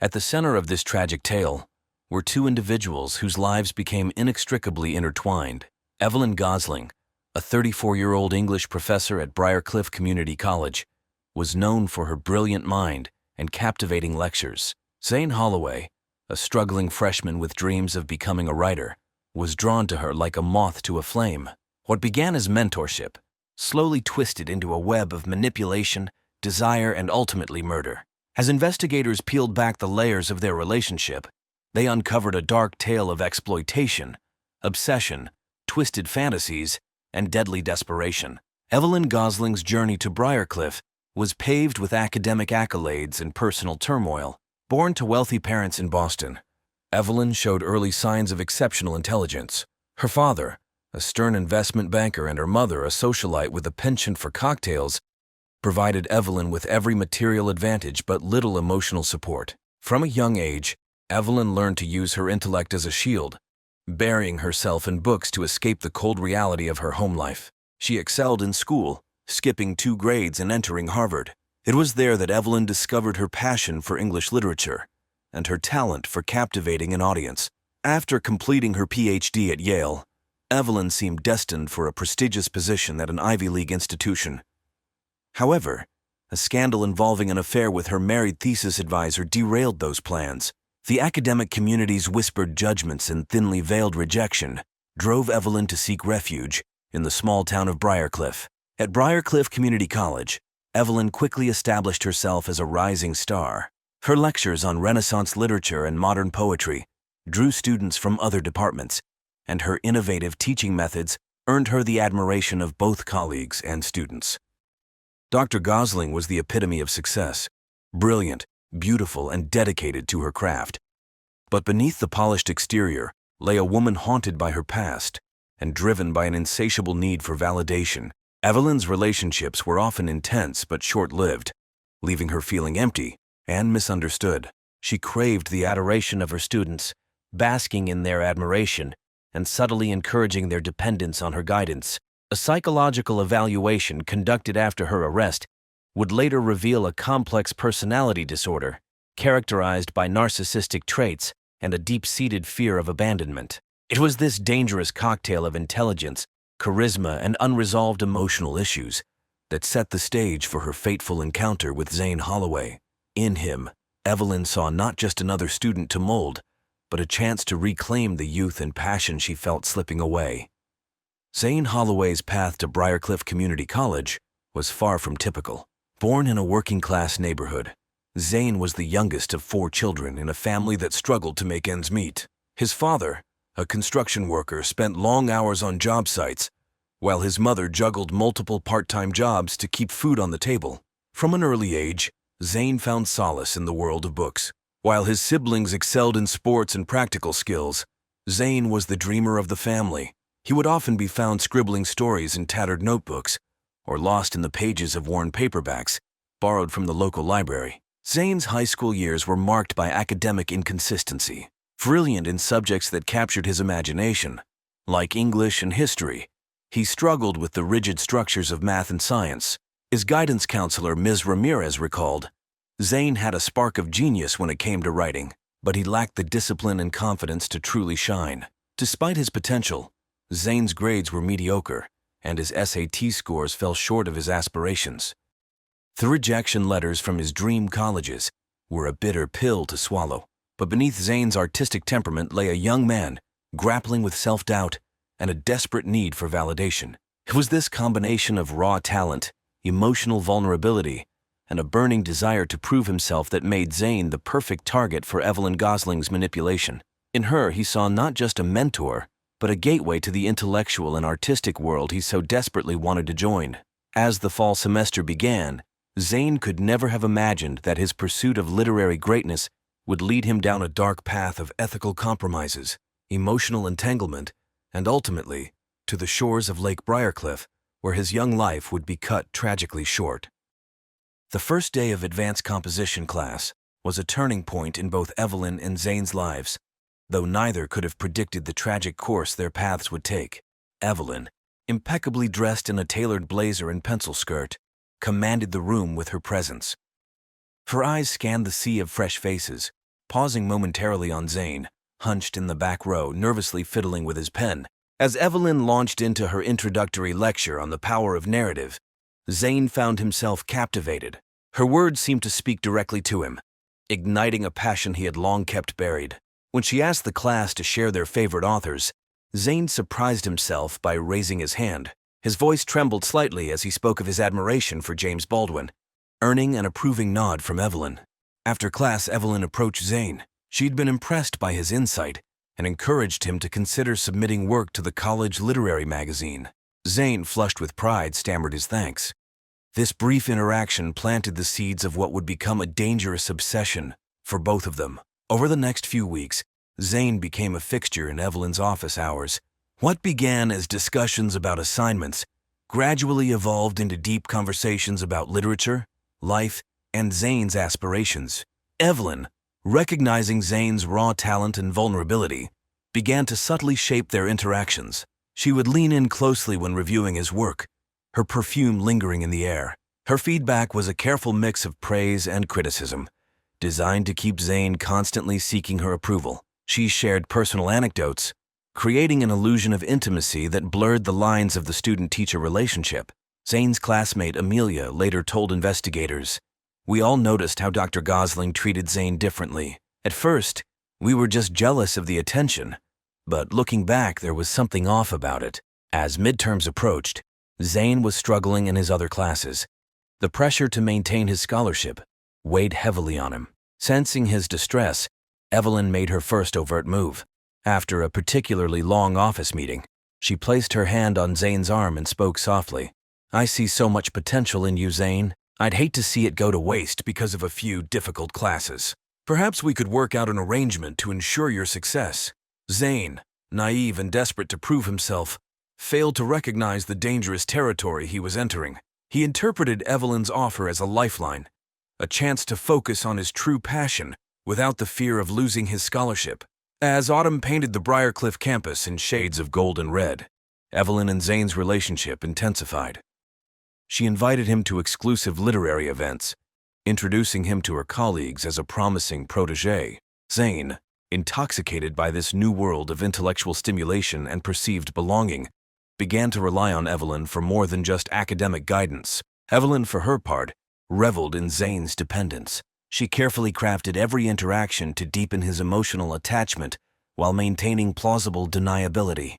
At the center of this tragic tale were two individuals whose lives became inextricably intertwined. Evelyn Gosling, a 34-year-old English professor at Briarcliff Community College, was known for her brilliant mind and captivating lectures. Zane Holloway, a struggling freshman with dreams of becoming a writer, was drawn to her like a moth to a flame. What began as mentorship slowly twisted into a web of manipulation, desire, and ultimately murder. As investigators peeled back the layers of their relationship, they uncovered a dark tale of exploitation, obsession, twisted fantasies, and deadly desperation. Evelyn Gosling's journey to Briarcliff was paved with academic accolades and personal turmoil. Born to wealthy parents in Boston, Evelyn showed early signs of exceptional intelligence. Her father, a stern investment banker, and her mother, a socialite with a penchant for cocktails, provided Evelyn with every material advantage but little emotional support. From a young age, Evelyn learned to use her intellect as a shield, burying herself in books to escape the cold reality of her home life. She excelled in school, skipping 2 grades and entering Harvard. It was there that Evelyn discovered her passion for English literature and her talent for captivating an audience. After completing her PhD at Yale, Evelyn seemed destined for a prestigious position at an Ivy League institution. However, a scandal involving an affair with her married thesis advisor derailed those plans. The academic community's whispered judgments and thinly veiled rejection drove Evelyn to seek refuge in the small town of Briarcliff. At Briarcliff Community College, Evelyn quickly established herself as a rising star. Her lectures on Renaissance literature and modern poetry drew students from other departments, and her innovative teaching methods earned her the admiration of both colleagues and students. Dr. Gosling was the epitome of success, brilliant, beautiful, and dedicated to her craft. But beneath the polished exterior lay a woman haunted by her past and driven by an insatiable need for validation. Evelyn's relationships were often intense but short-lived, leaving her feeling empty and misunderstood. She craved the adoration of her students, basking in their admiration and subtly encouraging their dependence on her guidance. A psychological evaluation conducted after her arrest would later reveal a complex personality disorder characterized by narcissistic traits and a deep-seated fear of abandonment. It was this dangerous cocktail of intelligence, charisma, and unresolved emotional issues that set the stage for her fateful encounter with Zane Holloway. In him, Evelyn saw not just another student to mold, but a chance to reclaim the youth and passion she felt slipping away. Zane Holloway's path to Briarcliff Community College was far from typical. Born in a working-class neighborhood, Zane was the youngest of 4 children in a family that struggled to make ends meet. His father, a construction worker, spent long hours on job sites, while his mother juggled multiple part-time jobs to keep food on the table. From an early age, Zane found solace in the world of books. While his siblings excelled in sports and practical skills, Zane was the dreamer of the family. He would often be found scribbling stories in tattered notebooks or lost in the pages of worn paperbacks borrowed from the local library. Zane's high school years were marked by academic inconsistency. Brilliant in subjects that captured his imagination, like English and history, he struggled with the rigid structures of math and science. His guidance counselor, Ms. Ramirez, recalled, Zane had a spark of genius when it came to writing, but he lacked the discipline and confidence to truly shine. Despite his potential, Zane's grades were mediocre, and his SAT scores fell short of his aspirations. The rejection letters from his dream colleges were a bitter pill to swallow. But beneath Zane's artistic temperament lay a young man grappling with self-doubt and a desperate need for validation. It was this combination of raw talent, emotional vulnerability, and a burning desire to prove himself that made Zane the perfect target for Evelyn Gosling's manipulation. In her, he saw not just a mentor, but a gateway to the intellectual and artistic world he so desperately wanted to join. As the fall semester began, Zane could never have imagined that his pursuit of literary greatness would lead him down a dark path of ethical compromises, emotional entanglement, and ultimately to the shores of Lake Briarcliff, where his young life would be cut tragically short. The first day of advanced composition class was a turning point in both Evelyn and Zane's lives, though neither could have predicted the tragic course their paths would take. Evelyn, impeccably dressed in a tailored blazer and pencil skirt, commanded the room with her presence. Her eyes scanned the sea of fresh faces, pausing momentarily on Zane, hunched in the back row, nervously fiddling with his pen. As Evelyn launched into her introductory lecture on the power of narrative, Zane found himself captivated. Her words seemed to speak directly to him, igniting a passion he had long kept buried. When she asked the class to share their favorite authors, Zane surprised himself by raising his hand. His voice trembled slightly as he spoke of his admiration for James Baldwin, earning an approving nod from Evelyn. After class, Evelyn approached Zane. She'd been impressed by his insight and encouraged him to consider submitting work to the college literary magazine. Zane, flushed with pride, stammered his thanks. This brief interaction planted the seeds of what would become a dangerous obsession for both of them. Over the next few weeks, Zane became a fixture in Evelyn's office hours. What began as discussions about assignments gradually evolved into deep conversations about literature, life, and Zane's aspirations. Evelyn, recognizing Zane's raw talent and vulnerability, began to subtly shape their interactions. She would lean in closely when reviewing his work, her perfume lingering in the air. Her feedback was a careful mix of praise and criticism, designed to keep Zane constantly seeking her approval. She shared personal anecdotes, creating an illusion of intimacy that blurred the lines of the student-teacher relationship. Zane's classmate Amelia later told investigators, "We all noticed how Dr. Gosling treated Zane differently. At first, we were just jealous of the attention, but looking back, there was something off about it." As midterms approached, Zane was struggling in his other classes. The pressure to maintain his scholarship weighed heavily on him. Sensing his distress, Evelyn made her first overt move. After a particularly long office meeting, she placed her hand on Zane's arm and spoke softly. "I see so much potential in you, Zane. I'd hate to see it go to waste because of a few difficult classes. Perhaps we could work out an arrangement to ensure your success." Zane, naive and desperate to prove himself, failed to recognize the dangerous territory he was entering. He interpreted Evelyn's offer as a lifeline, a chance to focus on his true passion without the fear of losing his scholarship. As autumn painted the Briarcliff campus in shades of gold and red, Evelyn and Zane's relationship intensified. She invited him to exclusive literary events, introducing him to her colleagues as a promising protégé. Zane, intoxicated by this new world of intellectual stimulation and perceived belonging, began to rely on Evelyn for more than just academic guidance. Evelyn, for her part, reveled in Zane's dependence. She carefully crafted every interaction to deepen his emotional attachment while maintaining plausible deniability.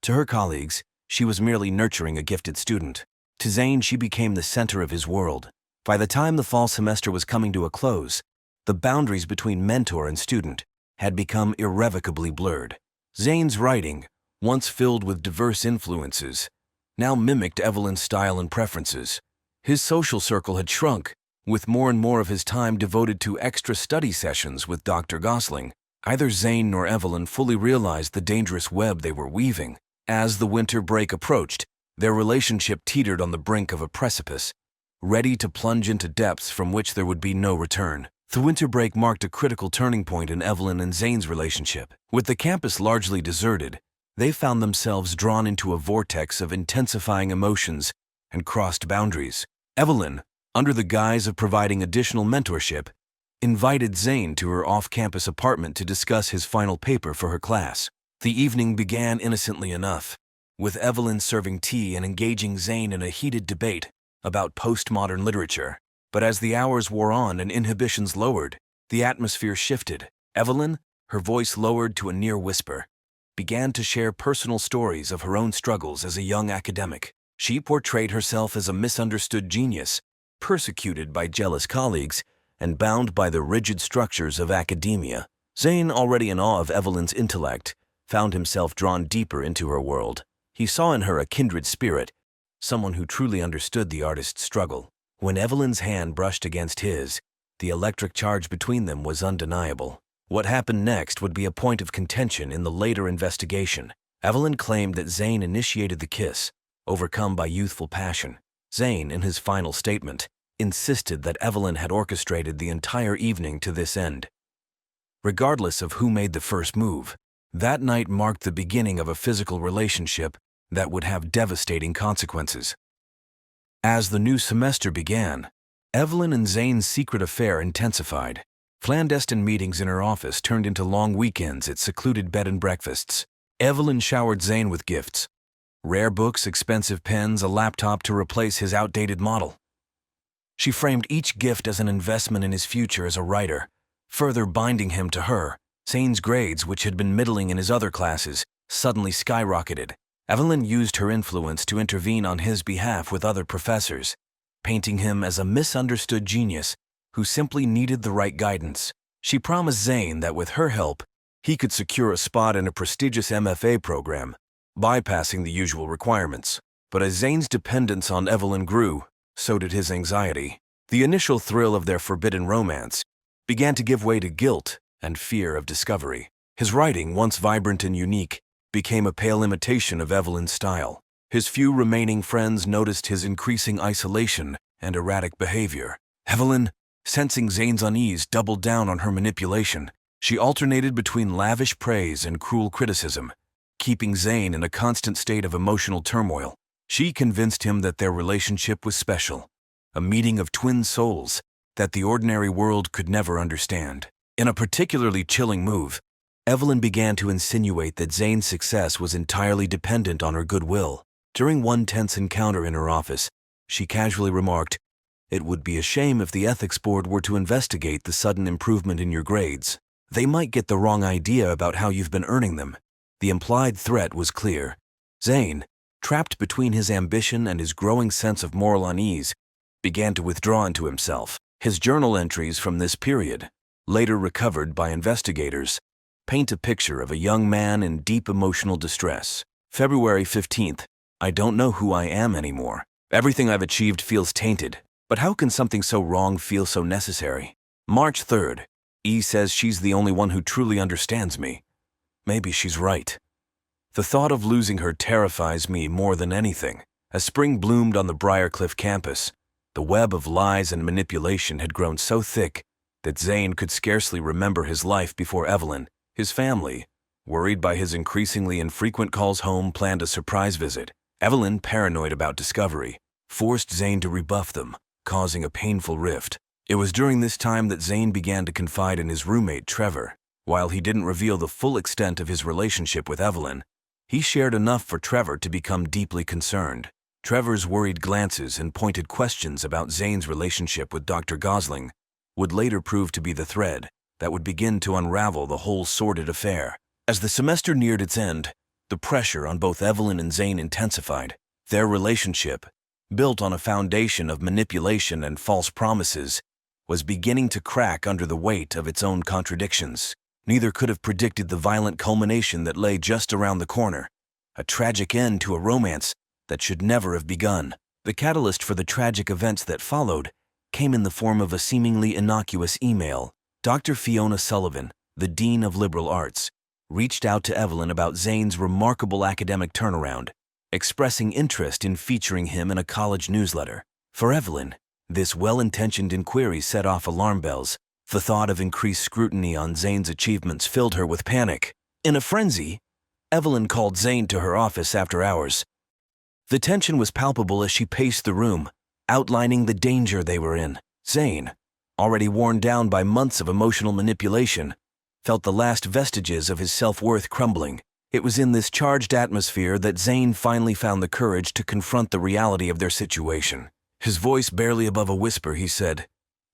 To her colleagues, she was merely nurturing a gifted student. To Zane, she became the center of his world. By the time the fall semester was coming to a close, the boundaries between mentor and student had become irrevocably blurred. Zane's writing, once filled with diverse influences, now mimicked Evelyn's style and preferences. His social circle had shrunk, with more and more of his time devoted to extra study sessions with Dr. Gosling. Neither Zane nor Evelyn fully realized the dangerous web they were weaving. As the winter break approached, their relationship teetered on the brink of a precipice, ready to plunge into depths from which there would be no return. The winter break marked a critical turning point in Evelyn and Zane's relationship. With the campus largely deserted, they found themselves drawn into a vortex of intensifying emotions and crossed boundaries. Evelyn, under the guise of providing additional mentorship, invited Zane to her off-campus apartment to discuss his final paper for her class. The evening began innocently enough, with Evelyn serving tea and engaging Zane in a heated debate about postmodern literature. But as the hours wore on and inhibitions lowered, the atmosphere shifted. Evelyn, her voice lowered to a near whisper, began to share personal stories of her own struggles as a young academic. She portrayed herself as a misunderstood genius, persecuted by jealous colleagues and bound by the rigid structures of academia. Zane, already in awe of Evelyn's intellect, found himself drawn deeper into her world. He saw in her a kindred spirit, someone who truly understood the artist's struggle. When Evelyn's hand brushed against his, the electric charge between them was undeniable. What happened next would be a point of contention in the later investigation. Evelyn claimed that Zane initiated the kiss, overcome by youthful passion. Zane, in his final statement, insisted that Evelyn had orchestrated the entire evening to this end. Regardless of who made the first move, that night marked the beginning of a physical relationship that would have devastating consequences. As the new semester began, Evelyn and Zane's secret affair intensified. Clandestine meetings in her office turned into long weekends at secluded bed and breakfasts. Evelyn showered Zane with gifts: rare books, expensive pens, a laptop to replace his outdated model. She framed each gift as an investment in his future as a writer, further binding him to her. Zane's grades, which had been middling in his other classes, suddenly skyrocketed. Evelyn used her influence to intervene on his behalf with other professors, painting him as a misunderstood genius who simply needed the right guidance. She promised Zane that with her help, he could secure a spot in a prestigious MFA program, bypassing the usual requirements. But as Zane's dependence on Evelyn grew, so did his anxiety. The initial thrill of their forbidden romance began to give way to guilt and fear of discovery. His writing, once vibrant and unique, became a pale imitation of Evelyn's style. His few remaining friends noticed his increasing isolation and erratic behavior. Evelyn, sensing Zane's unease, doubled down on her manipulation. She alternated between lavish praise and cruel criticism, keeping Zane in a constant state of emotional turmoil. She convinced him that their relationship was special, a meeting of twin souls that the ordinary world could never understand. In a particularly chilling move, Evelyn began to insinuate that Zane's success was entirely dependent on her goodwill. During one tense encounter in her office, she casually remarked, "It would be a shame if the ethics board were to investigate the sudden improvement in your grades. They might get the wrong idea about how you've been earning them." The implied threat was clear. Zane, trapped between his ambition and his growing sense of moral unease, began to withdraw into himself. His journal entries from this period, later recovered by investigators, paint a picture of a young man in deep emotional distress. February 15th. I don't know who I am anymore. Everything I've achieved feels tainted. But how can something so wrong feel so necessary? March 3rd. E says she's the only one who truly understands me. Maybe she's right. The thought of losing her terrifies me more than anything. As spring bloomed on the Briarcliff campus, the web of lies and manipulation had grown so thick that Zane could scarcely remember his life before Evelyn. His family, worried by his increasingly infrequent calls home, planned a surprise visit. Evelyn, paranoid about discovery, forced Zane to rebuff them, causing a painful rift. It was during this time that Zane began to confide in his roommate, Trevor. While he didn't reveal the full extent of his relationship with Evelyn, he shared enough for Trevor to become deeply concerned. Trevor's worried glances and pointed questions about Zane's relationship with Dr. Gosling would later prove to be the thread that would begin to unravel the whole sordid affair. As the semester neared its end, the pressure on both Evelyn and Zane intensified. Their relationship, built on a foundation of manipulation and false promises, was beginning to crack under the weight of its own contradictions. Neither could have predicted the violent culmination that lay just around the corner, a tragic end to a romance that should never have begun. The catalyst for the tragic events that followed came in the form of a seemingly innocuous email. Dr. Fiona Sullivan, the Dean of Liberal Arts, reached out to Evelyn about Zane's remarkable academic turnaround, expressing interest in featuring him in a college newsletter. For Evelyn, this well-intentioned inquiry set off alarm bells. The thought of increased scrutiny on Zane's achievements filled her with panic. In a frenzy, Evelyn called Zane to her office after hours. The tension was palpable as she paced the room, outlining the danger they were in. Zane, already worn down by months of emotional manipulation, felt the last vestiges of his self-worth crumbling. It was in this charged atmosphere that Zane finally found the courage to confront the reality of their situation. His voice barely above a whisper, he said,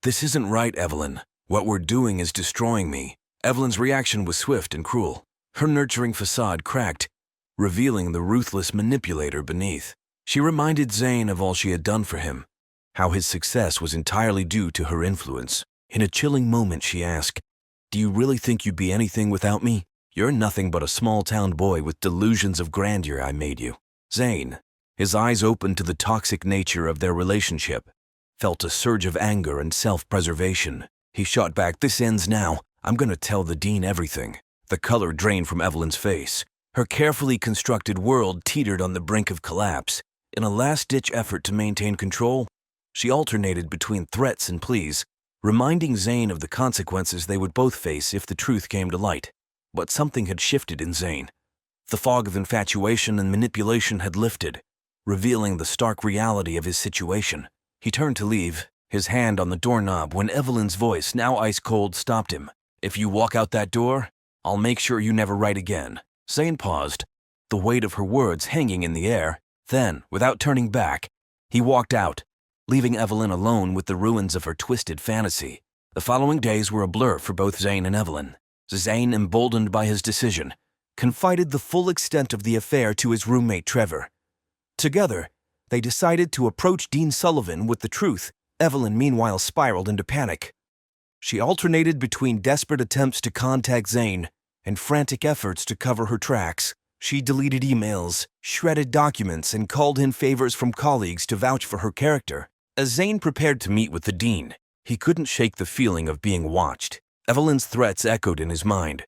"This isn't right, Evelyn. What we're doing is destroying me." Evelyn's reaction was swift and cruel. Her nurturing facade cracked, revealing the ruthless manipulator beneath. She reminded Zane of all she had done for him, how his success was entirely due to her influence. In a chilling moment, she asked, "Do you really think you'd be anything without me? You're nothing but a small-town boy with delusions of grandeur. I made you." Zane, his eyes open to the toxic nature of their relationship, felt a surge of anger and self-preservation. He shot back, "This ends now. I'm going to tell the dean everything." The color drained from Evelyn's face. Her carefully constructed world teetered on the brink of collapse. In a last-ditch effort to maintain control, she alternated between threats and pleas, reminding Zane of the consequences they would both face if the truth came to light. But something had shifted in Zane. The fog of infatuation and manipulation had lifted, revealing the stark reality of his situation. He turned to leave, his hand on the doorknob when Evelyn's voice, now ice-cold, stopped him. "If you walk out that door, I'll make sure you never write again." Zane paused, the weight of her words hanging in the air. Then, without turning back, he walked out, leaving Evelyn alone with the ruins of her twisted fantasy. The following days were a blur for both Zane and Evelyn. Zane, emboldened by his decision, confided the full extent of the affair to his roommate Trevor. Together, they decided to approach Dean Sullivan with the truth. Evelyn, meanwhile, spiraled into panic. She alternated between desperate attempts to contact Zane and frantic efforts to cover her tracks. She deleted emails, shredded documents, and called in favors from colleagues to vouch for her character. As Zane prepared to meet with the dean, he couldn't shake the feeling of being watched. Evelyn's threats echoed in his mind,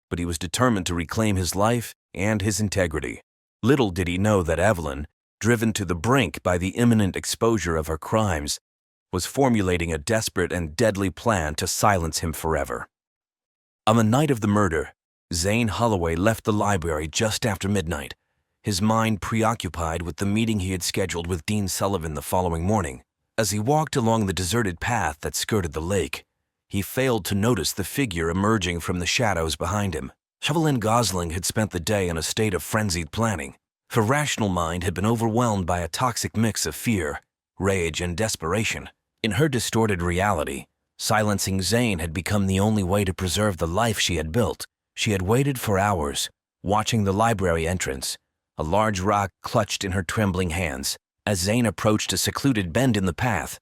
but he was determined to reclaim his life and his integrity. Little did he know that Evelyn, driven to the brink by the imminent exposure of her crimes, was formulating a desperate and deadly plan to silence him forever. On the night of the murder, Zane Holloway left the library just after midnight, his mind preoccupied with the meeting he had scheduled with Dean Sullivan the following morning. As he walked along the deserted path that skirted the lake, he failed to notice the figure emerging from the shadows behind him. Evelyn Gosling had spent the day in a state of frenzied planning. Her rational mind had been overwhelmed by a toxic mix of fear, rage, and desperation. In her distorted reality, silencing Zane had become the only way to preserve the life she had built. She had waited for hours, watching the library entrance, a large rock clutched in her trembling hands. As Zane approached a secluded bend in the path,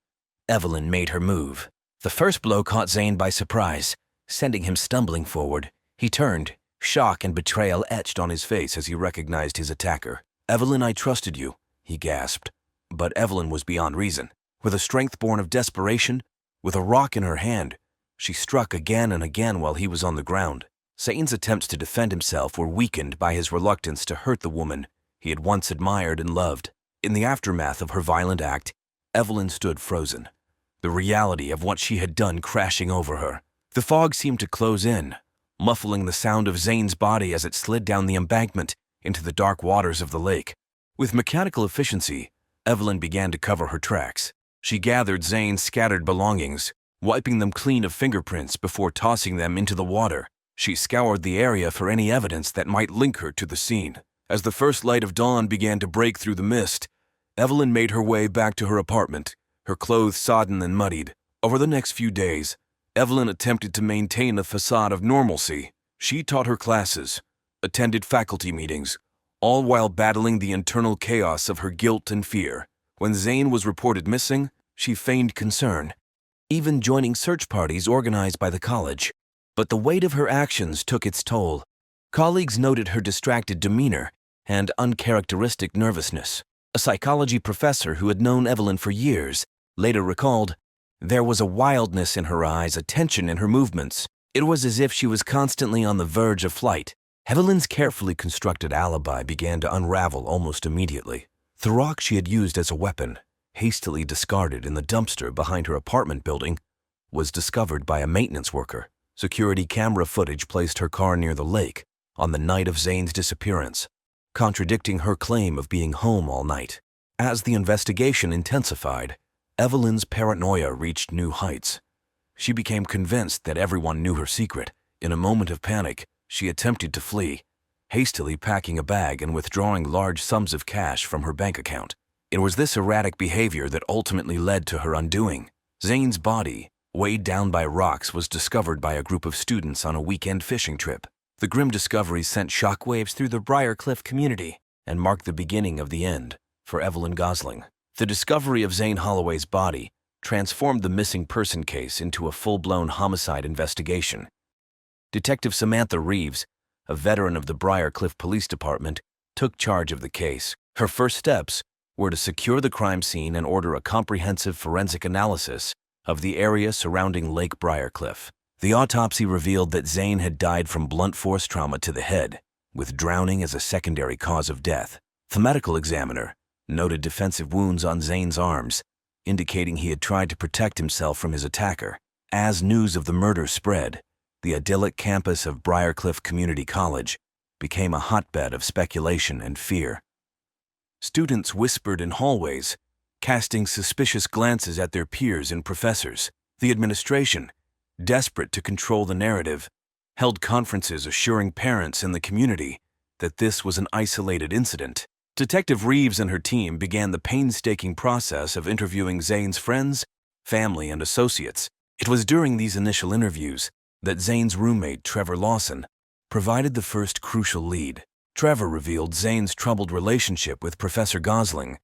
Evelyn made her move. The first blow caught Zane by surprise, sending him stumbling forward. He turned, shock and betrayal etched on his face as he recognized his attacker. "Evelyn, I trusted you," he gasped. But Evelyn was beyond reason. With a strength born of desperation, with a rock in her hand, she struck again and again while he was on the ground. Zane's attempts to defend himself were weakened by his reluctance to hurt the woman he had once admired and loved. In the aftermath of her violent act, Evelyn stood frozen, the reality of what she had done crashing over her. The fog seemed to close in, muffling the sound of Zane's body as it slid down the embankment into the dark waters of the lake. With mechanical efficiency, Evelyn began to cover her tracks. She gathered Zane's scattered belongings, wiping them clean of fingerprints before tossing them into the water. She scoured the area for any evidence that might link her to the scene. As the first light of dawn began to break through the mist, Evelyn made her way back to her apartment, her clothes sodden and muddied. Over the next few days, Evelyn attempted to maintain a facade of normalcy. She taught her classes, attended faculty meetings, all while battling the internal chaos of her guilt and fear. When Zane was reported missing, she feigned concern, even joining search parties organized by the college. But the weight of her actions took its toll. Colleagues noted her distracted demeanor and uncharacteristic nervousness. A psychology professor who had known Evelyn for years later recalled, "There was a wildness in her eyes, a tension in her movements. It was as if she was constantly on the verge of flight." Evelyn's carefully constructed alibi began to unravel almost immediately. The rock she had used as a weapon, hastily discarded in the dumpster behind her apartment building, was discovered by a maintenance worker. Security camera footage placed her car near the lake on the night of Zane's disappearance, contradicting her claim of being home all night. As the investigation intensified, Evelyn's paranoia reached new heights. She became convinced that everyone knew her secret. In a moment of panic, she attempted to flee, hastily packing a bag and withdrawing large sums of cash from her bank account. It was this erratic behavior that ultimately led to her undoing. Zane's body, weighed down by rocks, was discovered by a group of students on a weekend fishing trip. The grim discovery sent shockwaves through the Briarcliff community and marked the beginning of the end for Evelyn Gosling. The discovery of Zane Holloway's body transformed the missing person case into a full-blown homicide investigation. Detective Samantha Reeves, a veteran of the Briarcliff Police Department, took charge of the case. Her first steps were to secure the crime scene and order a comprehensive forensic analysis of the area surrounding Lake Briarcliff. The autopsy revealed that Zane had died from blunt force trauma to the head, with drowning as a secondary cause of death. The medical examiner noted defensive wounds on Zane's arms, indicating he had tried to protect himself from his attacker. As news of the murder spread, the idyllic campus of Briarcliff Community College became a hotbed of speculation and fear. Students whispered in hallways, casting suspicious glances at their peers and professors. The administration, desperate to control the narrative, held conferences assuring parents and the community that this was an isolated incident. Detective Reeves and her team began the painstaking process of interviewing Zane's friends, family, and associates. It was during these initial interviews that Zane's roommate, Trevor Lawson, provided the first crucial lead. Trevor revealed Zane's troubled relationship with Professor Gosling,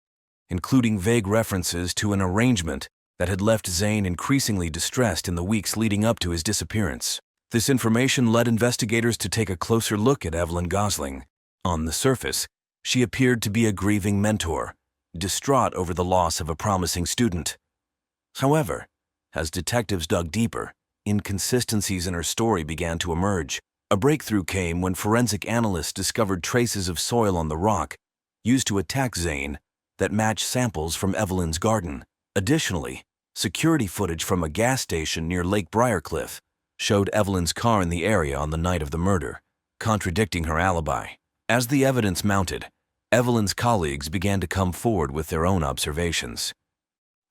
including vague references to an arrangement that had left Zane increasingly distressed in the weeks leading up to his disappearance. This information led investigators to take a closer look at Evelyn Gosling. On the surface, she appeared to be a grieving mentor, distraught over the loss of a promising student. However, as detectives dug deeper, inconsistencies in her story began to emerge. A breakthrough came when forensic analysts discovered traces of soil on the rock used to attack Zane that matched samples from Evelyn's garden. Additionally, security footage from a gas station near Lake Briarcliff showed Evelyn's car in the area on the night of the murder, contradicting her alibi. As the evidence mounted, Evelyn's colleagues began to come forward with their own observations.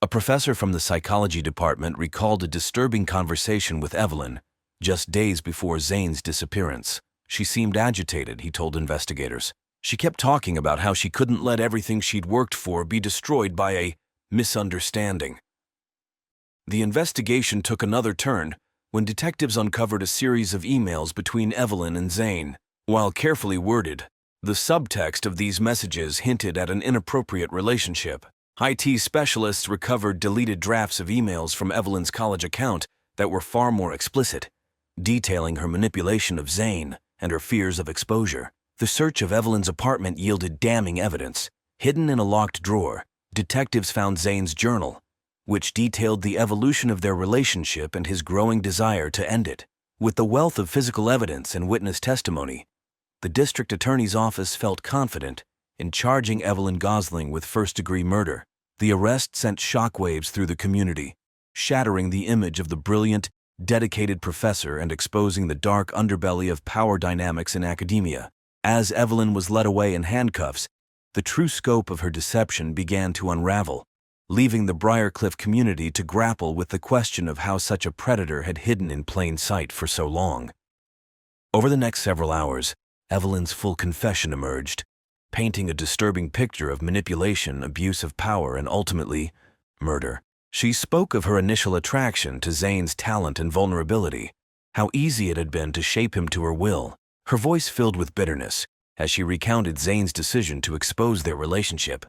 A professor from the psychology department recalled a disturbing conversation with Evelyn just days before Zane's disappearance. She seemed agitated, he told investigators. She kept talking about how she couldn't let everything she'd worked for be destroyed by a misunderstanding. The investigation took another turn when detectives uncovered a series of emails between Evelyn and Zane. While carefully worded, the subtext of these messages hinted at an inappropriate relationship. IT specialists recovered deleted drafts of emails from Evelyn's college account that were far more explicit, detailing her manipulation of Zane and her fears of exposure. The search of Evelyn's apartment yielded damning evidence. Hidden in a locked drawer, detectives found Zane's journal, which detailed the evolution of their relationship and his growing desire to end it. With the wealth of physical evidence and witness testimony, the district attorney's office felt confident in charging Evelyn Gosling with first-degree murder. The arrest sent shockwaves through the community, shattering the image of the brilliant, dedicated professor and exposing the dark underbelly of power dynamics in academia. As Evelyn was led away in handcuffs, the true scope of her deception began to unravel, leaving the Briarcliff community to grapple with the question of how such a predator had hidden in plain sight for so long. Over the next several hours, Evelyn's full confession emerged, painting a disturbing picture of manipulation, abuse of power, and ultimately, murder. She spoke of her initial attraction to Zane's talent and vulnerability, how easy it had been to shape him to her will. Her voice filled with bitterness as she recounted Zane's decision to expose their relationship,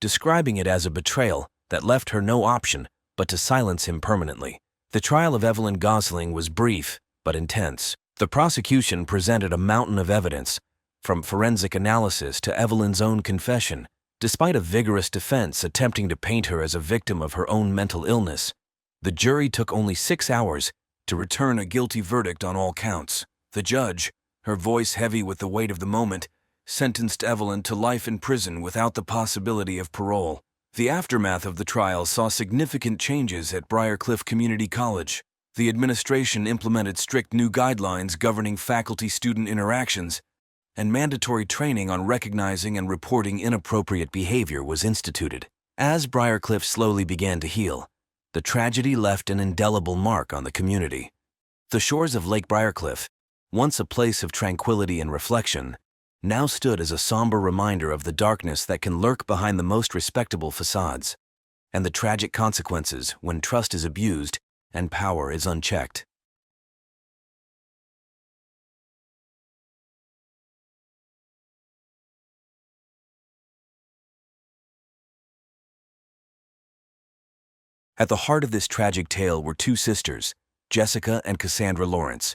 describing it as a betrayal that left her no option but to silence him permanently. The trial of Evelyn Gosling was brief but intense. The prosecution presented a mountain of evidence, from forensic analysis to Evelyn's own confession. Despite a vigorous defense attempting to paint her as a victim of her own mental illness, the jury took only 6 hours to return a guilty verdict on all counts. The judge, her voice heavy with the weight of the moment, sentenced Evelyn to life in prison without the possibility of parole. The aftermath of the trial saw significant changes at Briarcliff Community College. The administration implemented strict new guidelines governing faculty-student interactions, and mandatory training on recognizing and reporting inappropriate behavior was instituted. As Briarcliff slowly began to heal, the tragedy left an indelible mark on the community. The shores of Lake Briarcliff, once a place of tranquility and reflection, now stood as a somber reminder of the darkness that can lurk behind the most respectable facades, and the tragic consequences when trust is abused and power is unchecked. At the heart of this tragic tale were two sisters, Jessica and Cassandra Lawrence,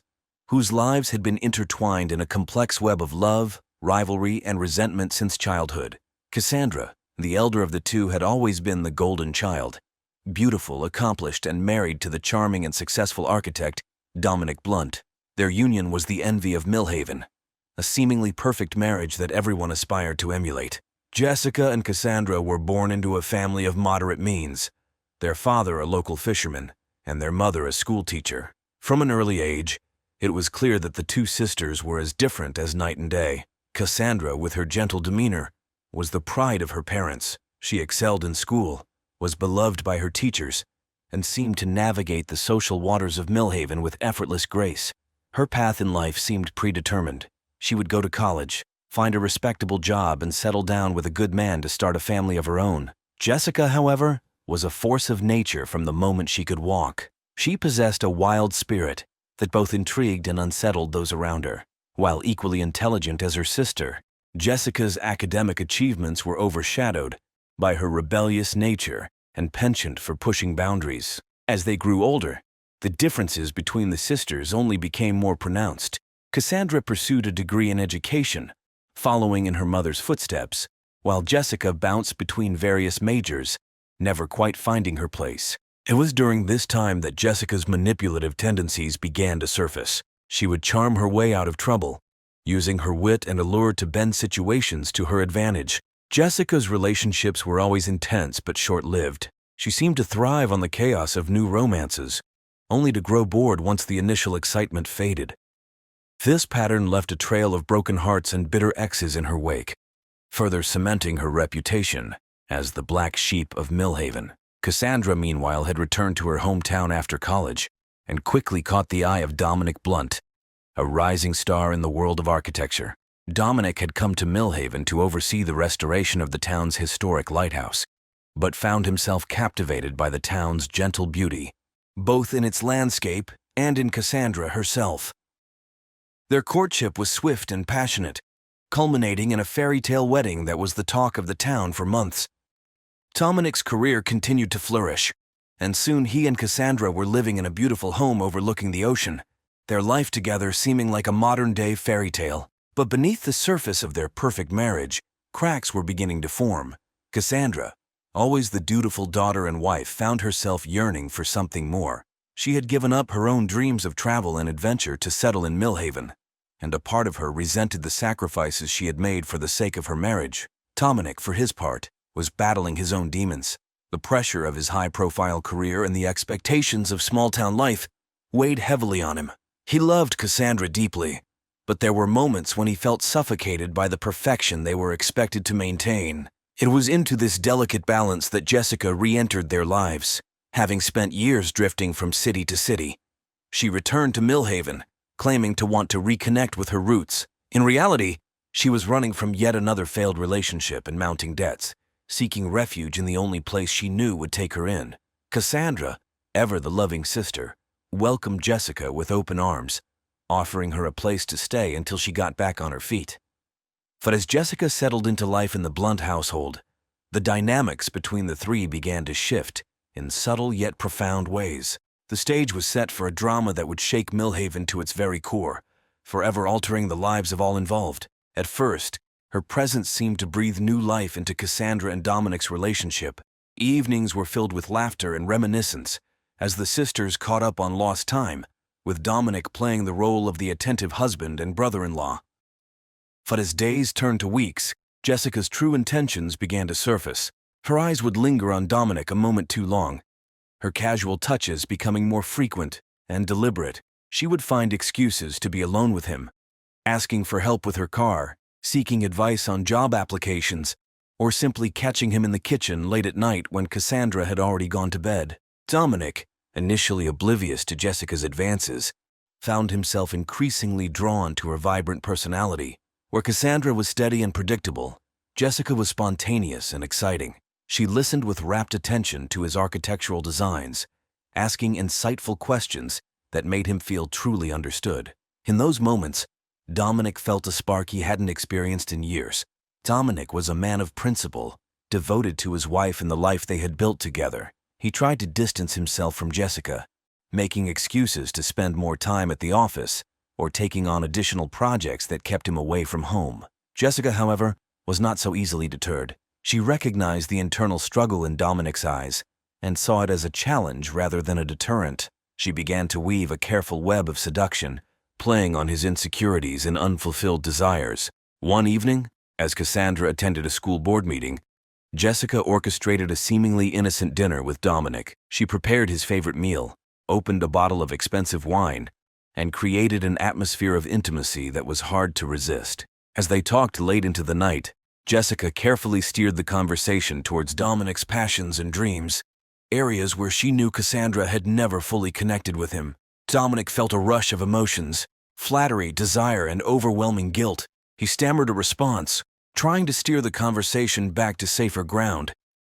whose lives had been intertwined in a complex web of love, rivalry, and resentment since childhood. Cassandra, the elder of the two, had always been the golden child, beautiful, accomplished, and married to the charming and successful architect, Dominic Blunt. Their union was the envy of Millhaven, a seemingly perfect marriage that everyone aspired to emulate. Jessica and Cassandra were born into a family of moderate means, their father a local fisherman, and their mother a schoolteacher. From an early age, it was clear that the two sisters were as different as night and day. Cassandra, with her gentle demeanor, was the pride of her parents. She excelled in school, was beloved by her teachers, and seemed to navigate the social waters of Millhaven with effortless grace. Her path in life seemed predetermined. She would go to college, find a respectable job, and settle down with a good man to start a family of her own. Jessica, however, was a force of nature from the moment she could walk. She possessed a wild spirit that both intrigued and unsettled those around her. While equally intelligent as her sister, Jessica's academic achievements were overshadowed by her rebellious nature and penchant for pushing boundaries. As they grew older, the differences between the sisters only became more pronounced. Cassandra pursued a degree in education, following in her mother's footsteps, while Jessica bounced between various majors, never quite finding her place. It was during this time that Jessica's manipulative tendencies began to surface. She would charm her way out of trouble, using her wit and allure to bend situations to her advantage. Jessica's relationships were always intense but short-lived. She seemed to thrive on the chaos of new romances, only to grow bored once the initial excitement faded. This pattern left a trail of broken hearts and bitter exes in her wake, further cementing her reputation as the black sheep of Millhaven. Cassandra, meanwhile, had returned to her hometown after college and quickly caught the eye of Dominic Blunt, a rising star in the world of architecture. Dominic had come to Millhaven to oversee the restoration of the town's historic lighthouse, but found himself captivated by the town's gentle beauty, both in its landscape and in Cassandra herself. Their courtship was swift and passionate, culminating in a fairy tale wedding that was the talk of the town for months. Dominic's career continued to flourish, and soon he and Cassandra were living in a beautiful home overlooking the ocean, their life together seeming like a modern-day fairy tale. But beneath the surface of their perfect marriage, cracks were beginning to form. Cassandra, always the dutiful daughter and wife, found herself yearning for something more. She had given up her own dreams of travel and adventure to settle in Millhaven, and a part of her resented the sacrifices she had made for the sake of her marriage. Dominic, for his part, was battling his own demons. The pressure of his high-profile career and the expectations of small-town life weighed heavily on him. He loved Cassandra deeply, but there were moments when he felt suffocated by the perfection they were expected to maintain. It was into this delicate balance that Jessica re-entered their lives. Having spent years drifting from city to city, she returned to Millhaven, claiming to want to reconnect with her roots. In reality, she was running from yet another failed relationship and mounting debts, seeking refuge in the only place she knew would take her in. Cassandra, ever the loving sister, welcomed Jessica with open arms, offering her a place to stay until she got back on her feet. But as Jessica settled into life in the Blunt household, the dynamics between the three began to shift in subtle yet profound ways. The stage was set for a drama that would shake Millhaven to its very core, forever altering the lives of all involved. At first, her presence seemed to breathe new life into Cassandra and Dominic's relationship. Evenings were filled with laughter and reminiscence as the sisters caught up on lost time, with Dominic playing the role of the attentive husband and brother-in-law. But as days turned to weeks, Jessica's true intentions began to surface. Her eyes would linger on Dominic a moment too long, her casual touches becoming more frequent and deliberate. She would find excuses to be alone with him, asking for help with her car, seeking advice on job applications, or simply catching him in the kitchen late at night when Cassandra had already gone to bed. Dominic, initially oblivious to Jessica's advances, found himself increasingly drawn to her vibrant personality. Where Cassandra was steady and predictable, Jessica was spontaneous and exciting. She listened with rapt attention to his architectural designs, asking insightful questions that made him feel truly understood. In those moments, Dominic felt a spark he hadn't experienced in years. Dominic was a man of principle, devoted to his wife and the life they had built together. He tried to distance himself from Jessica, making excuses to spend more time at the office or taking on additional projects that kept him away from home. Jessica, however, was not so easily deterred. She recognized the internal struggle in Dominic's eyes and saw it as a challenge rather than a deterrent. She began to weave a careful web of seduction, playing on his insecurities and unfulfilled desires. One evening, as Cassandra attended a school board meeting, Jessica orchestrated a seemingly innocent dinner with Dominic. She prepared his favorite meal, opened a bottle of expensive wine, and created an atmosphere of intimacy that was hard to resist. As they talked late into the night, Jessica carefully steered the conversation towards Dominic's passions and dreams, areas where she knew Cassandra had never fully connected with him. Dominic felt a rush of emotions, flattery, desire, and overwhelming guilt. He stammered a response, trying to steer the conversation back to safer ground.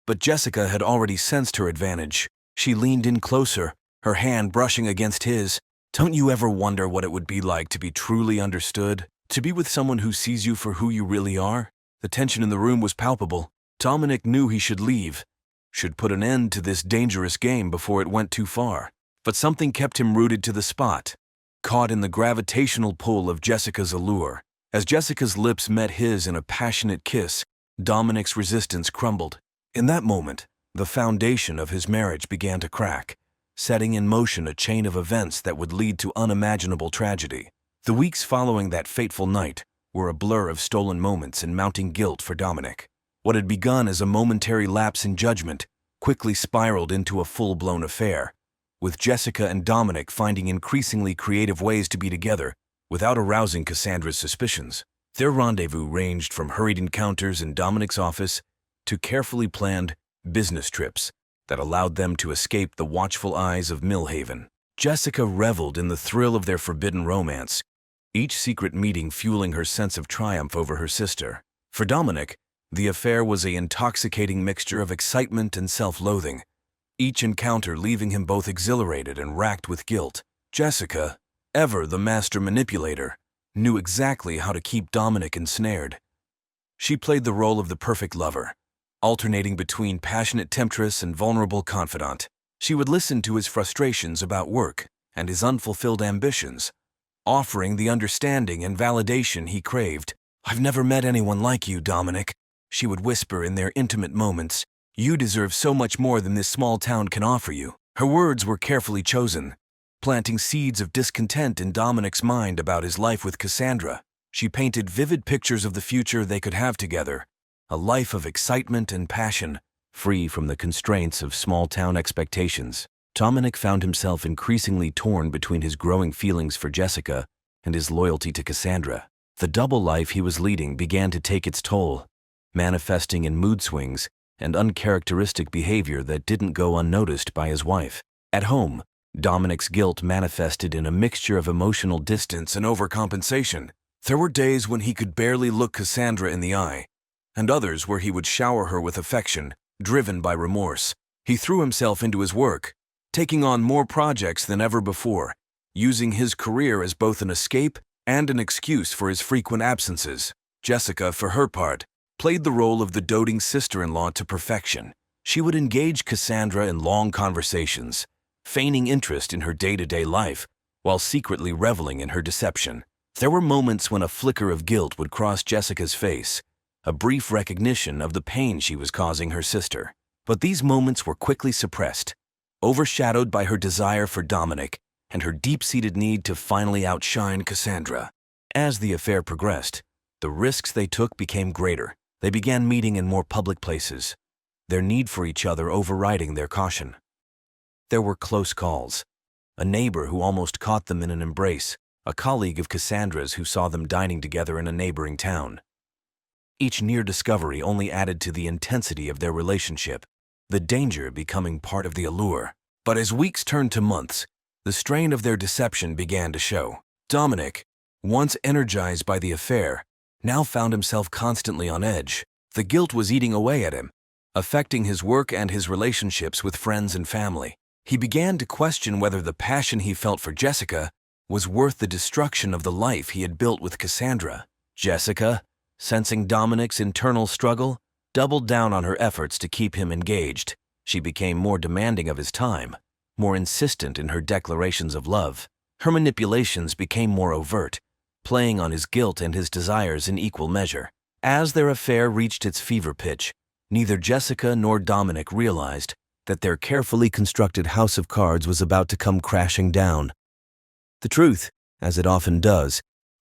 But Jessica had already sensed her advantage. She leaned in closer, her hand brushing against his. Don't you ever wonder what it would be like to be truly understood? To be with someone who sees you for who you really are? The tension in the room was palpable. Dominic knew he should leave, should put an end to this dangerous game before it went too far. But something kept him rooted to the spot, caught in the gravitational pull of Jessica's allure. As Jessica's lips met his in a passionate kiss, Dominic's resistance crumbled. In that moment, the foundation of his marriage began to crack, setting in motion a chain of events that would lead to unimaginable tragedy. The weeks following that fateful night were a blur of stolen moments and mounting guilt for Dominic. What had begun as a momentary lapse in judgment quickly spiraled into a full-blown affair, with Jessica and Dominic finding increasingly creative ways to be together without arousing Cassandra's suspicions. Their rendezvous ranged from hurried encounters in Dominic's office to carefully planned business trips that allowed them to escape the watchful eyes of Millhaven. Jessica reveled in the thrill of their forbidden romance, each secret meeting fueling her sense of triumph over her sister. For Dominic, the affair was an intoxicating mixture of excitement and self-loathing, each encounter leaving him both exhilarated and racked with guilt. Jessica, ever the master manipulator, knew exactly how to keep Dominic ensnared. She played the role of the perfect lover, alternating between passionate temptress and vulnerable confidant. She would listen to his frustrations about work and his unfulfilled ambitions, offering the understanding and validation he craved. "I've never met anyone like you, Dominic," she would whisper in their intimate moments. "You deserve so much more than this small town can offer you." Her words were carefully chosen, planting seeds of discontent in Dominic's mind about his life with Cassandra. She painted vivid pictures of the future they could have together, a life of excitement and passion, free from the constraints of small-town expectations. Dominic found himself increasingly torn between his growing feelings for Jessica and his loyalty to Cassandra. The double life he was leading began to take its toll, manifesting in mood swings and uncharacteristic behavior that didn't go unnoticed by his wife. At home, Dominic's guilt manifested in a mixture of emotional distance and overcompensation. There were days when he could barely look Cassandra in the eye, and others where he would shower her with affection, driven by remorse. He threw himself into his work, taking on more projects than ever before, using his career as both an escape and an excuse for his frequent absences. Jessica, for her part, played the role of the doting sister-in-law to perfection. She would engage Cassandra in long conversations, feigning interest in her day-to-day life while secretly reveling in her deception. There were moments when a flicker of guilt would cross Jessica's face, a brief recognition of the pain she was causing her sister. But these moments were quickly suppressed, overshadowed by her desire for Dominic and her deep-seated need to finally outshine Cassandra. As the affair progressed, the risks they took became greater. They began meeting in more public places, their need for each other overriding their caution. There were close calls, a neighbor who almost caught them in an embrace, a colleague of Cassandra's who saw them dining together in a neighboring town. Each near discovery only added to the intensity of their relationship, the danger becoming part of the allure. But as weeks turned to months, the strain of their deception began to show. Dominic, once energized by the affair, now found himself constantly on edge. The guilt was eating away at him, affecting his work and his relationships with friends and family. He began to question whether the passion he felt for Jessica was worth the destruction of the life he had built with Cassandra. Jessica, sensing Dominic's internal struggle, doubled down on her efforts to keep him engaged. She became more demanding of his time, more insistent in her declarations of love. Her manipulations became more overt, playing on his guilt and his desires in equal measure. As their affair reached its fever pitch, neither Jessica nor Dominic realized that their carefully constructed house of cards was about to come crashing down. The truth, as it often does,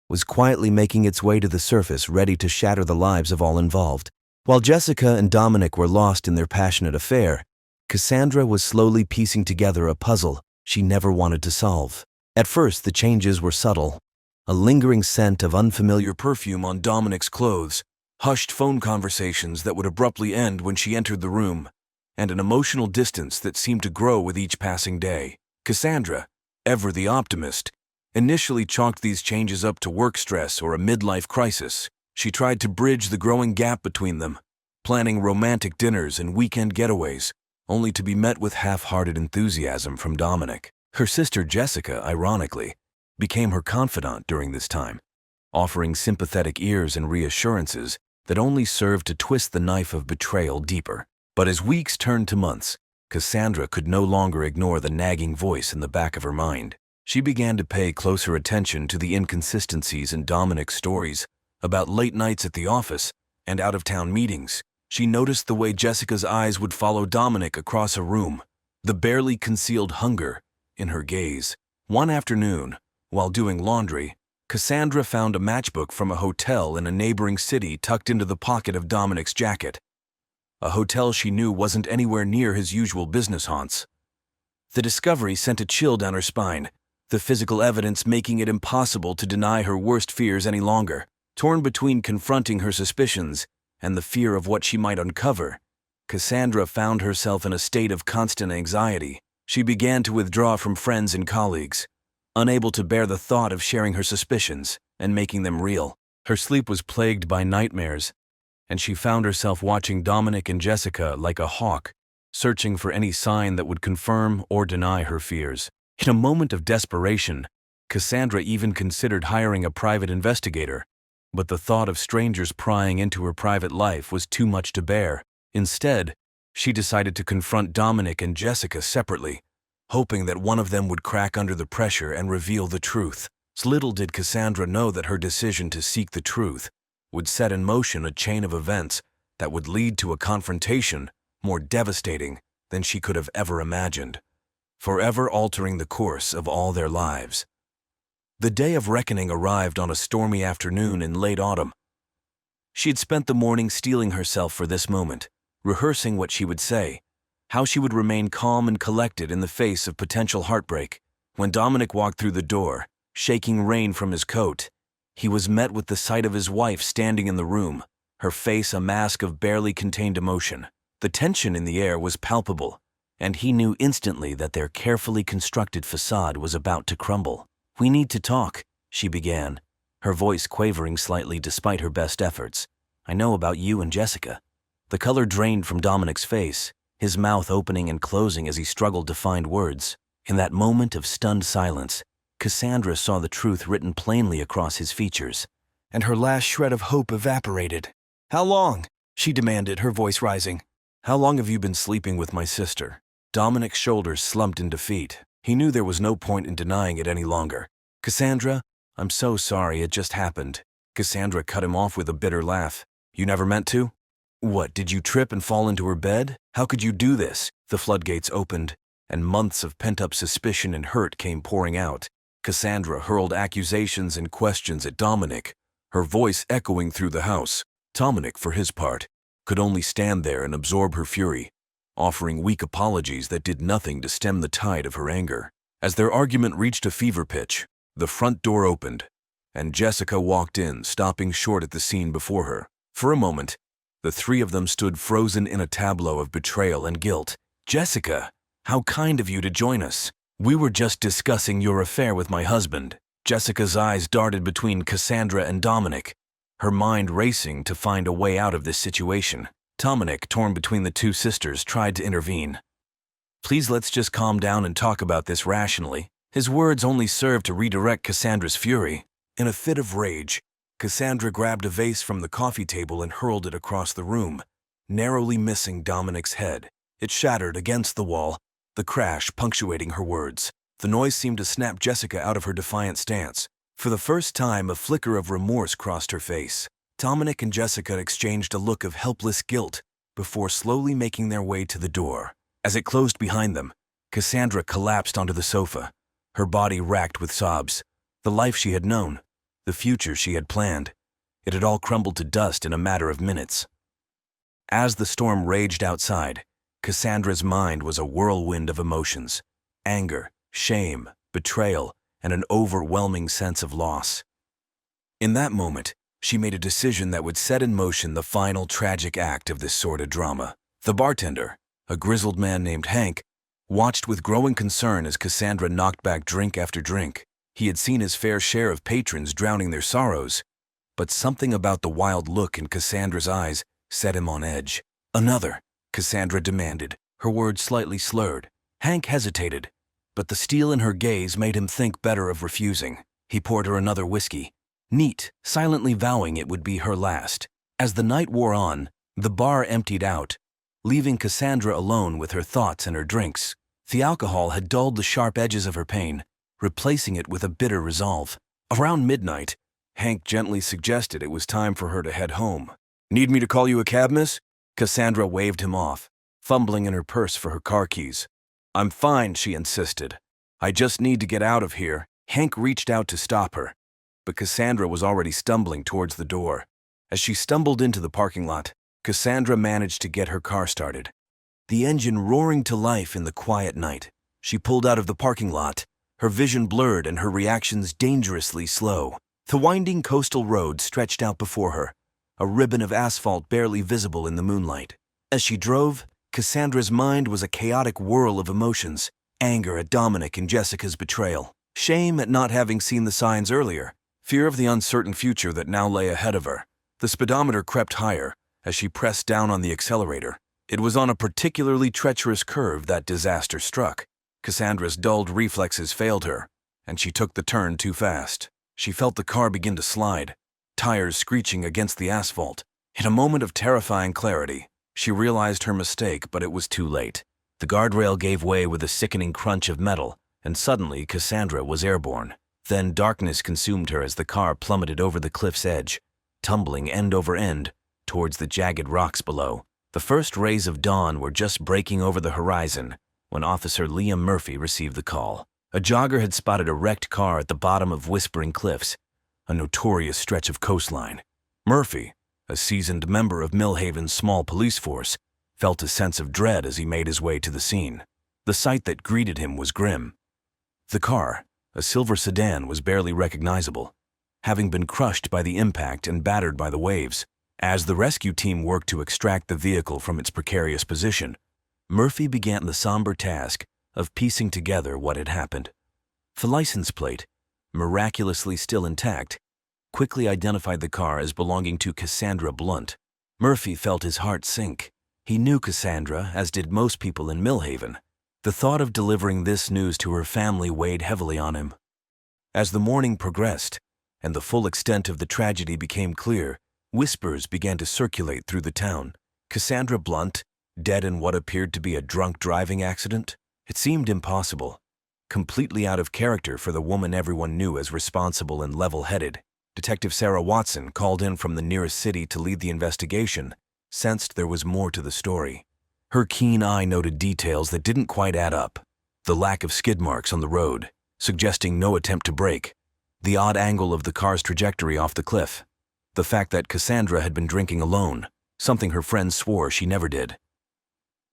was quietly making its way to the surface, ready to shatter the lives of all involved. While Jessica and Dominic were lost in their passionate affair, Cassandra was slowly piecing together a puzzle she never wanted to solve. At first, the changes were subtle. A lingering scent of unfamiliar perfume on Dominic's clothes, hushed phone conversations that would abruptly end when she entered the room, and an emotional distance that seemed to grow with each passing day. Cassandra, ever the optimist, initially chalked these changes up to work stress or a midlife crisis. She tried to bridge the growing gap between them, planning romantic dinners and weekend getaways, only to be met with half-hearted enthusiasm from Dominic. Her sister Jessica, ironically, became her confidant during this time, offering sympathetic ears and reassurances that only served to twist the knife of betrayal deeper. But as weeks turned to months, Cassandra could no longer ignore the nagging voice in the back of her mind. She began to pay closer attention to the inconsistencies in Dominic's stories about late nights at the office and out-of-town meetings. She noticed the way Jessica's eyes would follow Dominic across a room, the barely concealed hunger in her gaze. One afternoon, while doing laundry, Cassandra found a matchbook from a hotel in a neighboring city tucked into the pocket of Dominic's jacket. A hotel she knew wasn't anywhere near his usual business haunts. The discovery sent a chill down her spine, the physical evidence making it impossible to deny her worst fears any longer. Torn between confronting her suspicions and the fear of what she might uncover, Cassandra found herself in a state of constant anxiety. She began to withdraw from friends and colleagues, unable to bear the thought of sharing her suspicions and making them real. Her sleep was plagued by nightmares, and she found herself watching Dominic and Jessica like a hawk, searching for any sign that would confirm or deny her fears. In a moment of desperation, Cassandra even considered hiring a private investigator, but the thought of strangers prying into her private life was too much to bear. Instead, she decided to confront Dominic and Jessica separately, hoping that one of them would crack under the pressure and reveal the truth. Little did Cassandra know that her decision to seek the truth would set in motion a chain of events that would lead to a confrontation more devastating than she could have ever imagined, forever altering the course of all their lives. The day of reckoning arrived on a stormy afternoon in late autumn. She had spent the morning steeling herself for this moment, rehearsing what she would say, how she would remain calm and collected in the face of potential heartbreak. When Dominic walked through the door, shaking rain from his coat, he was met with the sight of his wife standing in the room, her face a mask of barely contained emotion. The tension in the air was palpable, and he knew instantly that their carefully constructed facade was about to crumble. "We need to talk," she began, her voice quavering slightly despite her best efforts. "I know about you and Jessica." The color drained from Dominic's face, his mouth opening and closing as he struggled to find words. In that moment of stunned silence, Cassandra saw the truth written plainly across his features, and her last shred of hope evaporated. "How long?" she demanded, her voice rising. "How long have you been sleeping with my sister?" Dominic's shoulders slumped in defeat. He knew there was no point in denying it any longer. "Cassandra, I'm so sorry, it just happened." Cassandra cut him off with a bitter laugh. "You never meant to? What, did you trip and fall into her bed? How could you do this?" The floodgates opened, and months of pent-up suspicion and hurt came pouring out. Cassandra hurled accusations and questions at Dominic, her voice echoing through the house. Dominic, for his part, could only stand there and absorb her fury, offering weak apologies that did nothing to stem the tide of her anger. As their argument reached a fever pitch, the front door opened, and Jessica walked in, stopping short at the scene before her. For a moment, the three of them stood frozen in a tableau of betrayal and guilt. "Jessica, how kind of you to join us. We were just discussing your affair with my husband." Jessica's eyes darted between Cassandra and Dominic, her mind racing to find a way out of this situation. Dominic, torn between the two sisters, tried to intervene. "Please, let's just calm down and talk about this rationally." His words only served to redirect Cassandra's fury. In a fit of rage, Cassandra grabbed a vase from the coffee table and hurled it across the room, narrowly missing Dominic's head. It shattered against the wall, the crash punctuating her words. The noise seemed to snap Jessica out of her defiant stance. For the first time, a flicker of remorse crossed her face. Dominic and Jessica exchanged a look of helpless guilt before slowly making their way to the door. As it closed behind them, Cassandra collapsed onto the sofa, her body racked with sobs. The life she had known, the future she had planned, it had all crumbled to dust in a matter of minutes. As the storm raged outside, Cassandra's mind was a whirlwind of emotions: anger, shame, betrayal, and an overwhelming sense of loss. In that moment, She made a decision that would set in motion the final tragic act of this sordid drama. The bartender, a grizzled man named Hank, watched with growing concern as Cassandra knocked back drink after drink. He had seen his fair share of patrons drowning their sorrows, but something about the wild look in Cassandra's eyes set him on edge. "Another," Cassandra demanded, her words slightly slurred. Hank hesitated, but the steel in her gaze made him think better of refusing. He poured her another whiskey, neat, silently vowing it would be her last. As the night wore on, the bar emptied out, leaving Cassandra alone with her thoughts and her drinks. The alcohol had dulled the sharp edges of her pain, replacing it with a bitter resolve. Around midnight, Hank gently suggested it was time for her to head home. "Need me to call you a cab, miss?" Cassandra waved him off, fumbling in her purse for her car keys. "I'm fine," she insisted. "I just need to get out of here." Hank reached out to stop her, but Cassandra was already stumbling towards the door. As she stumbled into the parking lot, Cassandra managed to get her car started, the engine roaring to life in the quiet night. She pulled out of the parking lot, her vision blurred and her reactions dangerously slow. The winding coastal road stretched out before her, a ribbon of asphalt barely visible in the moonlight. As she drove, Cassandra's mind was a chaotic whirl of emotions: anger at Dominic and Jessica's betrayal, shame at not having seen the signs earlier, fear of the uncertain future that now lay ahead of her. The speedometer crept higher as she pressed down on the accelerator. It was on a particularly treacherous curve that disaster struck. Cassandra's dulled reflexes failed her, and she took the turn too fast. She felt the car begin to slide, tires screeching against the asphalt. In a moment of terrifying clarity, she realized her mistake, but it was too late. The guardrail gave way with a sickening crunch of metal, and suddenly Cassandra was airborne. Then darkness consumed her as the car plummeted over the cliff's edge, tumbling end over end towards the jagged rocks below. The first rays of dawn were just breaking over the horizon when Officer Liam Murphy received the call. A jogger had spotted a wrecked car at the bottom of Whispering Cliffs, a notorious stretch of coastline. Murphy, a seasoned member of Millhaven's small police force, felt a sense of dread as he made his way to the scene. The sight that greeted him was grim. The car, a silver sedan, was barely recognizable, having been crushed by the impact and battered by the waves. As the rescue team worked to extract the vehicle from its precarious position, Murphy began the somber task of piecing together what had happened. The license plate, miraculously still intact, quickly identified the car as belonging to Cassandra Blunt. Murphy felt his heart sink. He knew Cassandra, as did most people in Millhaven. The thought of delivering this news to her family weighed heavily on him. As the morning progressed, and the full extent of the tragedy became clear, whispers began to circulate through the town. Cassandra Blunt, dead in what appeared to be a drunk driving accident? It seemed impossible, completely out of character for the woman everyone knew as responsible and level-headed. Detective Sarah Watson, called in from the nearest city to lead the investigation, sensed there was more to the story. Her keen eye noted details that didn't quite add up: the lack of skid marks on the road, suggesting no attempt to brake; the odd angle of the car's trajectory off the cliff; the fact that Cassandra had been drinking alone, something her friends swore she never did.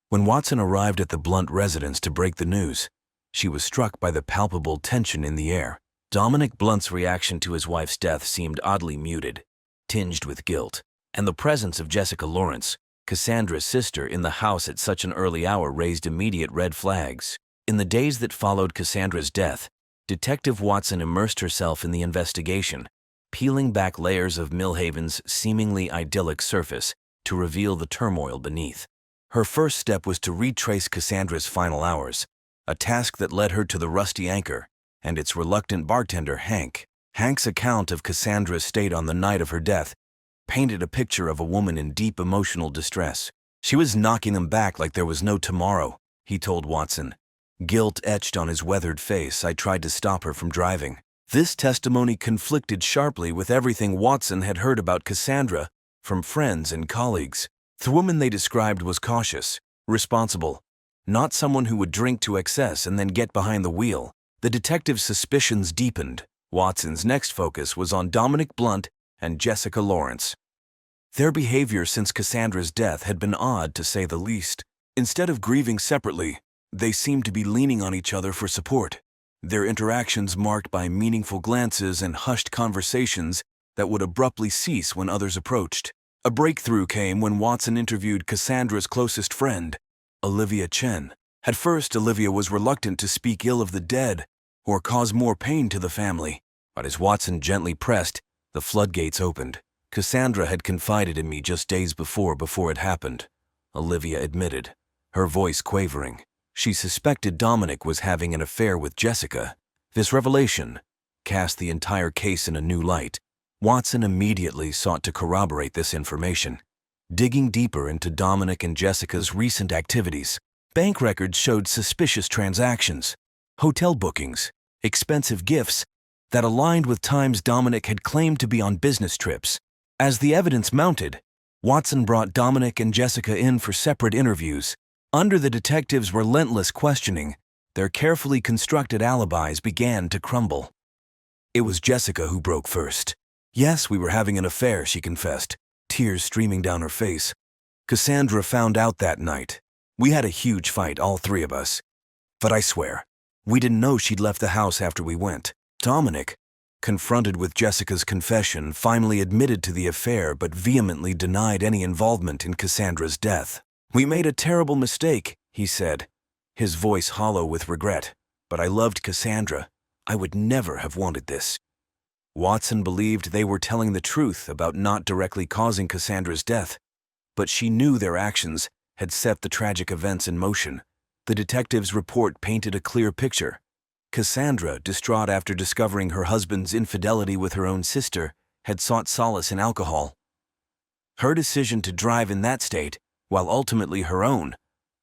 When Watson arrived at the Blunt residence to break the news, she was struck by the palpable tension in the air. Dominic Blunt's reaction to his wife's death seemed oddly muted, tinged with guilt, and the presence of Jessica Lawrence, Cassandra's sister, in the house at such an early hour raised immediate red flags. In the days that followed Cassandra's death, Detective Watson immersed herself in the investigation, peeling back layers of Millhaven's seemingly idyllic surface to reveal the turmoil beneath. Her first step was to retrace Cassandra's final hours, a task that led her to the Rusty Anchor and its reluctant bartender, Hank. Hank's account of Cassandra's state on the night of her death painted a picture of a woman in deep emotional distress. "She was knocking them back like there was no tomorrow," he told Watson. Guilt etched on his weathered face. "I tried to stop her from driving." This testimony conflicted sharply with everything Watson had heard about Cassandra from friends and colleagues. The woman they described was cautious, responsible, not someone who would drink to excess and then get behind the wheel. The detective's suspicions deepened. Watson's next focus was on Dominic Blunt and Jessica Lawrence. Their behavior since Cassandra's death had been odd, to say the least. Instead of grieving separately, they seemed to be leaning on each other for support. Their interactions, marked by meaningful glances and hushed conversations, that would abruptly cease when others approached. A breakthrough came when Watson interviewed Cassandra's closest friend, Olivia Chen. At first, Olivia was reluctant to speak ill of the dead or cause more pain to the family, but as Watson gently pressed, the floodgates opened. Cassandra had confided in me just days before it happened, Olivia admitted, her voice quavering. She suspected Dominic was having an affair with Jessica. This revelation cast the entire case in a new light. Watson immediately sought to corroborate this information, digging deeper into Dominic and Jessica's recent activities. Bank records showed suspicious transactions, hotel bookings, expensive gifts that aligned with times Dominic had claimed to be on business trips. As the evidence mounted, Watson brought Dominic and Jessica in for separate interviews. Under the detectives' relentless questioning, their carefully constructed alibis began to crumble. It was Jessica who broke first. "Yes, we were having an affair," she confessed, tears streaming down her face. "Cassandra found out that night. We had a huge fight, all three of us. But I swear, we didn't know she'd left the house after we went." Dominic, confronted with Jessica's confession, finally admitted to the affair but vehemently denied any involvement in Cassandra's death. "We made a terrible mistake," he said, his voice hollow with regret. "But I loved Cassandra. I would never have wanted this." Watson believed they were telling the truth about not directly causing Cassandra's death, but she knew their actions had set the tragic events in motion. The detective's report painted a clear picture. Cassandra, distraught after discovering her husband's infidelity with her own sister, had sought solace in alcohol. Her decision to drive in that state, while ultimately her own,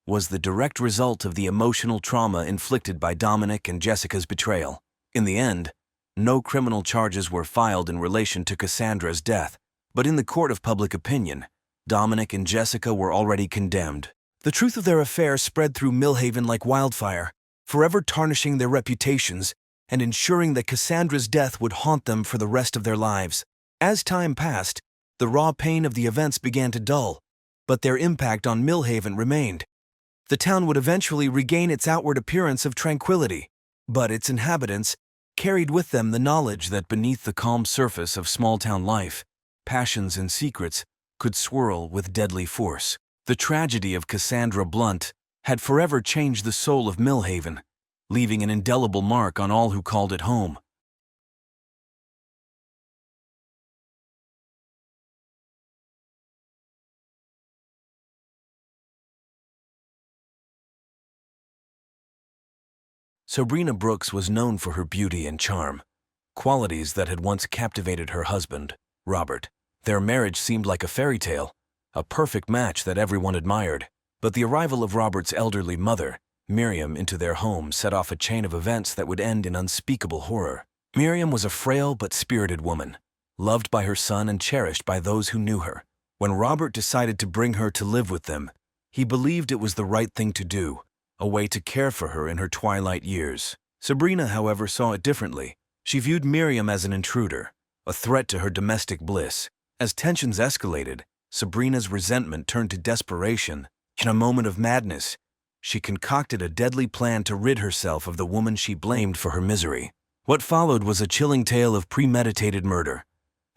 was the direct result of the emotional trauma inflicted by Dominic and Jessica's betrayal. In the end, no criminal charges were filed in relation to Cassandra's death, but in the court of public opinion, Dominic and Jessica were already condemned. The truth of their affair spread through Millhaven like wildfire, forever tarnishing their reputations and ensuring that Cassandra's death would haunt them for the rest of their lives. As time passed, the raw pain of the events began to dull, but their impact on Millhaven remained. The town would eventually regain its outward appearance of tranquility, but its inhabitants carried with them the knowledge that beneath the calm surface of small-town life, passions and secrets could swirl with deadly force. The tragedy of Cassandra Blunt had forever changed the soul of Millhaven, leaving an indelible mark on all who called it home. Sabrina Brooks was known for her beauty and charm, qualities that had once captivated her husband, Robert. Their marriage seemed like a fairy tale, a perfect match that everyone admired. But the arrival of Robert's elderly mother, Miriam, into their home set off a chain of events that would end in unspeakable horror. Miriam was a frail but spirited woman, loved by her son and cherished by those who knew her. When Robert decided to bring her to live with them, he believed it was the right thing to do, a way to care for her in her twilight years. Sabrina, however, saw it differently. She viewed Miriam as an intruder, a threat to her domestic bliss. As tensions escalated, Sabrina's resentment turned to desperation. In a moment of madness, she concocted a deadly plan to rid herself of the woman she blamed for her misery. What followed was a chilling tale of premeditated murder,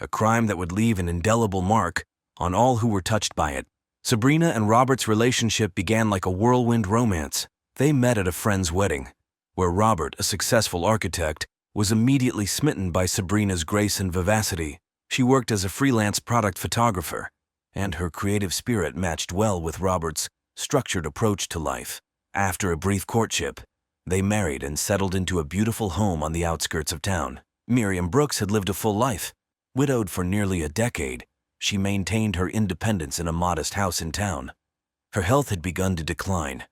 a crime that would leave an indelible mark on all who were touched by it. Sabrina and Robert's relationship began like a whirlwind romance. They met at a friend's wedding, where Robert, a successful architect, was immediately smitten by Sabrina's grace and vivacity. She worked as a freelance product photographer, and her creative spirit matched well with Robert's structured approach to life. After a brief courtship, they married and settled into a beautiful home on the outskirts of town. Miriam Brooks had lived a full life. Widowed for nearly a decade, she maintained her independence in a modest house in town. Her health had begun to decline,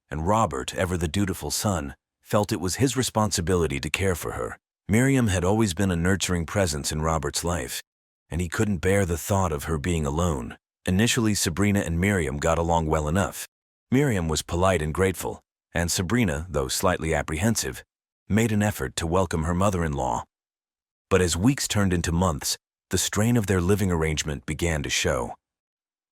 and Robert, ever the dutiful son, felt it was his responsibility to care for her. Miriam had always been a nurturing presence in Robert's life, and he couldn't bear the thought of her being alone. Initially, Sabrina and Miriam got along well enough. Miriam was polite and grateful, and Sabrina, though slightly apprehensive, made an effort to welcome her mother-in-law. But as weeks turned into months, the strain of their living arrangement began to show.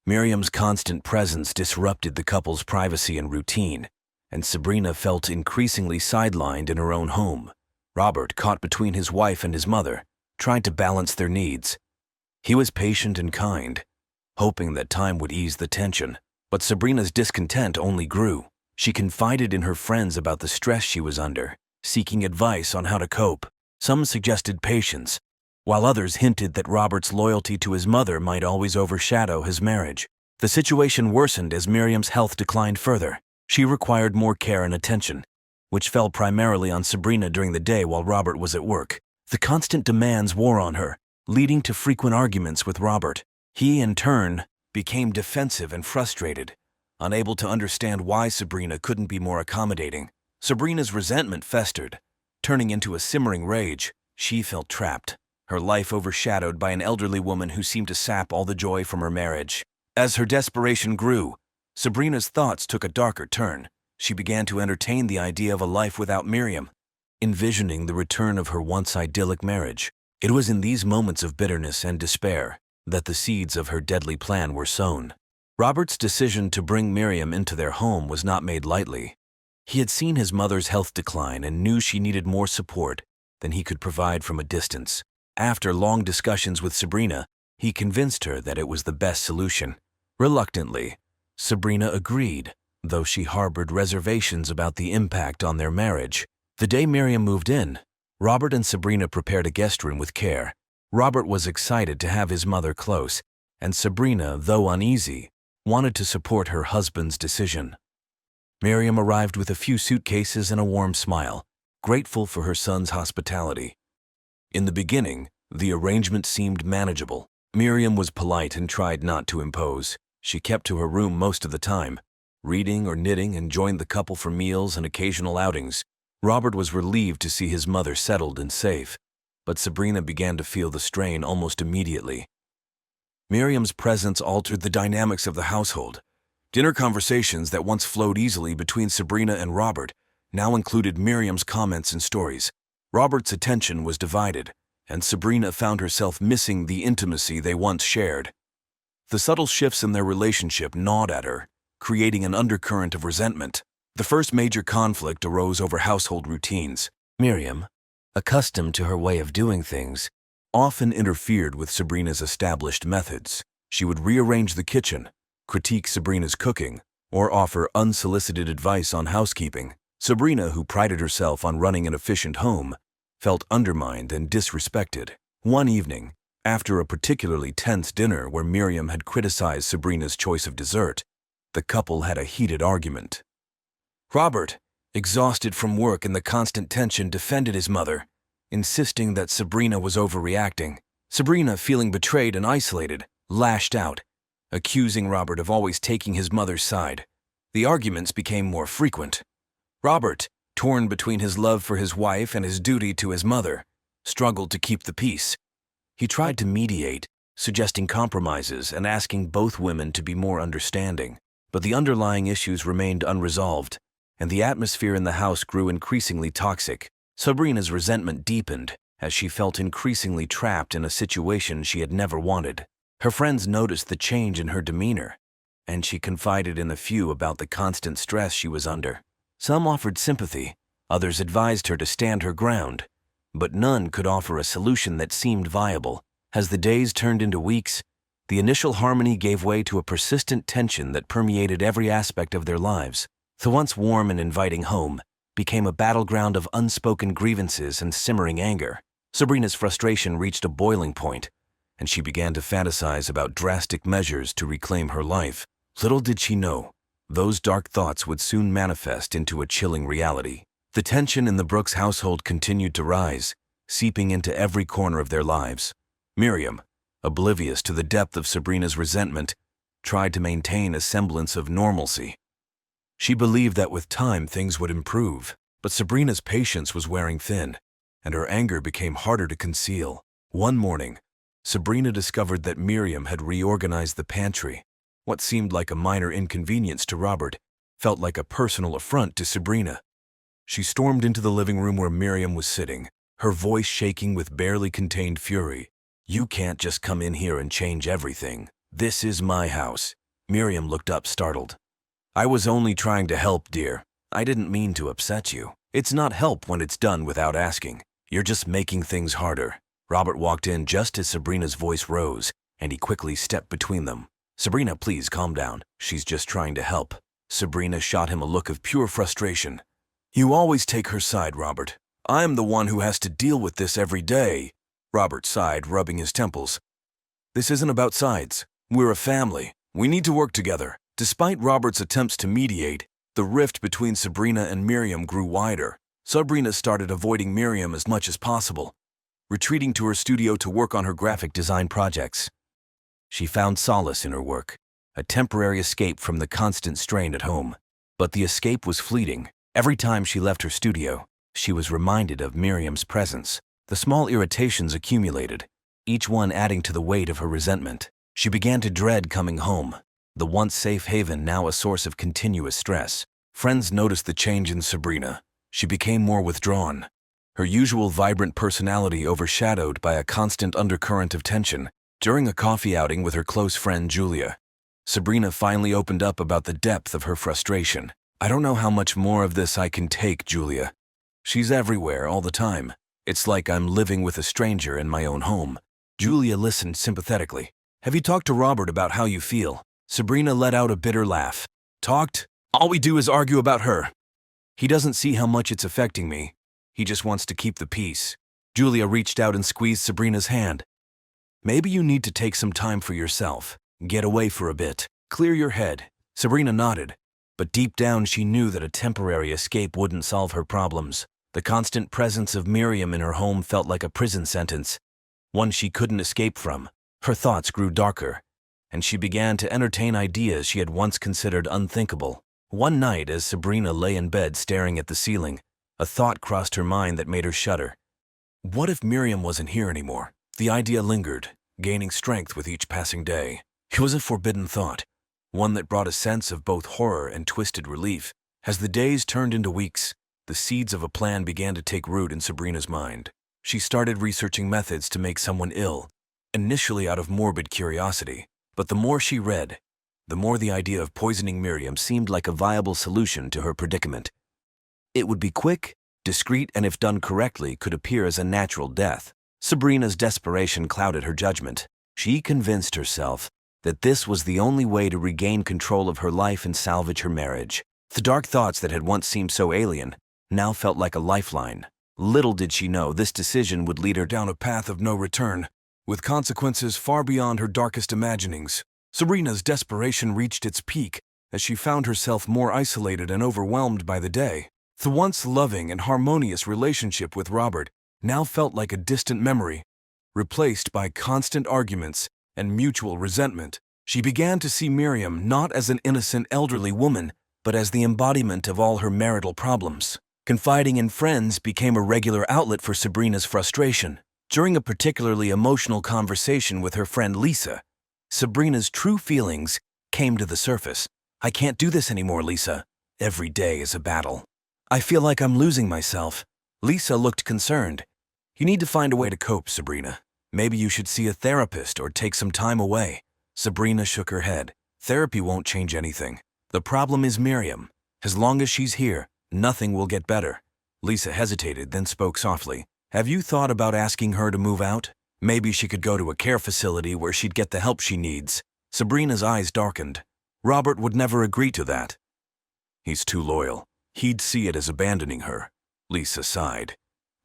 Miriam's constant presence disrupted the couple's privacy and routine, and Sabrina felt increasingly sidelined in her own home. Robert, caught between his wife and his mother, tried to balance their needs. He was patient and kind, hoping that time would ease the tension. But Sabrina's discontent only grew. She confided in her friends about the stress she was under, seeking advice on how to cope. Some suggested patience, while others hinted that Robert's loyalty to his mother might always overshadow his marriage. The situation worsened as Miriam's health declined further. She required more care and attention, which fell primarily on Sabrina during the day while Robert was at work. The constant demands wore on her, leading to frequent arguments with Robert. He, in turn, became defensive and frustrated, unable to understand why Sabrina couldn't be more accommodating. Sabrina's resentment festered, turning into a simmering rage. She felt trapped, her life overshadowed by an elderly woman who seemed to sap all the joy from her marriage. As her desperation grew, Sabrina's thoughts took a darker turn. She began to entertain the idea of a life without Miriam, envisioning the return of her once idyllic marriage. It was in these moments of bitterness and despair that the seeds of her deadly plan were sown. Robert's decision to bring Miriam into their home was not made lightly. He had seen his mother's health decline and knew she needed more support than he could provide from a distance. After long discussions with Sabrina, he convinced her that it was the best solution. Reluctantly, Sabrina agreed, though she harbored reservations about the impact on their marriage. The day Miriam moved in, Robert and Sabrina prepared a guest room with care. Robert was excited to have his mother close, and Sabrina, though uneasy, wanted to support her husband's decision. Miriam arrived with a few suitcases and a warm smile, grateful for her son's hospitality. In the beginning, the arrangement seemed manageable. Miriam was polite and tried not to impose. She kept to her room most of the time, reading or knitting, and joined the couple for meals and occasional outings. Robert was relieved to see his mother settled and safe, but Sabrina began to feel the strain almost immediately. Miriam's presence altered the dynamics of the household. Dinner conversations that once flowed easily between Sabrina and Robert now included Miriam's comments and stories. Robert's attention was divided, and Sabrina found herself missing the intimacy they once shared. The subtle shifts in their relationship gnawed at her, creating an undercurrent of resentment. The first major conflict arose over household routines. Miriam, accustomed to her way of doing things, often interfered with Sabrina's established methods. She would rearrange the kitchen, critique Sabrina's cooking, or offer unsolicited advice on housekeeping. Sabrina, who prided herself on running an efficient home, felt undermined and disrespected. One evening, after a particularly tense dinner where Miriam had criticized Sabrina's choice of dessert, the couple had a heated argument. Robert, exhausted from work and the constant tension, defended his mother, insisting that Sabrina was overreacting. Sabrina, feeling betrayed and isolated, lashed out, accusing Robert of always taking his mother's side. The arguments became more frequent. Robert, torn between his love for his wife and his duty to his mother, struggled to keep the peace. He tried to mediate, suggesting compromises and asking both women to be more understanding. But the underlying issues remained unresolved, and the atmosphere in the house grew increasingly toxic. Sabrina's resentment deepened as she felt increasingly trapped in a situation she had never wanted. Her friends noticed the change in her demeanor, and she confided in a few about the constant stress she was under. Some offered sympathy, others advised her to stand her ground, but none could offer a solution that seemed viable. As the days turned into weeks, the initial harmony gave way to a persistent tension that permeated every aspect of their lives. The once warm and inviting home became a battleground of unspoken grievances and simmering anger. Sabrina's frustration reached a boiling point, and she began to fantasize about drastic measures to reclaim her life. Little did she know, those dark thoughts would soon manifest into a chilling reality. The tension in the Brooks household continued to rise, seeping into every corner of their lives. Miriam, oblivious to the depth of Sabrina's resentment, tried to maintain a semblance of normalcy. She believed that with time things would improve, but Sabrina's patience was wearing thin, and her anger became harder to conceal. One morning, Sabrina discovered that Miriam had reorganized the pantry. What seemed like a minor inconvenience to Robert felt like a personal affront to Sabrina. She stormed into the living room where Miriam was sitting, her voice shaking with barely contained fury. "You can't just come in here and change everything. This is my house." Miriam looked up, startled. "I was only trying to help, dear. I didn't mean to upset you. It's not help when it's done without asking. You're just making things harder." Robert walked in just as Sabrina's voice rose, and he quickly stepped between them. "Sabrina, please calm down. She's just trying to help." Sabrina shot him a look of pure frustration. "You always take her side, Robert. I'm the one who has to deal with this every day." Robert sighed, rubbing his temples. "This isn't about sides. We're a family. We need to work together." Despite Robert's attempts to mediate, the rift between Sabrina and Miriam grew wider. Sabrina started avoiding Miriam as much as possible, retreating to her studio to work on her graphic design projects. She found solace in her work, a temporary escape from the constant strain at home. But the escape was fleeting. Every time she left her studio, she was reminded of Miriam's presence. The small irritations accumulated, each one adding to the weight of her resentment. She began to dread coming home, the once safe haven now a source of continuous stress. Friends noticed the change in Sabrina. She became more withdrawn, her usual vibrant personality overshadowed by a constant undercurrent of tension. During a coffee outing with her close friend Julia, Sabrina finally opened up about the depth of her frustration. "I don't know how much more of this I can take, Julia. She's everywhere all the time. It's like I'm living with a stranger in my own home." Julia listened sympathetically. "Have you talked to Robert about how you feel?" Sabrina let out a bitter laugh. "Talked? All we do is argue about her. He doesn't see how much it's affecting me. He just wants to keep the peace." Julia reached out and squeezed Sabrina's hand. "Maybe you need to take some time for yourself. Get away for a bit. Clear your head." Sabrina nodded, but deep down she knew that a temporary escape wouldn't solve her problems. The constant presence of Miriam in her home felt like a prison sentence, one she couldn't escape from. Her thoughts grew darker, and she began to entertain ideas she had once considered unthinkable. One night, as Sabrina lay in bed staring at the ceiling, a thought crossed her mind that made her shudder. What if Miriam wasn't here anymore? The idea lingered, gaining strength with each passing day. It was a forbidden thought, one that brought a sense of both horror and twisted relief. As the days turned into weeks, the seeds of a plan began to take root in Sabrina's mind. She started researching methods to make someone ill, initially out of morbid curiosity. But the more she read, the more the idea of poisoning Miriam seemed like a viable solution to her predicament. It would be quick, discreet, and if done correctly, could appear as a natural death. Sabrina's desperation clouded her judgment. She convinced herself that this was the only way to regain control of her life and salvage her marriage. The dark thoughts that had once seemed so alien now felt like a lifeline. Little did she know this decision would lead her down a path of no return, with consequences far beyond her darkest imaginings. Sabrina's desperation reached its peak as she found herself more isolated and overwhelmed by the day. The once loving and harmonious relationship with Robert now felt like a distant memory, replaced by constant arguments and mutual resentment. She began to see Miriam not as an innocent elderly woman, but as the embodiment of all her marital problems. Confiding in friends became a regular outlet for Sabrina's frustration. During a particularly emotional conversation with her friend Lisa, Sabrina's true feelings came to the surface. "I can't do this anymore, Lisa. Every day is a battle. I feel like I'm losing myself." Lisa looked concerned. "You need to find a way to cope, Sabrina. Maybe you should see a therapist or take some time away." Sabrina shook her head. "Therapy won't change anything. The problem is Miriam. As long as she's here, nothing will get better." Lisa hesitated, then spoke softly. "Have you thought about asking her to move out? Maybe she could go to a care facility where she'd get the help she needs." Sabrina's eyes darkened. "Robert would never agree to that. He's too loyal. He'd see it as abandoning her." Lisa sighed.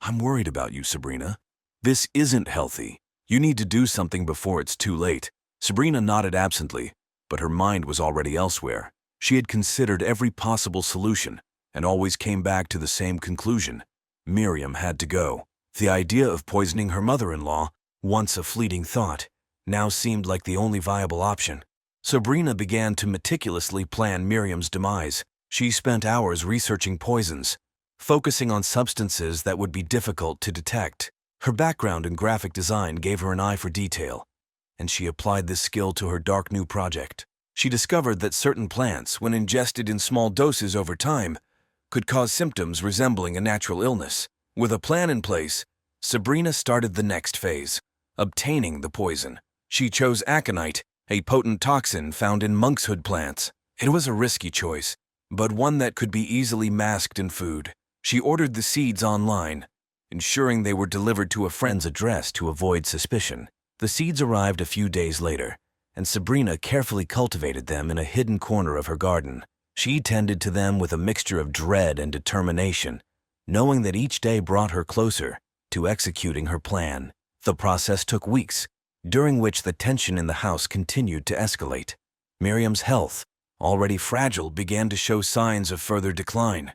"I'm worried about you, Sabrina. This isn't healthy. You need to do something before it's too late." Sabrina nodded absently, but her mind was already elsewhere. She had considered every possible solution and always came back to the same conclusion. Miriam had to go. The idea of poisoning her mother-in-law, once a fleeting thought, now seemed like the only viable option. Sabrina began to meticulously plan Miriam's demise. She spent hours researching poisons, focusing on substances that would be difficult to detect. Her background in graphic design gave her an eye for detail, and she applied this skill to her dark new project. She discovered that certain plants, when ingested in small doses over time, could cause symptoms resembling a natural illness. With a plan in place, Sabrina started the next phase, obtaining the poison. She chose aconite, a potent toxin found in monkshood plants. It was a risky choice, but one that could be easily masked in food. She ordered the seeds online, ensuring they were delivered to a friend's address to avoid suspicion. The seeds arrived a few days later, and Sabrina carefully cultivated them in a hidden corner of her garden. She tended to them with a mixture of dread and determination, knowing that each day brought her closer to executing her plan. The process took weeks, during which the tension in the house continued to escalate. Miriam's health, already fragile, began to show signs of further decline.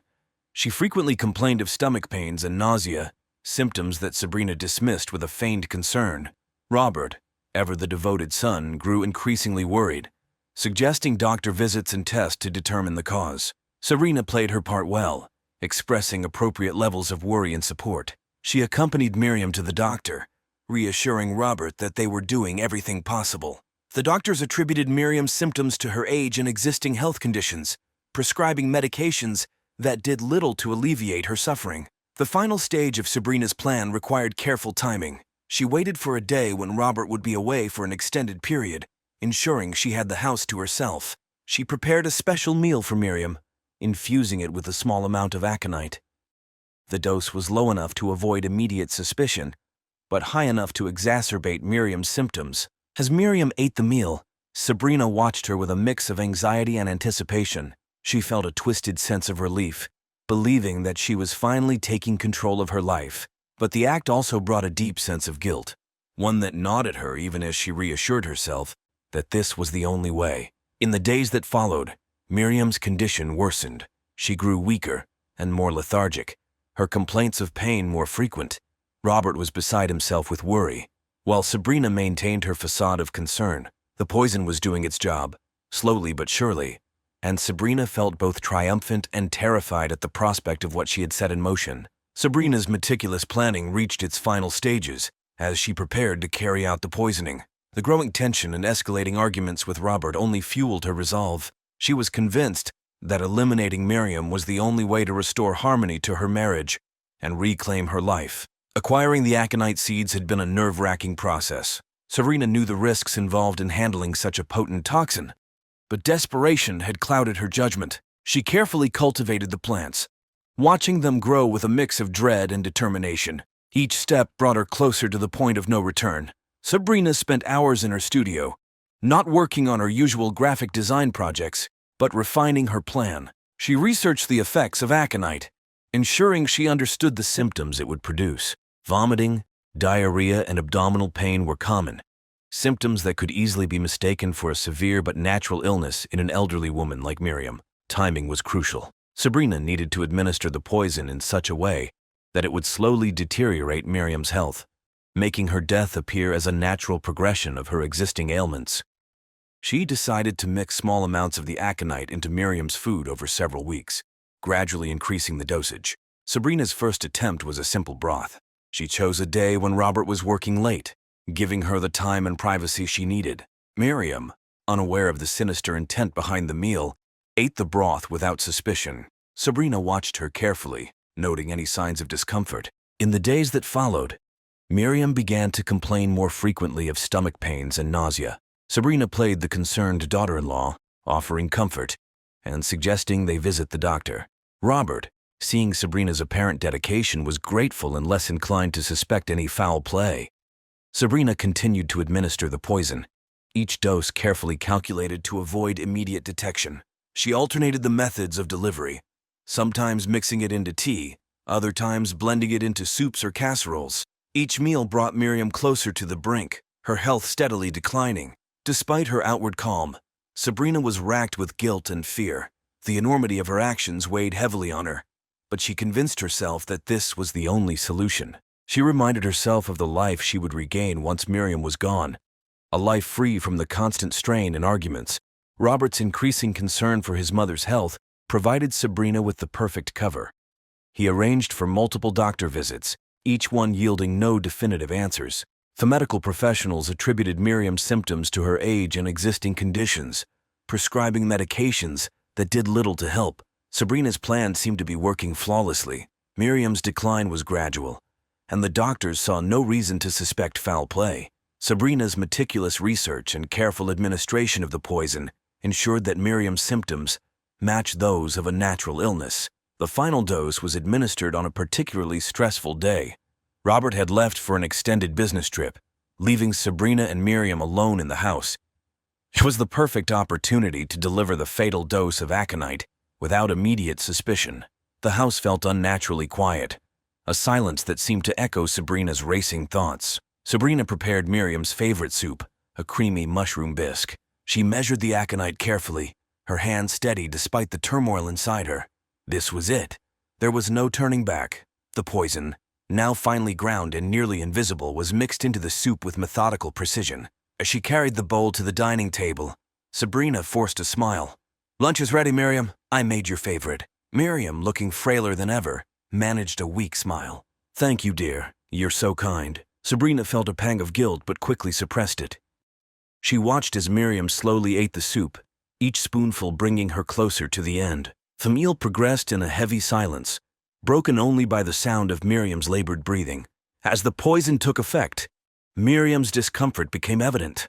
She frequently complained of stomach pains and nausea, symptoms that Sabrina dismissed with a feigned concern. Robert, ever the devoted son, grew increasingly worried, suggesting doctor visits and tests to determine the cause. Sabrina played her part well, expressing appropriate levels of worry and support. She accompanied Miriam to the doctor, reassuring Robert that they were doing everything possible. The doctors attributed Miriam's symptoms to her age and existing health conditions, prescribing medications that did little to alleviate her suffering. The final stage of Sabrina's plan required careful timing. She waited for a day when Robert would be away for an extended period, ensuring she had the house to herself. She prepared a special meal for Miriam, infusing it with a small amount of aconite. The dose was low enough to avoid immediate suspicion, but high enough to exacerbate Miriam's symptoms. As Miriam ate the meal, Sabrina watched her with a mix of anxiety and anticipation. She felt a twisted sense of relief, believing that she was finally taking control of her life. But the act also brought a deep sense of guilt, one that gnawed at her even as she reassured herself that this was the only way. In the days that followed, Miriam's condition worsened. She grew weaker and more lethargic, her complaints of pain more frequent. Robert was beside himself with worry, while Sabrina maintained her facade of concern. The poison was doing its job, slowly but surely, and Sabrina felt both triumphant and terrified at the prospect of what she had set in motion. Sabrina's meticulous planning reached its final stages as she prepared to carry out the poisoning. The growing tension and escalating arguments with Robert only fueled her resolve. She was convinced that eliminating Miriam was the only way to restore harmony to her marriage and reclaim her life. Acquiring the aconite seeds had been a nerve-wracking process. Sabrina knew the risks involved in handling such a potent toxin, but desperation had clouded her judgment. She carefully cultivated the plants, watching them grow with a mix of dread and determination. Each step brought her closer to the point of no return. Sabrina spent hours in her studio, not working on her usual graphic design projects, but refining her plan. She researched the effects of aconite, ensuring she understood the symptoms it would produce. Vomiting, diarrhea, and abdominal pain were common, symptoms that could easily be mistaken for a severe but natural illness in an elderly woman like Miriam. Timing was crucial. Sabrina needed to administer the poison in such a way that it would slowly deteriorate Miriam's health, making her death appear as a natural progression of her existing ailments. She decided to mix small amounts of the aconite into Miriam's food over several weeks, gradually increasing the dosage. Sabrina's first attempt was a simple broth. She chose a day when Robert was working late, giving her the time and privacy she needed. Miriam, unaware of the sinister intent behind the meal, ate the broth without suspicion. Sabrina watched her carefully, noting any signs of discomfort. In the days that followed, Miriam began to complain more frequently of stomach pains and nausea. Sabrina played the concerned daughter-in-law, offering comfort and suggesting they visit the doctor. Robert, seeing Sabrina's apparent dedication, was grateful and less inclined to suspect any foul play. Sabrina continued to administer the poison, each dose carefully calculated to avoid immediate detection. She alternated the methods of delivery, sometimes mixing it into tea, other times blending it into soups or casseroles. Each meal brought Miriam closer to the brink, her health steadily declining. Despite her outward calm, Sabrina was racked with guilt and fear. The enormity of her actions weighed heavily on her, but she convinced herself that this was the only solution. She reminded herself of the life she would regain once Miriam was gone, a life free from the constant strain and arguments. Robert's increasing concern for his mother's health provided Sabrina with the perfect cover. He arranged for multiple doctor visits, each one yielding no definitive answers. The medical professionals attributed Miriam's symptoms to her age and existing conditions, prescribing medications that did little to help. Sabrina's plan seemed to be working flawlessly. Miriam's decline was gradual, and the doctors saw no reason to suspect foul play. Sabrina's meticulous research and careful administration of the poison ensured that Miriam's symptoms matched those of a natural illness. The final dose was administered on a particularly stressful day, Robert had left for an extended business trip, leaving Sabrina and Miriam alone in the house. It was the perfect opportunity to deliver the fatal dose of aconite without immediate suspicion. The house felt unnaturally quiet, a silence that seemed to echo Sabrina's racing thoughts. Sabrina prepared Miriam's favorite soup, a creamy mushroom bisque. She measured the aconite carefully, her hand steady despite the turmoil inside her. This was it. There was no turning back. The poison, now finely ground and nearly invisible, was mixed into the soup with methodical precision. As she carried the bowl to the dining table, Sabrina forced a smile. "Lunch is ready, Miriam. I made your favorite." Miriam, looking frailer than ever, managed a weak smile. "Thank you, dear. You're so kind." Sabrina felt a pang of guilt but quickly suppressed it. She watched as Miriam slowly ate the soup, each spoonful bringing her closer to the end. The meal progressed in a heavy silence, broken only by the sound of Miriam's labored breathing. As the poison took effect, Miriam's discomfort became evident.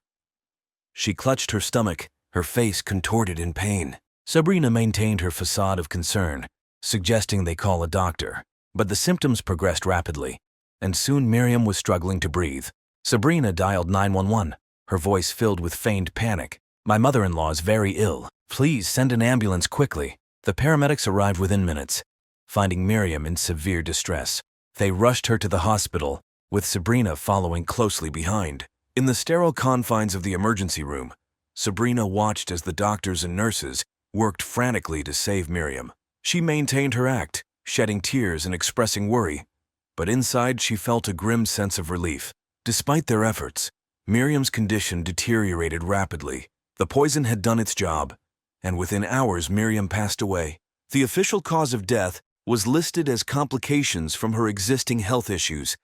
She clutched her stomach, her face contorted in pain. Sabrina maintained her facade of concern, suggesting they call a doctor. But the symptoms progressed rapidly, and soon Miriam was struggling to breathe. Sabrina dialed 911, her voice filled with feigned panic. "My mother-in-law is very ill. Please send an ambulance quickly." The paramedics arrived within minutes, finding Miriam in severe distress. They rushed her to the hospital, with Sabrina following closely behind. In the sterile confines of the emergency room, Sabrina watched as the doctors and nurses worked frantically to save Miriam. She maintained her act, shedding tears and expressing worry, but inside she felt a grim sense of relief. Despite their efforts, Miriam's condition deteriorated rapidly. The poison had done its job, and within hours Miriam passed away. The official cause of death was listed as complications from her existing health issues,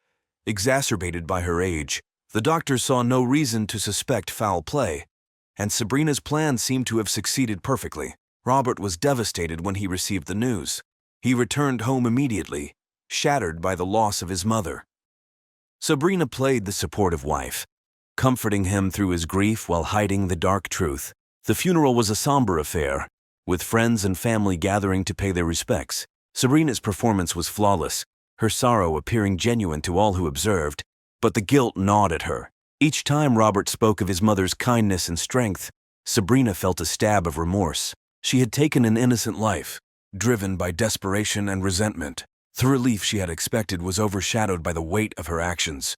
exacerbated by her age. The doctors saw no reason to suspect foul play, and Sabrina's plan seemed to have succeeded perfectly. Robert was devastated when he received the news. He returned home immediately, shattered by the loss of his mother. Sabrina played the supportive wife, comforting him through his grief while hiding the dark truth. The funeral was a somber affair, with friends and family gathering to pay their respects. Sabrina's performance was flawless, her sorrow appearing genuine to all who observed, but the guilt gnawed at her. Each time Robert spoke of his mother's kindness and strength, Sabrina felt a stab of remorse. She had taken an innocent life, driven by desperation and resentment. The relief she had expected was overshadowed by the weight of her actions.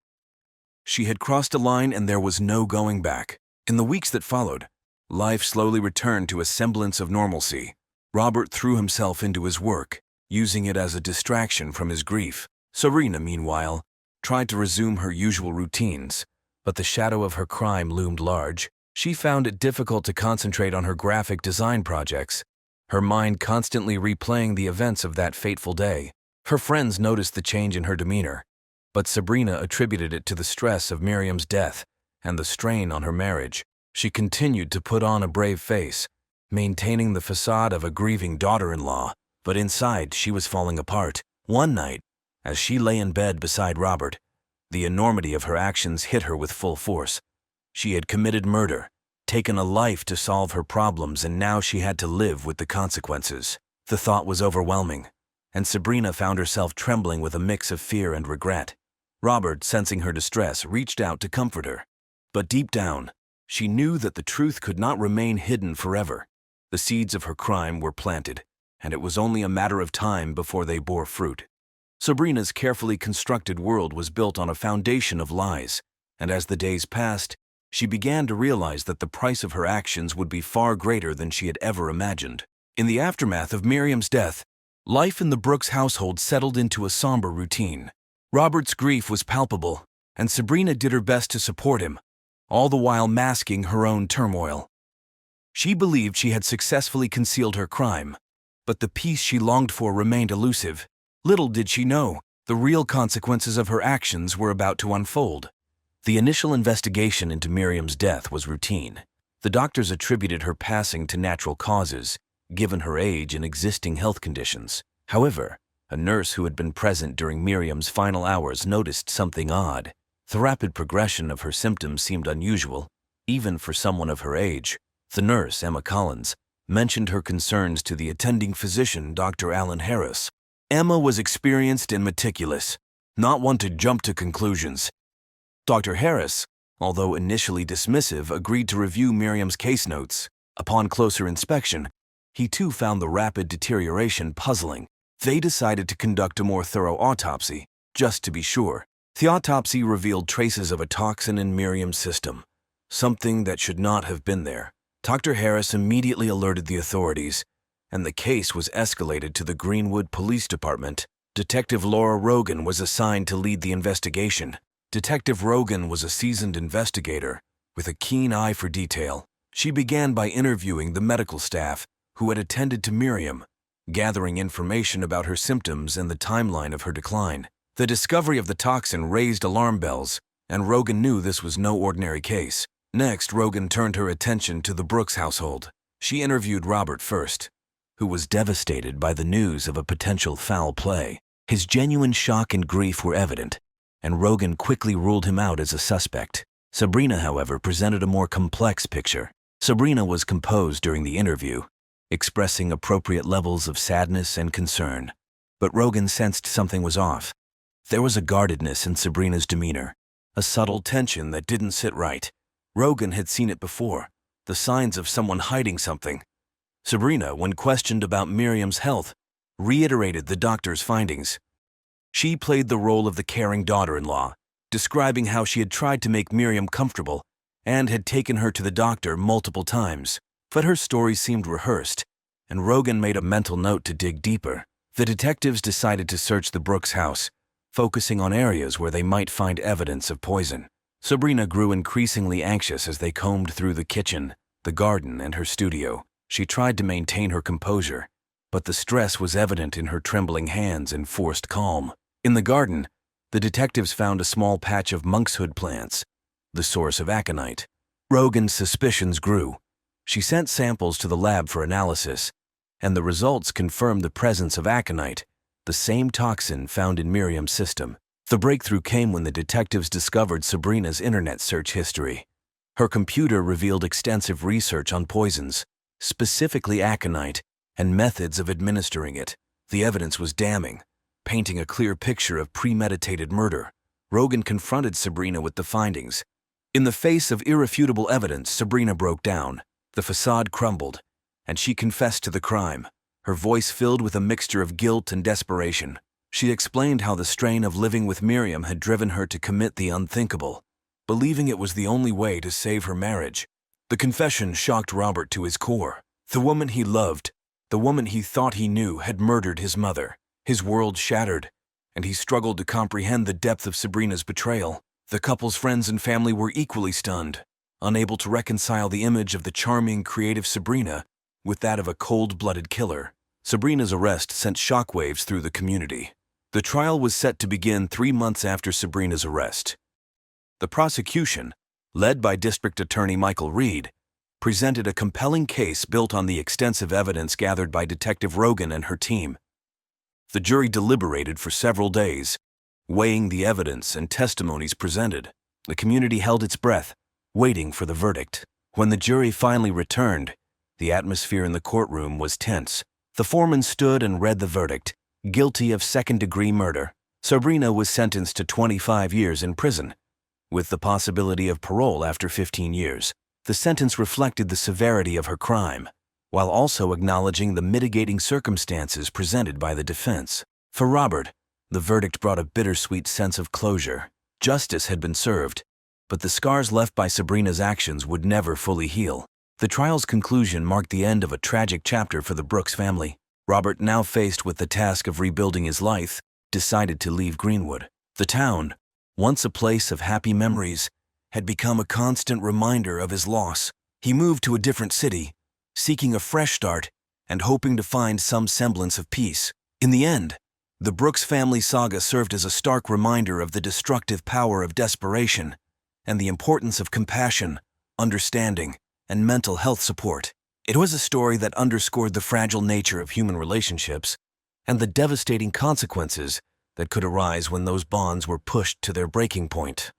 She had crossed a line and there was no going back. In the weeks that followed, life slowly returned to a semblance of normalcy. Robert threw himself into his work, using it as a distraction from his grief. Sabrina, meanwhile, tried to resume her usual routines, but the shadow of her crime loomed large. She found it difficult to concentrate on her graphic design projects, her mind constantly replaying the events of that fateful day. Her friends noticed the change in her demeanor, but Sabrina attributed it to the stress of Miriam's death and the strain on her marriage. She continued to put on a brave face, maintaining the facade of a grieving daughter-in-law, but inside she was falling apart. One night, as she lay in bed beside Robert, the enormity of her actions hit her with full force. She had committed murder, taken a life to solve her problems, and now she had to live with the consequences. The thought was overwhelming, and Sabrina found herself trembling with a mix of fear and regret. Robert, sensing her distress, reached out to comfort her. But deep down, she knew that the truth could not remain hidden forever. The seeds of her crime were planted, and it was only a matter of time before they bore fruit. Sabrina's carefully constructed world was built on a foundation of lies, and as the days passed, she began to realize that the price of her actions would be far greater than she had ever imagined. In the aftermath of Miriam's death, life in the Brooks household settled into a somber routine. Robert's grief was palpable, and Sabrina did her best to support him, all the while masking her own turmoil. She believed she had successfully concealed her crime, but the peace she longed for remained elusive. Little did she know, the real consequences of her actions were about to unfold. The initial investigation into Miriam's death was routine. The doctors attributed her passing to natural causes, given her age and existing health conditions. However, a nurse who had been present during Miriam's final hours noticed something odd. The rapid progression of her symptoms seemed unusual, even for someone of her age. The nurse, Emma Collins, mentioned her concerns to the attending physician, Dr. Alan Harris. Emma was experienced and meticulous, not one to jump to conclusions. Dr. Harris, although initially dismissive, agreed to review Miriam's case notes. Upon closer inspection, he too found the rapid deterioration puzzling. They decided to conduct a more thorough autopsy, just to be sure. The autopsy revealed traces of a toxin in Miriam's system, something that should not have been there. Dr. Harris immediately alerted the authorities, and the case was escalated to the Greenwood Police Department. Detective Laura Rogan was assigned to lead the investigation. Detective Rogan was a seasoned investigator with a keen eye for detail. She began by interviewing the medical staff who had attended to Miriam, gathering information about her symptoms and the timeline of her decline. The discovery of the toxin raised alarm bells, and Rogan knew this was no ordinary case. Next, Rogan turned her attention to the Brooks household. She interviewed Robert first, who was devastated by the news of a potential foul play. His genuine shock and grief were evident, and Rogan quickly ruled him out as a suspect. Sabrina, however, presented a more complex picture. Sabrina was composed during the interview, expressing appropriate levels of sadness and concern. But Rogan sensed something was off. There was a guardedness in Sabrina's demeanor, a subtle tension that didn't sit right. Rogan had seen it before, the signs of someone hiding something. Sabrina, when questioned about Miriam's health, reiterated the doctor's findings. She played the role of the caring daughter-in-law, describing how she had tried to make Miriam comfortable and had taken her to the doctor multiple times. But her story seemed rehearsed, and Rogan made a mental note to dig deeper. The detectives decided to search the Brooks house, focusing on areas where they might find evidence of poison. Sabrina grew increasingly anxious as they combed through the kitchen, the garden, and her studio. She tried to maintain her composure, but the stress was evident in her trembling hands and forced calm. In the garden, the detectives found a small patch of monkshood plants, the source of aconite. Rogan's suspicions grew. She sent samples to the lab for analysis, and the results confirmed the presence of aconite, the same toxin found in Miriam's system. The breakthrough came when the detectives discovered Sabrina's internet search history. Her computer revealed extensive research on poisons, specifically aconite, and methods of administering it. The evidence was damning, painting a clear picture of premeditated murder. Rogan confronted Sabrina with the findings. In the face of irrefutable evidence, Sabrina broke down. The facade crumbled, and she confessed to the crime, her voice filled with a mixture of guilt and desperation. She explained how the strain of living with Miriam had driven her to commit the unthinkable, believing it was the only way to save her marriage. The confession shocked Robert to his core. The woman he loved, the woman he thought he knew, had murdered his mother. His world shattered, and he struggled to comprehend the depth of Sabrina's betrayal. The couple's friends and family were equally stunned, unable to reconcile the image of the charming, creative Sabrina with that of a cold-blooded killer. Sabrina's arrest sent shockwaves through the community. The trial was set to begin 3 months after Sabrina's arrest. The prosecution, led by District Attorney Michael Reed, presented a compelling case built on the extensive evidence gathered by Detective Rogan and her team. The jury deliberated for several days, weighing the evidence and testimonies presented. The community held its breath, waiting for the verdict. When the jury finally returned, the atmosphere in the courtroom was tense. The foreman stood and read the verdict, guilty of second-degree murder. Sabrina was sentenced to 25 years in prison, with the possibility of parole after 15 years. The sentence reflected the severity of her crime, while also acknowledging the mitigating circumstances presented by the defense. For Robert, the verdict brought a bittersweet sense of closure. Justice had been served, but the scars left by Sabrina's actions would never fully heal. The trial's conclusion marked the end of a tragic chapter for the Brooks family. Robert, now faced with the task of rebuilding his life, decided to leave Greenwood. The town, once a place of happy memories, had become a constant reminder of his loss. He moved to a different city, seeking a fresh start and hoping to find some semblance of peace. In the end, the Brooks family saga served as a stark reminder of the destructive power of desperation and the importance of compassion, understanding, and mental health support. It was a story that underscored the fragile nature of human relationships and the devastating consequences that could arise when those bonds were pushed to their breaking point.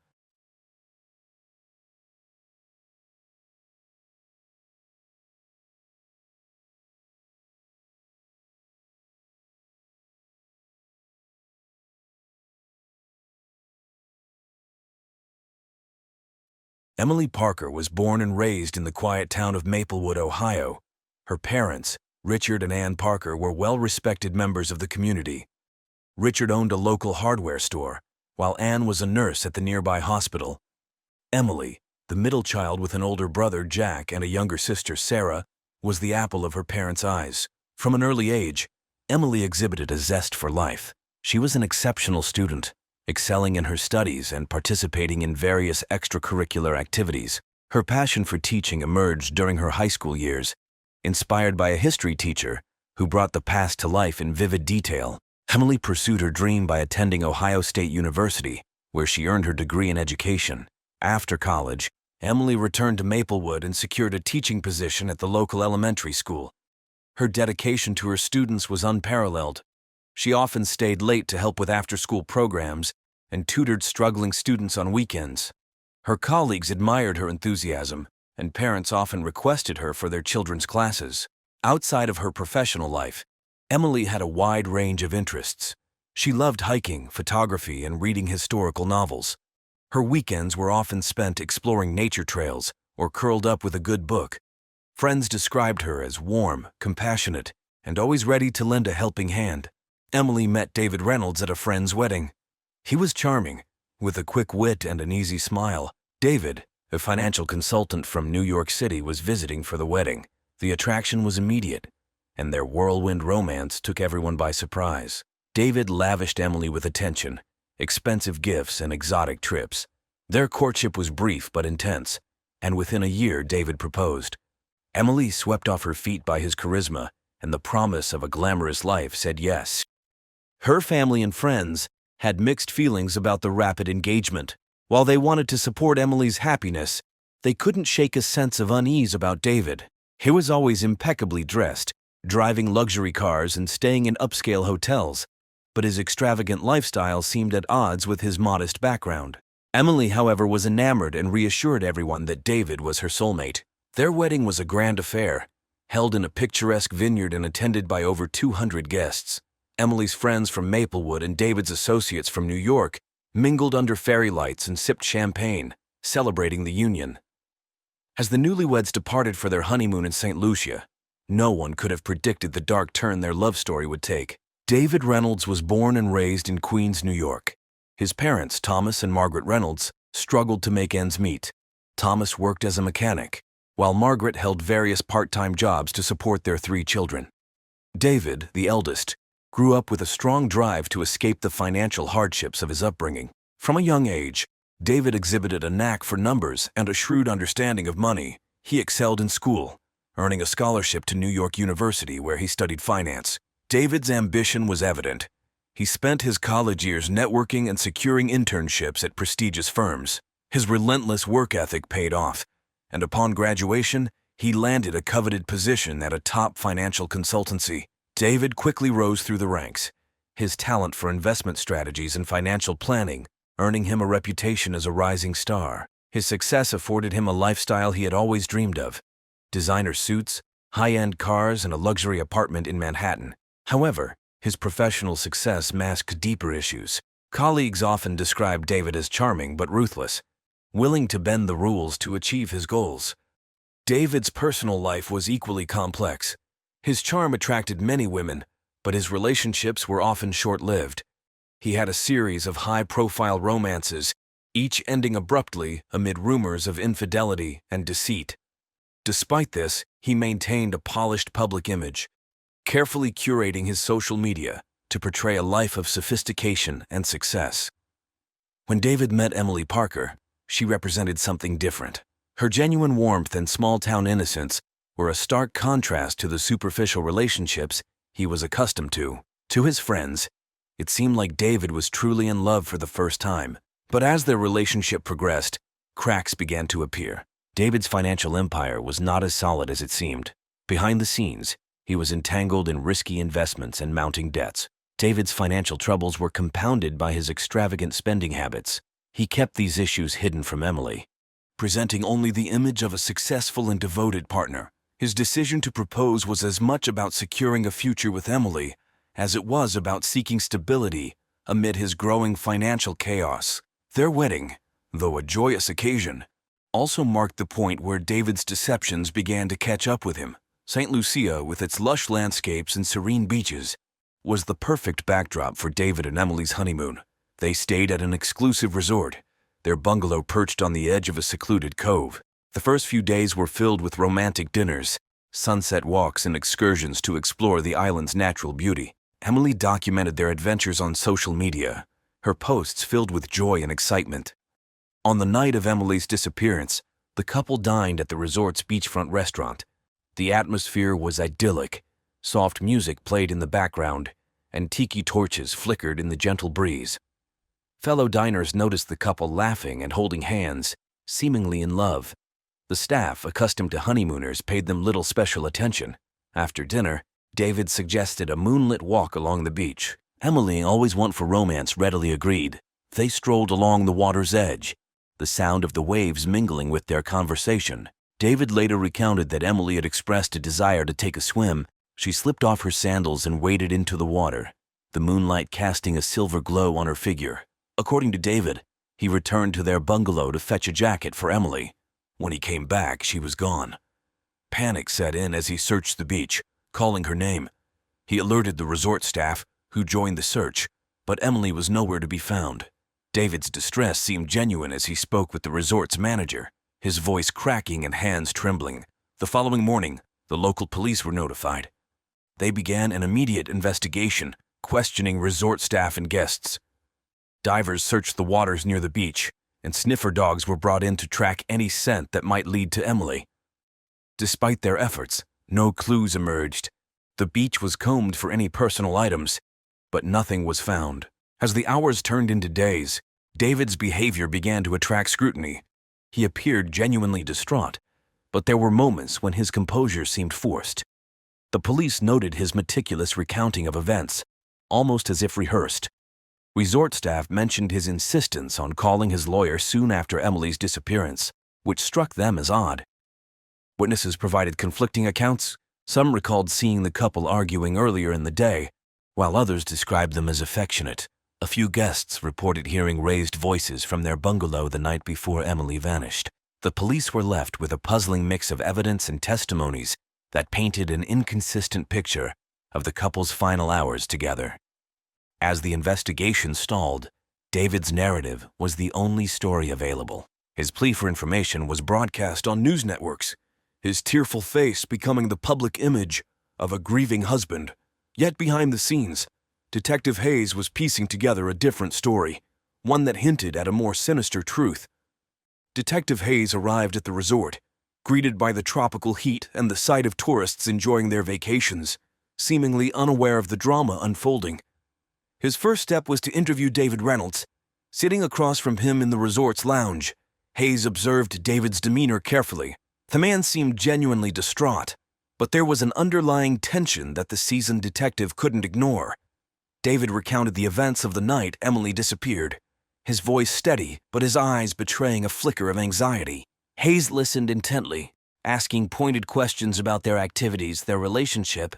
Emily Parker was born and raised in the quiet town of Maplewood, Ohio. Her parents, Richard and Ann Parker, were well-respected members of the community. Richard owned a local hardware store, while Ann was a nurse at the nearby hospital. Emily, the middle child with an older brother, Jack, and a younger sister, Sarah, was the apple of her parents' eyes. From an early age, Emily exhibited a zest for life. She was an exceptional student, excelling in her studies and participating in various extracurricular activities. Her passion for teaching emerged during her high school years, inspired by a history teacher who brought the past to life in vivid detail. Emily pursued her dream by attending Ohio State University, where she earned her degree in education. After college, Emily returned to Maplewood and secured a teaching position at the local elementary school. Her dedication to her students was unparalleled. She often stayed late to help with after-school programs and tutored struggling students on weekends. Her colleagues admired her enthusiasm, and parents often requested her for their children's classes. Outside of her professional life, Emily had a wide range of interests. She loved hiking, photography, and reading historical novels. Her weekends were often spent exploring nature trails or curled up with a good book. Friends described her as warm, compassionate, and always ready to lend a helping hand. Emily met David Reynolds at a friend's wedding. He was charming, with a quick wit and an easy smile. David, a financial consultant from New York City, was visiting for the wedding. The attraction was immediate, and their whirlwind romance took everyone by surprise. David lavished Emily with attention, expensive gifts, and exotic trips. Their courtship was brief but intense, and within a year David proposed. Emily, swept off her feet by his charisma and the promise of a glamorous life, said yes. Her family and friends had mixed feelings about the rapid engagement. While they wanted to support Emily's happiness, they couldn't shake a sense of unease about David. He was always impeccably dressed, driving luxury cars and staying in upscale hotels, but his extravagant lifestyle seemed at odds with his modest background. Emily, however, was enamored and reassured everyone that David was her soulmate. Their wedding was a grand affair, held in a picturesque vineyard and attended by over 200 guests. Emily's friends from Maplewood and David's associates from New York mingled under fairy lights and sipped champagne, celebrating the union. As the newlyweds departed for their honeymoon in St. Lucia, no one could have predicted the dark turn their love story would take. David Reynolds was born and raised in Queens, New York. His parents, Thomas and Margaret Reynolds, struggled to make ends meet. Thomas worked as a mechanic, while Margaret held various part-time jobs to support their 3 children. David, the eldest, grew up with a strong drive to escape the financial hardships of his upbringing. From a young age, David exhibited a knack for numbers and a shrewd understanding of money. He excelled in school, earning a scholarship to New York University where he studied finance. David's ambition was evident. He spent his college years networking and securing internships at prestigious firms. His relentless work ethic paid off, and upon graduation, he landed a coveted position at a top financial consultancy. David quickly rose through the ranks, his talent for investment strategies and financial planning earning him a reputation as a rising star. His success afforded him a lifestyle he had always dreamed of: designer suits, high-end cars, and a luxury apartment in Manhattan. However, his professional success masked deeper issues. Colleagues often described David as charming but ruthless, willing to bend the rules to achieve his goals. David's personal life was equally complex. His charm attracted many women, but his relationships were often short-lived. He had a series of high-profile romances, each ending abruptly amid rumors of infidelity and deceit. Despite this, he maintained a polished public image, carefully curating his social media to portray a life of sophistication and success. When David met Emily Parker, she represented something different. Her genuine warmth and small-town innocence were a stark contrast to the superficial relationships he was accustomed to. To his friends, it seemed like David was truly in love for the first time. But as their relationship progressed, cracks began to appear. David's financial empire was not as solid as it seemed. Behind the scenes, he was entangled in risky investments and mounting debts. David's financial troubles were compounded by his extravagant spending habits. He kept these issues hidden from Emily, presenting only the image of a successful and devoted partner. His decision to propose was as much about securing a future with Emily as it was about seeking stability amid his growing financial chaos. Their wedding, though a joyous occasion, also marked the point where David's deceptions began to catch up with him. St. Lucia, with its lush landscapes and serene beaches, was the perfect backdrop for David and Emily's honeymoon. They stayed at an exclusive resort, their bungalow perched on the edge of a secluded cove. The first few days were filled with romantic dinners, sunset walks, and excursions to explore the island's natural beauty. Emily documented their adventures on social media, her posts filled with joy and excitement. On the night of Emily's disappearance, the couple dined at the resort's beachfront restaurant. The atmosphere was idyllic. Soft music played in the background, and tiki torches flickered in the gentle breeze. Fellow diners noticed the couple laughing and holding hands, seemingly in love. The staff, accustomed to honeymooners, paid them little special attention. After dinner, David suggested a moonlit walk along the beach. Emily, always one for romance, readily agreed. They strolled along the water's edge, the sound of the waves mingling with their conversation. David later recounted that Emily had expressed a desire to take a swim. She slipped off her sandals and waded into the water, the moonlight casting a silver glow on her figure. According to David, he returned to their bungalow to fetch a jacket for Emily. When he came back, she was gone. Panic set in as he searched the beach, calling her name. He alerted the resort staff, who joined the search, but Emily was nowhere to be found. David's distress seemed genuine as he spoke with the resort's manager, his voice cracking and hands trembling. The following morning, the local police were notified. They began an immediate investigation, questioning resort staff and guests. Divers searched the waters near the beach, and sniffer dogs were brought in to track any scent that might lead to Emily. Despite their efforts, no clues emerged. The beach was combed for any personal items, but nothing was found. As the hours turned into days, David's behavior began to attract scrutiny. He appeared genuinely distraught, but there were moments when his composure seemed forced. The police noted his meticulous recounting of events, almost as if rehearsed. Resort staff mentioned his insistence on calling his lawyer soon after Emily's disappearance, which struck them as odd. Witnesses provided conflicting accounts. Some recalled seeing the couple arguing earlier in the day, while others described them as affectionate. A few guests reported hearing raised voices from their bungalow the night before Emily vanished. The police were left with a puzzling mix of evidence and testimonies that painted an inconsistent picture of the couple's final hours together. As the investigation stalled, David's narrative was the only story available. His plea for information was broadcast on news networks, his tearful face becoming the public image of a grieving husband. Yet behind the scenes, Detective Hayes was piecing together a different story, one that hinted at a more sinister truth. Detective Hayes arrived at the resort, greeted by the tropical heat and the sight of tourists enjoying their vacations, seemingly unaware of the drama unfolding. His first step was to interview David Reynolds. Sitting across from him in the resort's lounge, Hayes observed David's demeanor carefully. The man seemed genuinely distraught, but there was an underlying tension that the seasoned detective couldn't ignore. David recounted the events of the night Emily disappeared, his voice steady but his eyes betraying a flicker of anxiety. Hayes listened intently, asking pointed questions about their activities, their relationship,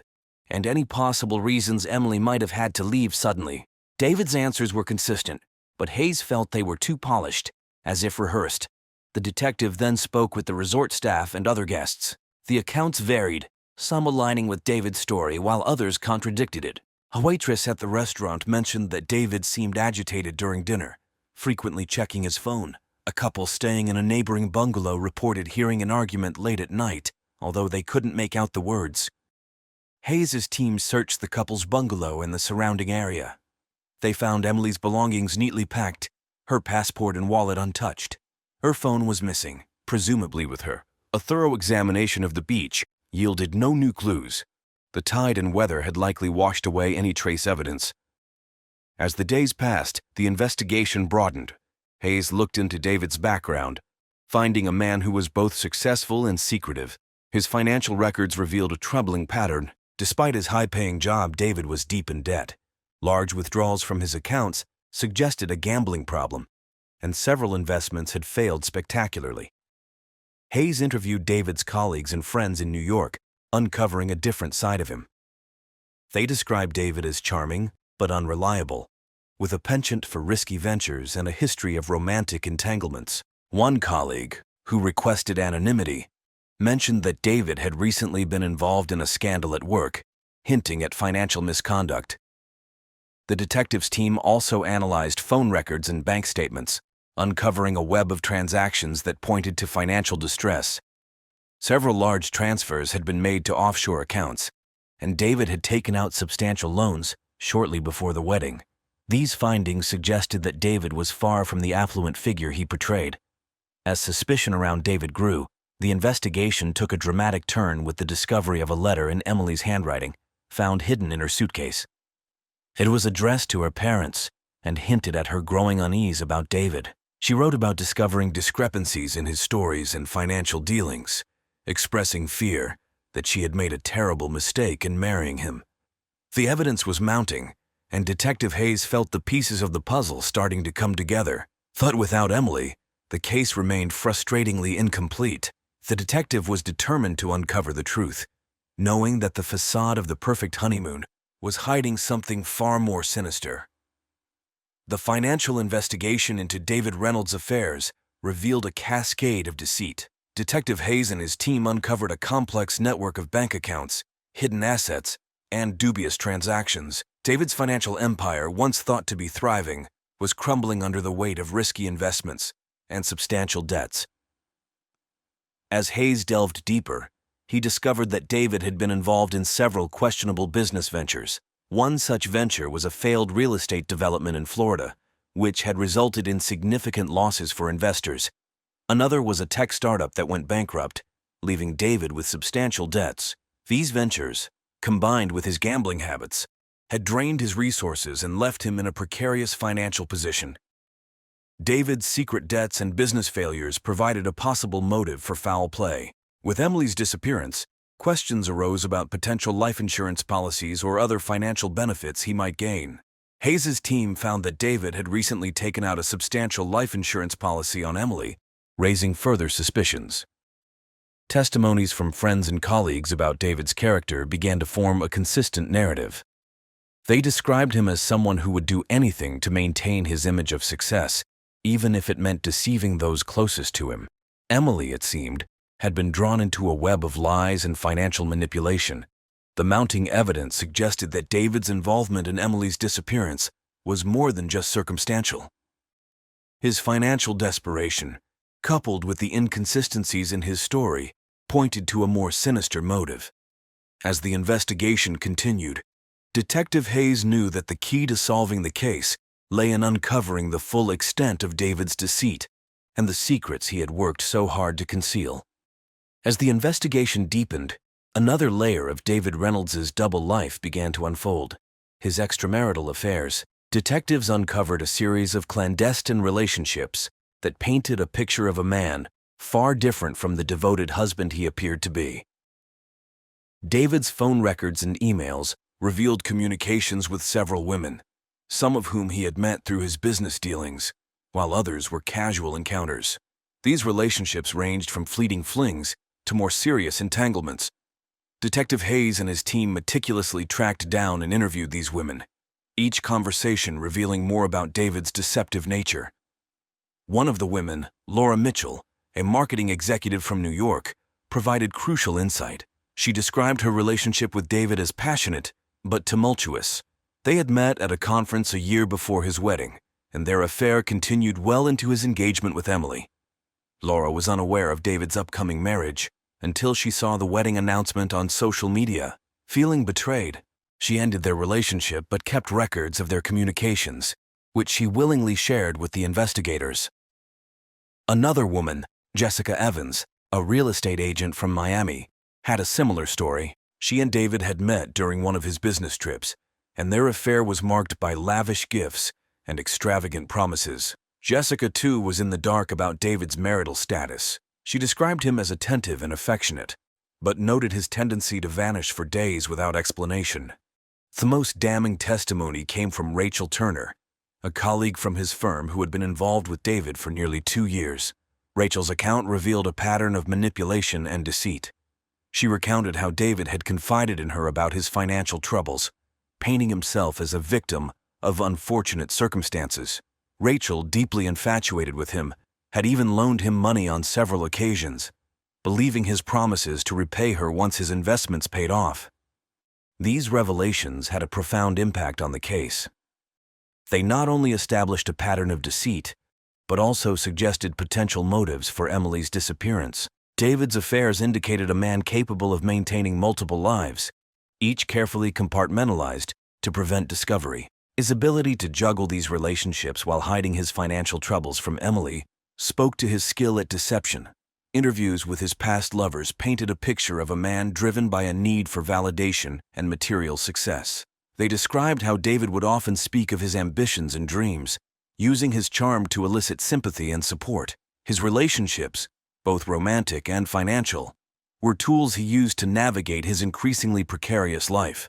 and any possible reasons Emily might have had to leave suddenly. David's answers were consistent, but Hayes felt they were too polished, as if rehearsed. The detective then spoke with the resort staff and other guests. The accounts varied, some aligning with David's story while others contradicted it. A waitress at the restaurant mentioned that David seemed agitated during dinner, frequently checking his phone. A couple staying in a neighboring bungalow reported hearing an argument late at night, although they couldn't make out the words. Hayes' team searched the couple's bungalow and the surrounding area. They found Emily's belongings neatly packed, her passport and wallet untouched. Her phone was missing, presumably with her. A thorough examination of the beach yielded no new clues. The tide and weather had likely washed away any trace evidence. As the days passed, the investigation broadened. Hayes looked into David's background, finding a man who was both successful and secretive. His financial records revealed a troubling pattern. Despite his high-paying job, David was deep in debt. Large withdrawals from his accounts suggested a gambling problem, and several investments had failed spectacularly. Hayes interviewed David's colleagues and friends in New York, uncovering a different side of him. They described David as charming but unreliable, with a penchant for risky ventures and a history of romantic entanglements. One colleague, who requested anonymity, mentioned that David had recently been involved in a scandal at work, hinting at financial misconduct. The detectives' team also analyzed phone records and bank statements, uncovering a web of transactions that pointed to financial distress. Several large transfers had been made to offshore accounts, and David had taken out substantial loans shortly before the wedding. These findings suggested that David was far from the affluent figure he portrayed. As suspicion around David grew, the investigation took a dramatic turn with the discovery of a letter in Emily's handwriting, found hidden in her suitcase. It was addressed to her parents and hinted at her growing unease about David. She wrote about discovering discrepancies in his stories and financial dealings, expressing fear that she had made a terrible mistake in marrying him. The evidence was mounting, and Detective Hayes felt the pieces of the puzzle starting to come together. But without Emily, the case remained frustratingly incomplete. The detective was determined to uncover the truth, knowing that the facade of the perfect honeymoon was hiding something far more sinister. The financial investigation into David Reynolds' affairs revealed a cascade of deceit. Detective Hayes and his team uncovered a complex network of bank accounts, hidden assets, and dubious transactions. David's financial empire, once thought to be thriving, was crumbling under the weight of risky investments and substantial debts. As Hayes delved deeper, he discovered that David had been involved in several questionable business ventures. One such venture was a failed real estate development in Florida, which had resulted in significant losses for investors. Another was a tech startup that went bankrupt, leaving David with substantial debts. These ventures, combined with his gambling habits, had drained his resources and left him in a precarious financial position. David's secret debts and business failures provided a possible motive for foul play. With Emily's disappearance, questions arose about potential life insurance policies or other financial benefits he might gain. Hayes' team found that David had recently taken out a substantial life insurance policy on Emily, raising further suspicions. Testimonies from friends and colleagues about David's character began to form a consistent narrative. They described him as someone who would do anything to maintain his image of success, even if it meant deceiving those closest to him. Emily, it seemed, had been drawn into a web of lies and financial manipulation. The mounting evidence suggested that David's involvement in Emily's disappearance was more than just circumstantial. His financial desperation, coupled with the inconsistencies in his story, pointed to a more sinister motive. As the investigation continued, Detective Hayes knew that the key to solving the case lay in uncovering the full extent of David's deceit and the secrets he had worked so hard to conceal. As the investigation deepened, another layer of David Reynolds' double life began to unfold. His extramarital affairs. Detectives uncovered a series of clandestine relationships that painted a picture of a man far different from the devoted husband he appeared to be. David's phone records and emails revealed communications with several women, some of whom he had met through his business dealings, while others were casual encounters. These relationships ranged from fleeting flings to more serious entanglements. Detective Hayes and his team meticulously tracked down and interviewed these women, each conversation revealing more about David's deceptive nature. One of the women, Laura Mitchell, a marketing executive from New York, provided crucial insight. She described her relationship with David as passionate but tumultuous. They had met at a conference a year before his wedding, and their affair continued well into his engagement with Emily. Laura was unaware of David's upcoming marriage until she saw the wedding announcement on social media. Feeling betrayed, she ended their relationship but kept records of their communications, which she willingly shared with the investigators. Another woman, Jessica Evans, a real estate agent from Miami, had a similar story. She and David had met during one of his business trips, and their affair was marked by lavish gifts and extravagant promises. Jessica, too, was in the dark about David's marital status. She described him as attentive and affectionate, but noted his tendency to vanish for days without explanation. The most damning testimony came from Rachel Turner, a colleague from his firm who had been involved with David for nearly 2 years. Rachel's account revealed a pattern of manipulation and deceit. She recounted how David had confided in her about his financial troubles, painting himself as a victim of unfortunate circumstances. Rachel, deeply infatuated with him, had even loaned him money on several occasions, believing his promises to repay her once his investments paid off. These revelations had a profound impact on the case. They not only established a pattern of deceit, but also suggested potential motives for Emily's disappearance. David's affairs indicated a man capable of maintaining multiple lives, each carefully compartmentalized to prevent discovery. His ability to juggle these relationships while hiding his financial troubles from Emily spoke to his skill at deception. Interviews with his past lovers painted a picture of a man driven by a need for validation and material success. They described how David would often speak of his ambitions and dreams, using his charm to elicit sympathy and support. His relationships, both romantic and financial, were tools he used to navigate his increasingly precarious life.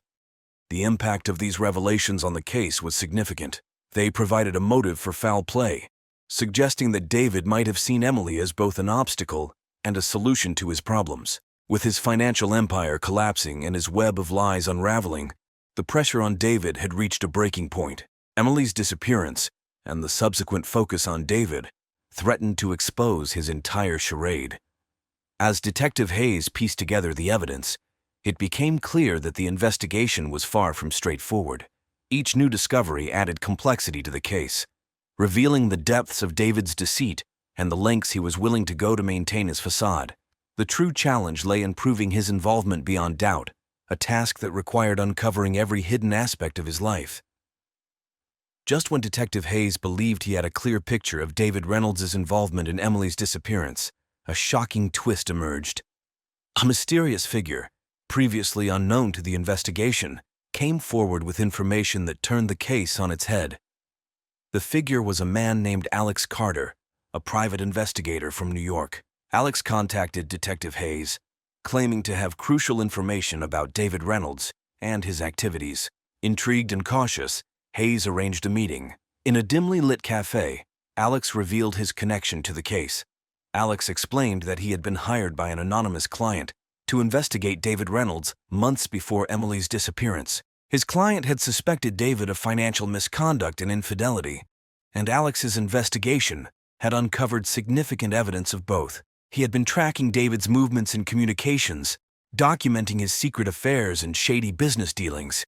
The impact of these revelations on the case was significant. They provided a motive for foul play, suggesting that David might have seen Emily as both an obstacle and a solution to his problems. With his financial empire collapsing and his web of lies unraveling, the pressure on David had reached a breaking point. Emily's disappearance and the subsequent focus on David threatened to expose his entire charade. As Detective Hayes pieced together the evidence, it became clear that the investigation was far from straightforward. Each new discovery added complexity to the case, revealing the depths of David's deceit and the lengths he was willing to go to maintain his facade. The true challenge lay in proving his involvement beyond doubt, a task that required uncovering every hidden aspect of his life. Just when Detective Hayes believed he had a clear picture of David Reynolds' involvement in Emily's disappearance, a shocking twist emerged. A mysterious figure, previously unknown to the investigation, came forward with information that turned the case on its head. The figure was a man named Alex Carter, a private investigator from New York. Alex contacted Detective Hayes, claiming to have crucial information about David Reynolds and his activities. Intrigued and cautious, Hayes arranged a meeting. In a dimly lit cafe, Alex revealed his connection to the case. Alex explained that he had been hired by an anonymous client to investigate David Reynolds months before Emily's disappearance. His client had suspected David of financial misconduct and infidelity, and Alex's investigation had uncovered significant evidence of both. He had been tracking David's movements and communications, documenting his secret affairs and shady business dealings.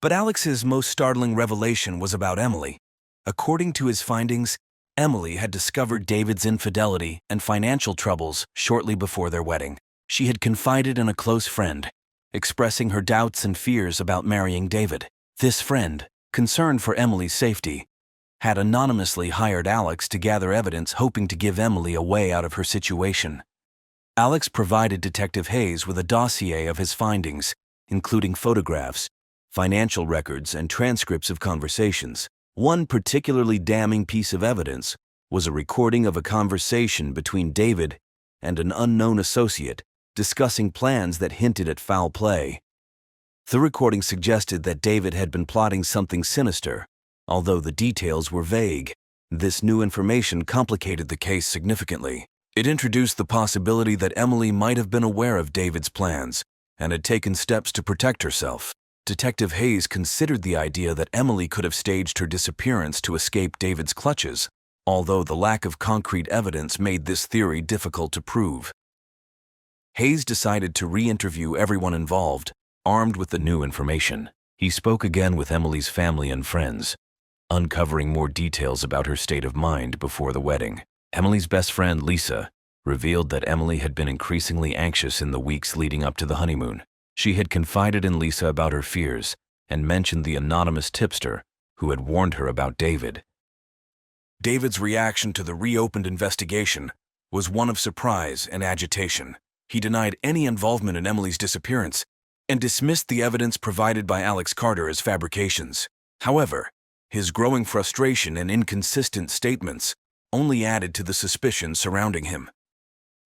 But Alex's most startling revelation was about Emily. According to his findings, Emily had discovered David's infidelity and financial troubles shortly before their wedding. She had confided in a close friend, expressing her doubts and fears about marrying David. This friend, concerned for Emily's safety, had anonymously hired Alex to gather evidence, hoping to give Emily a way out of her situation. Alex provided Detective Hayes with a dossier of his findings, including photographs, financial records, and transcripts of conversations. One particularly damning piece of evidence was a recording of a conversation between David and an unknown associate discussing plans that hinted at foul play. The recording suggested that David had been plotting something sinister, although the details were vague. This new information complicated the case significantly. It introduced the possibility that Emily might have been aware of David's plans and had taken steps to protect herself. Detective Hayes considered the idea that Emily could have staged her disappearance to escape David's clutches, although the lack of concrete evidence made this theory difficult to prove. Hayes decided to re-interview everyone involved, armed with the new information. He spoke again with Emily's family and friends, uncovering more details about her state of mind before the wedding. Emily's best friend, Lisa, revealed that Emily had been increasingly anxious in the weeks leading up to the honeymoon. She had confided in Lisa about her fears and mentioned the anonymous tipster who had warned her about David. David's reaction to the reopened investigation was one of surprise and agitation. He denied any involvement in Emily's disappearance and dismissed the evidence provided by Alex Carter as fabrications. However, his growing frustration and inconsistent statements only added to the suspicion surrounding him.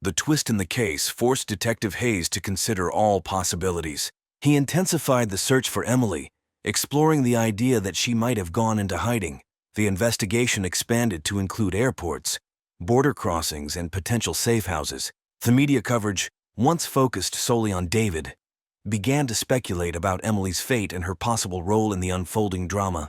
The twist in the case forced Detective Hayes to consider all possibilities. He intensified the search for Emily, exploring the idea that she might have gone into hiding. The investigation expanded to include airports, border crossings, and potential safe houses. The media coverage, once focused solely on David, began to speculate about Emily's fate and her possible role in the unfolding drama.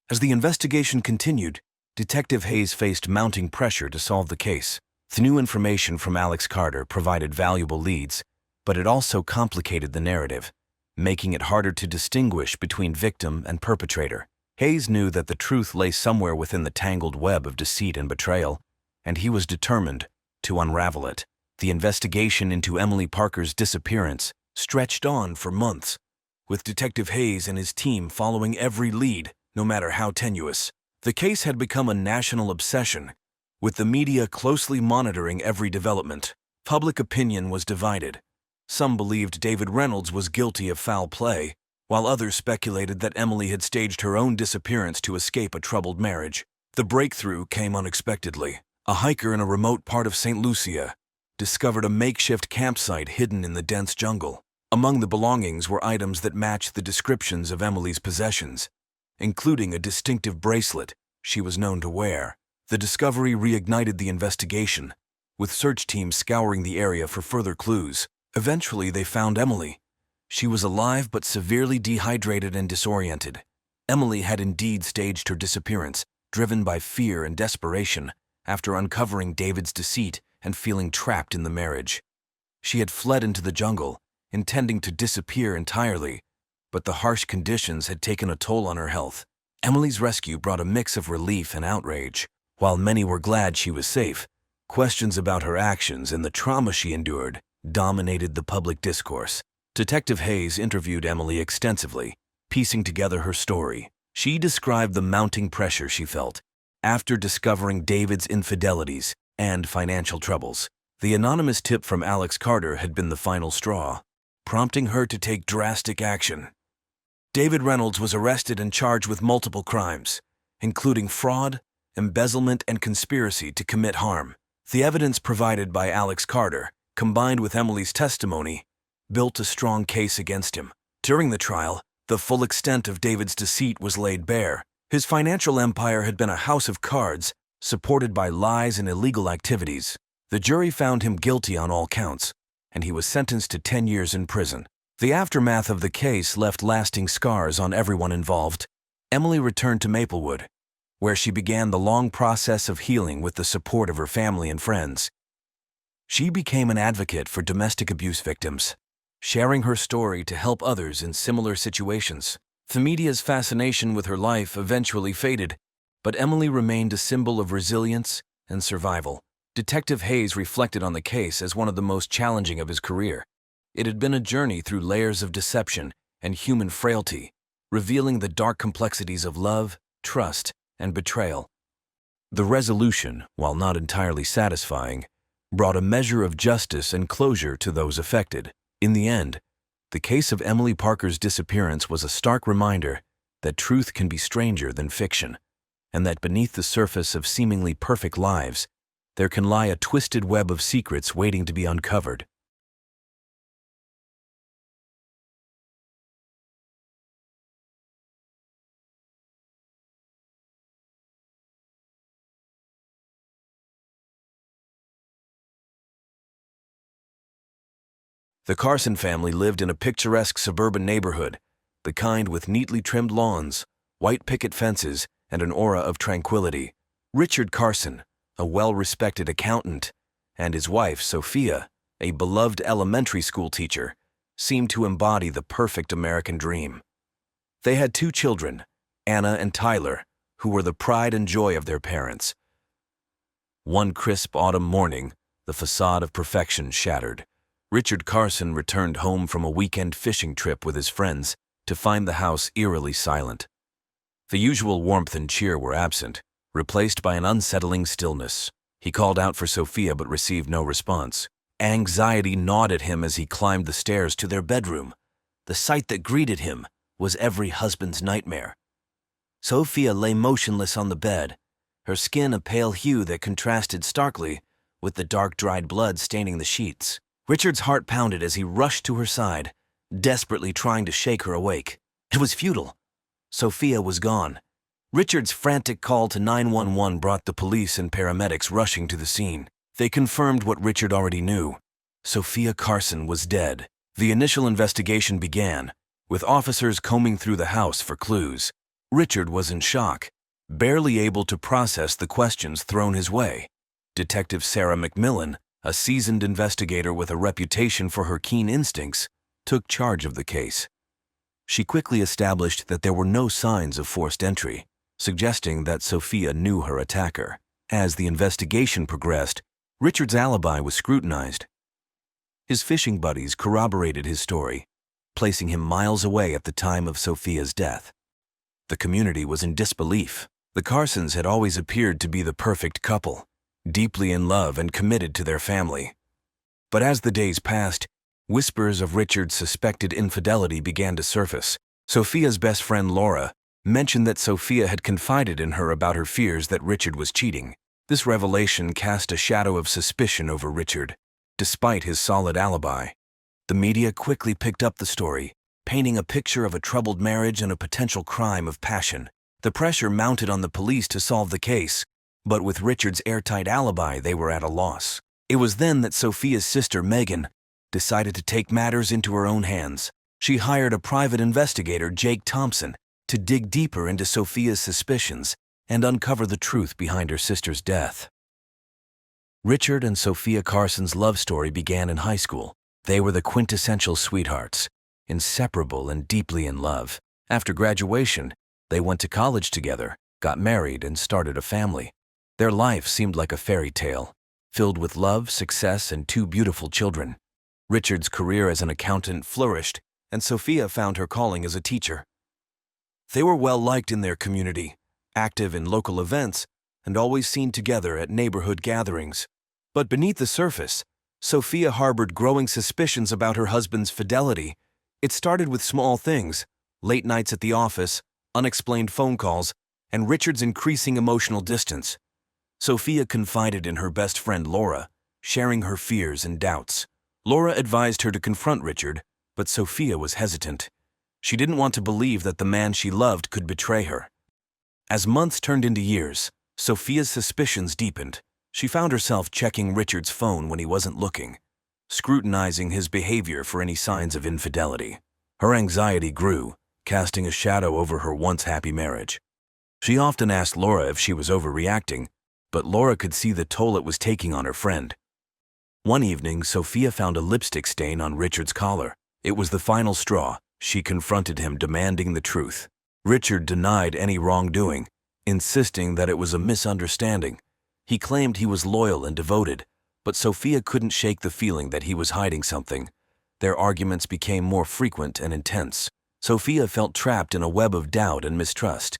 As the investigation continued, Detective Hayes faced mounting pressure to solve the case. The new information from Alex Carter provided valuable leads, but it also complicated the narrative, making it harder to distinguish between victim and perpetrator. Hayes knew that the truth lay somewhere within the tangled web of deceit and betrayal, and he was determined to unravel it. The investigation into Emily Parker's disappearance stretched on for months, with Detective Hayes and his team following every lead, no matter how tenuous. The case had become a national obsession, with the media closely monitoring every development. Public opinion was divided. Some believed David Reynolds was guilty of foul play, while others speculated that Emily had staged her own disappearance to escape a troubled marriage. The breakthrough came unexpectedly. A hiker in a remote part of St. Lucia discovered a makeshift campsite hidden in the dense jungle. Among the belongings were items that matched the descriptions of Emily's possessions, including a distinctive bracelet she was known to wear. The discovery reignited the investigation, with search teams scouring the area for further clues. Eventually, they found Emily. She was alive but severely dehydrated and disoriented. Emily had indeed staged her disappearance, driven by fear and desperation, after uncovering David's deceit and feeling trapped in the marriage. She had fled into the jungle, intending to disappear entirely, but the harsh conditions had taken a toll on her health. Emily's rescue brought a mix of relief and outrage. While many were glad she was safe, questions about her actions and the trauma she endured dominated the public discourse. Detective Hayes interviewed Emily extensively, piecing together her story. She described the mounting pressure she felt after discovering David's infidelities and financial troubles. The anonymous tip from Alex Carter had been the final straw, prompting her to take drastic action. David Reynolds was arrested and charged with multiple crimes, including fraud, embezzlement, and conspiracy to commit harm. The evidence provided by Alex Carter, combined with Emily's testimony, built a strong case against him. During the trial, the full extent of David's deceit was laid bare. His financial empire had been a house of cards, supported by lies and illegal activities. The jury found him guilty on all counts, and he was sentenced to 10 years in prison. The aftermath of the case left lasting scars on everyone involved. Emily returned to Maplewood, where she began the long process of healing with the support of her family and friends. She became an advocate for domestic abuse victims, sharing her story to help others in similar situations. The media's fascination with her life eventually faded, but Emily remained a symbol of resilience and survival. Detective Hayes reflected on the case as one of the most challenging of his career. It had been a journey through layers of deception and human frailty, revealing the dark complexities of love, trust, and betrayal. The resolution, while not entirely satisfying, brought a measure of justice and closure to those affected. In the end, the case of Emily Parker's disappearance was a stark reminder that truth can be stranger than fiction, and that beneath the surface of seemingly perfect lives, there can lie a twisted web of secrets waiting to be uncovered. The Carson family lived in a picturesque suburban neighborhood, the kind with neatly trimmed lawns, white picket fences, and an aura of tranquility. Richard Carson, a well-respected accountant, and his wife, Sophia, a beloved elementary school teacher, seemed to embody the perfect American dream. They had 2 children, Anna and Tyler, who were the pride and joy of their parents. One crisp autumn morning, the facade of perfection shattered. Richard Carson returned home from a weekend fishing trip with his friends to find the house eerily silent. The usual warmth and cheer were absent, replaced by an unsettling stillness. He called out for Sophia but received no response. Anxiety gnawed at him as he climbed the stairs to their bedroom. The sight that greeted him was every husband's nightmare. Sophia lay motionless on the bed, her skin a pale hue that contrasted starkly with the dark dried blood staining the sheets. Richard's heart pounded as he rushed to her side, desperately trying to shake her awake. It was futile. Sophia was gone. Richard's frantic call to 911 brought the police and paramedics rushing to the scene. They confirmed what Richard already knew. Sophia Carson was dead. The initial investigation began, with officers combing through the house for clues. Richard was in shock. barely able to process the questions thrown his way. Detective Sarah McMillan, a seasoned investigator with a reputation for her keen instincts, took charge of the case. She quickly established that there were no signs of forced entry, suggesting that Sophia knew her attacker. As the investigation progressed, Richard's alibi was scrutinized. His fishing buddies corroborated his story, placing him miles away at the time of Sophia's death. The community was in disbelief. The Carsons had always appeared to be the perfect couple, deeply in love and committed to their family. But as the days passed, whispers of Richard's suspected infidelity began to surface. Sophia's best friend Laura mentioned that Sophia had confided in her about her fears that Richard was cheating. This revelation cast a shadow of suspicion over Richard, despite his solid alibi. The media quickly picked up the story, painting a picture of a troubled marriage and a potential crime of passion. The pressure mounted on the police to solve the case, but with Richard's airtight alibi, they were at a loss. It was then that Sophia's sister, Megan, decided to take matters into her own hands. She hired a private investigator, Jake Thompson, to dig deeper into Sophia's suspicions and uncover the truth behind her sister's death. Richard and Sophia Carson's love story began in high school. They were the quintessential sweethearts, inseparable and deeply in love. After graduation, they went to college together, got married, and started a family. Their life seemed like a fairy tale, filled with love, success, and two beautiful children. Richard's career as an accountant flourished, and Sophia found her calling as a teacher. They were well liked in their community, active in local events, and always seen together at neighborhood gatherings. But beneath the surface, Sophia harbored growing suspicions about her husband's fidelity. It started with small things: late nights at the office, unexplained phone calls, and Richard's increasing emotional distance. Sophia confided in her best friend Laura, sharing her fears and doubts. Laura advised her to confront Richard, but Sophia was hesitant. She didn't want to believe that the man she loved could betray her. As months turned into years, Sophia's suspicions deepened. She found herself checking Richard's phone when he wasn't looking, scrutinizing his behavior for any signs of infidelity. Her anxiety grew, casting a shadow over her once happy marriage. She often asked Laura if she was overreacting, but Laura could see the toll it was taking on her friend. One evening, Sophia found a lipstick stain on Richard's collar. It was the final straw. She confronted him, demanding the truth. Richard denied any wrongdoing, insisting that it was a misunderstanding. He claimed he was loyal and devoted, but Sophia couldn't shake the feeling that he was hiding something. Their arguments became more frequent and intense. Sophia felt trapped in a web of doubt and mistrust,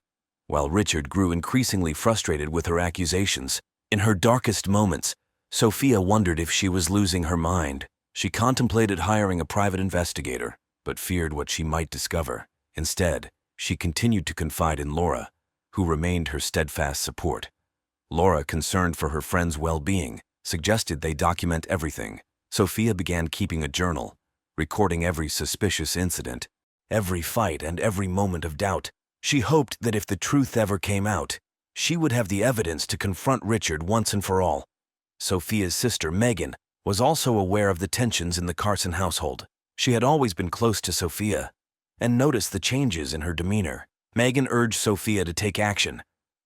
while Richard grew increasingly frustrated with her accusations. In her darkest moments, Sophia wondered if she was losing her mind. She contemplated hiring a private investigator, but feared what she might discover. Instead, she continued to confide in Laura, who remained her steadfast support. Laura, concerned for her friend's well-being, suggested they document everything. Sophia began keeping a journal, recording every suspicious incident, every fight, and every moment of doubt. She hoped that if the truth ever came out, she would have the evidence to confront Richard once and for all. Sophia's sister, Megan, was also aware of the tensions in the Carson household. She had always been close to Sophia and noticed the changes in her demeanor. Megan urged Sophia to take action,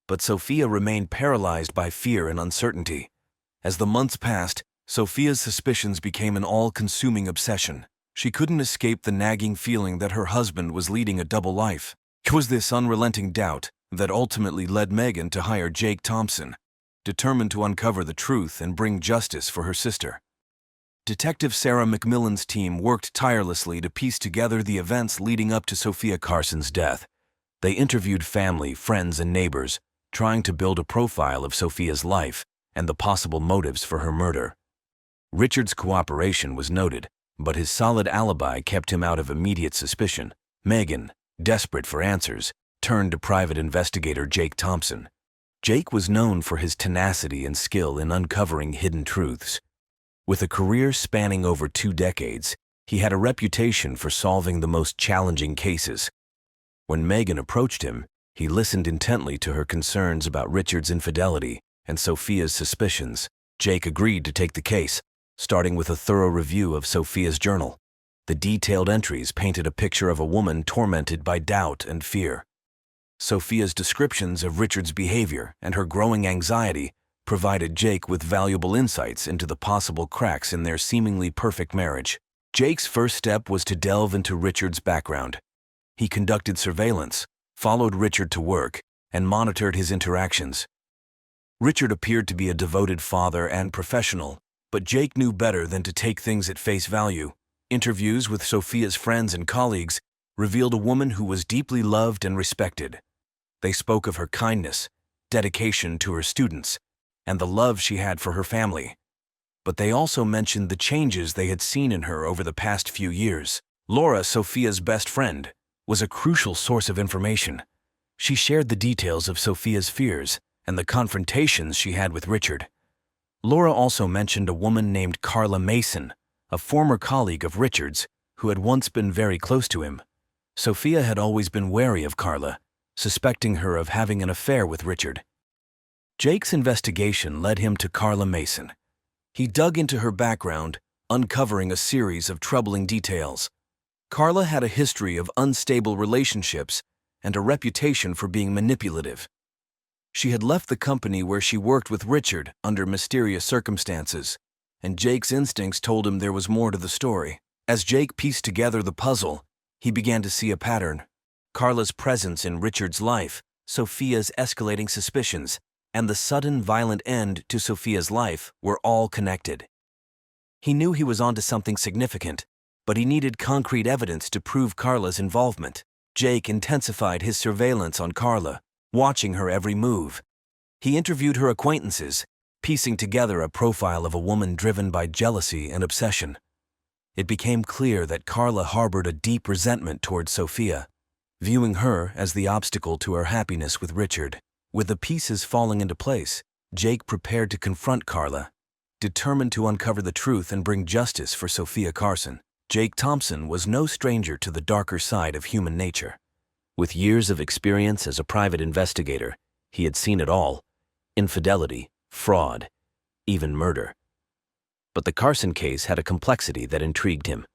but Sophia remained paralyzed by fear and uncertainty. As the months passed, Sophia's suspicions became an all-consuming obsession. She couldn't escape the nagging feeling that her husband was leading a double life. It was this unrelenting doubt that ultimately led Megan to hire Jake Thompson, determined to uncover the truth and bring justice for her sister. Detective Sarah McMillan's team worked tirelessly to piece together the events leading up to Sophia Carson's death. They interviewed family, friends, and neighbors, trying to build a profile of Sophia's life and the possible motives for her murder. Richard's cooperation was noted, but his solid alibi kept him out of immediate suspicion. Megan, desperate for answers, turned to private investigator Jake Thompson. Jake was known for his tenacity and skill in uncovering hidden truths. With a career spanning over 2 decades, he had a reputation for solving the most challenging cases. When Megan approached him, he listened intently to her concerns about Richard's infidelity and Sophia's suspicions. Jake agreed to take the case, starting with a thorough review of Sophia's journal. The detailed entries painted a picture of a woman tormented by doubt and fear. Sophia's descriptions of Richard's behavior and her growing anxiety provided Jake with valuable insights into the possible cracks in their seemingly perfect marriage. Jake's first step was to delve into Richard's background. He conducted surveillance, followed Richard to work, and monitored his interactions. Richard appeared to be a devoted father and professional, but Jake knew better than to take things at face value. Interviews with Sophia's friends and colleagues revealed a woman who was deeply loved and respected. They spoke of her kindness, dedication to her students, and the love she had for her family. But they also mentioned the changes they had seen in her over the past few years. Laura, Sophia's best friend, was a crucial source of information. She shared the details of Sophia's fears and the confrontations she had with Richard. Laura also mentioned a woman named Carla Mason, a former colleague of Richard's who had once been very close to him. Sophia had always been wary of Carla, suspecting her of having an affair with Richard. Jake's investigation led him to Carla Mason. He dug into her background, uncovering a series of troubling details. Carla had a history of unstable relationships and a reputation for being manipulative. She had left the company where she worked with Richard under mysterious circumstances, and Jake's instincts told him there was more to the story. As Jake pieced together the puzzle, he began to see a pattern. Carla's presence in Richard's life, Sophia's escalating suspicions, and the sudden violent end to Sophia's life were all connected. He knew he was onto something significant, but he needed concrete evidence to prove Carla's involvement. Jake intensified his surveillance on Carla, watching her every move. He interviewed her acquaintances, piecing together a profile of a woman driven by jealousy and obsession. It became clear that Carla harbored a deep resentment towards Sophia, viewing her as the obstacle to her happiness with Richard. With the pieces falling into place, Jake prepared to confront Carla, determined to uncover the truth and bring justice for Sophia Carson. Jake Thompson was no stranger to the darker side of human nature. With years of experience as a private investigator, he had seen it all: infidelity, fraud, even murder. But the Carson case had a complexity that intrigued him.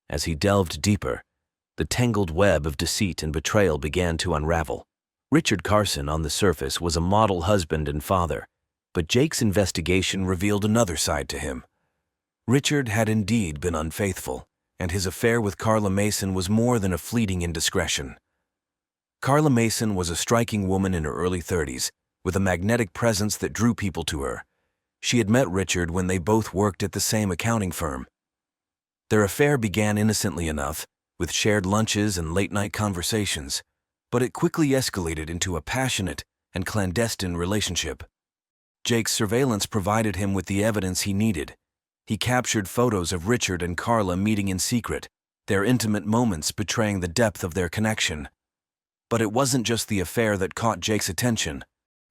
As he delved deeper, the tangled web of deceit and betrayal began to unravel. Richard Carson, on the surface, was a model husband and father, but Jake's investigation revealed another side to him. Richard had indeed been unfaithful, and his affair with Carla Mason was more than a fleeting indiscretion. Carla Mason was a striking woman in her early 30s, with a magnetic presence that drew people to her. She had met Richard when they both worked at the same accounting firm. Their affair began innocently enough, with shared lunches and late-night conversations, but it quickly escalated into a passionate and clandestine relationship. Jake's surveillance provided him with the evidence he needed. He captured photos of Richard and Carla meeting in secret, their intimate moments betraying the depth of their connection. But it wasn't just the affair that caught Jake's attention.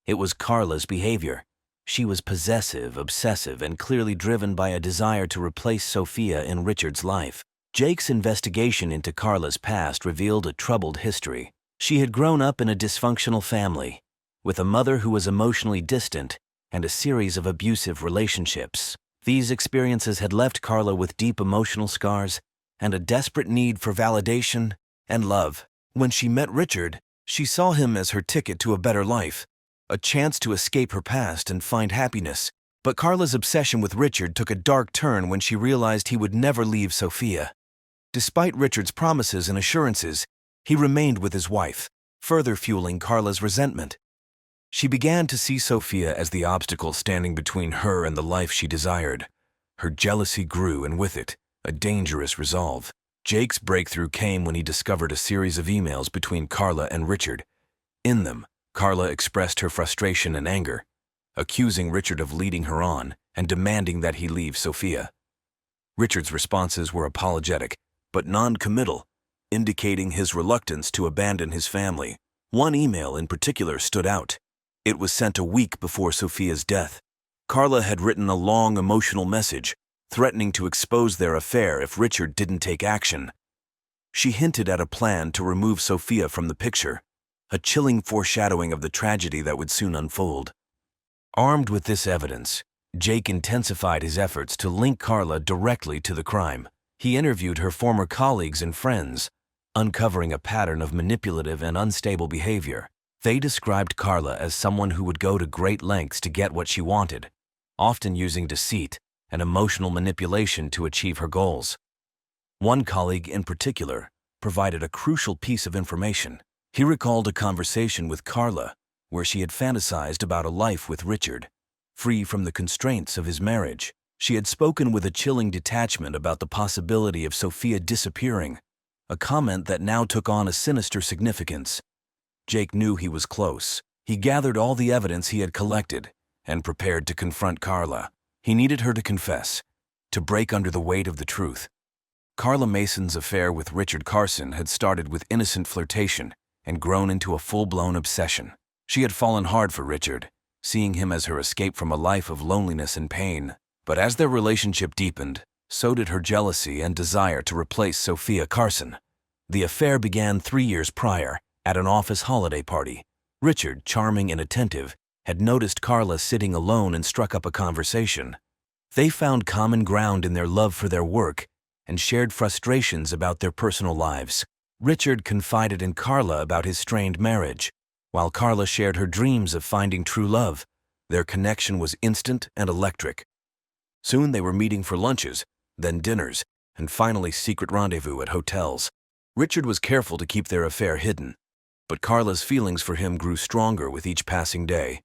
It was Carla's behavior. She was possessive, obsessive, and clearly driven by a desire to replace Sophia in Richard's life. Jake's investigation into Carla's past revealed a troubled history. She had grown up in a dysfunctional family, with a mother who was emotionally distant and a series of abusive relationships. These experiences had left Carla with deep emotional scars and a desperate need for validation and love. When she met Richard, she saw him as her ticket to a better life, a chance to escape her past and find happiness. But Carla's obsession with Richard took a dark turn when she realized he would never leave Sophia. Despite Richard's promises and assurances, he remained with his wife, further fueling Carla's resentment. She began to see Sophia as the obstacle standing between her and the life she desired. Her jealousy grew, and with it, a dangerous resolve. Jake's breakthrough came when he discovered a series of emails between Carla and Richard. In them, Carla expressed her frustration and anger, accusing Richard of leading her on and demanding that he leave Sophia. Richard's responses were apologetic, but non-committal, indicating his reluctance to abandon his family. One email in particular stood out. It was sent a week before Sophia's death. Carla had written a long emotional message, threatening to expose their affair if Richard didn't take action. She hinted at a plan to remove Sophia from the picture, a chilling foreshadowing of the tragedy that would soon unfold. Armed with this evidence, Jake intensified his efforts to link Carla directly to the crime. He interviewed her former colleagues and friends, uncovering a pattern of manipulative and unstable behavior. They described Carla as someone who would go to great lengths to get what she wanted, often using deceit and emotional manipulation to achieve her goals. One colleague in particular provided a crucial piece of information. He recalled a conversation with Carla where she had fantasized about a life with Richard, free from the constraints of his marriage. She had spoken with a chilling detachment about the possibility of Sophia disappearing, a comment that now took on a sinister significance. Jake knew he was close. He gathered all the evidence he had collected and prepared to confront Carla. He needed her to confess, to break under the weight of the truth. Carla Mason's affair with Richard Carson had started with innocent flirtation and grown into a full-blown obsession. She had fallen hard for Richard, seeing him as her escape from a life of loneliness and pain. But as their relationship deepened, so did her jealousy and desire to replace Sophia Carson. The affair began 3 years prior, at an office holiday party. Richard, charming and attentive, had noticed Carla sitting alone and struck up a conversation. They found common ground in their love for their work and shared frustrations about their personal lives. Richard confided in Carla about his strained marriage, while Carla shared her dreams of finding true love. Their connection was instant and electric. Soon they were meeting for lunches, then dinners, and finally secret rendezvous at hotels. Richard was careful to keep their affair hidden, but Carla's feelings for him grew stronger with each passing day.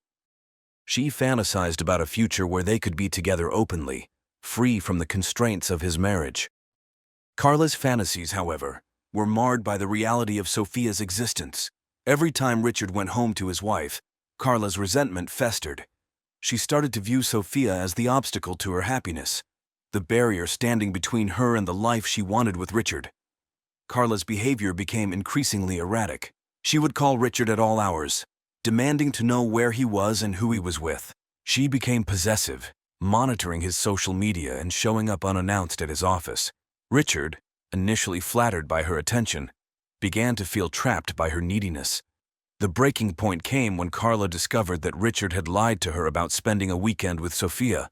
She fantasized about a future where they could be together openly, free from the constraints of his marriage. Carla's fantasies, however, were marred by the reality of Sophia's existence. Every time Richard went home to his wife, Carla's resentment festered. She started to view Sophia as the obstacle to her happiness, the barrier standing between her and the life she wanted with Richard. Carla's behavior became increasingly erratic. She would call Richard at all hours, demanding to know where he was and who he was with. She became possessive, monitoring his social media and showing up unannounced at his office. Richard, initially flattered by her attention, began to feel trapped by her neediness. The breaking point came when Carla discovered that Richard had lied to her about spending a weekend with Sophia.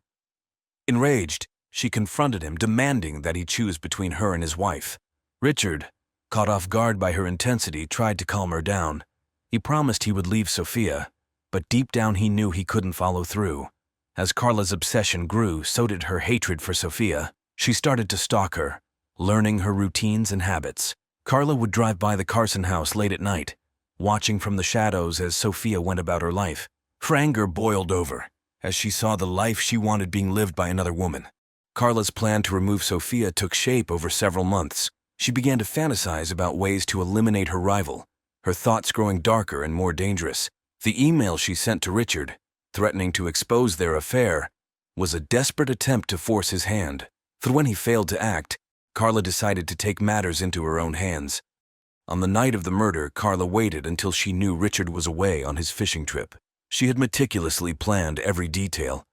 Enraged, she confronted him, demanding that he choose between her and his wife. Richard, caught off guard by her intensity, tried to calm her down. He promised he would leave Sophia, but deep down he knew he couldn't follow through. As Carla's obsession grew, so did her hatred for Sophia. She started to stalk her, learning her routines and habits. Carla would drive by the Carson house late at night, watching from the shadows as Sophia went about her life. Her anger boiled over as she saw the life she wanted being lived by another woman. Carla's plan to remove Sophia took shape over several months. She began to fantasize about ways to eliminate her rival, her thoughts growing darker and more dangerous. The email she sent to Richard, threatening to expose their affair, was a desperate attempt to force his hand. But when he failed to act, Carla decided to take matters into her own hands. On the night of the murder, Carla waited until she knew Richard was away on his fishing trip. She had meticulously planned every detail,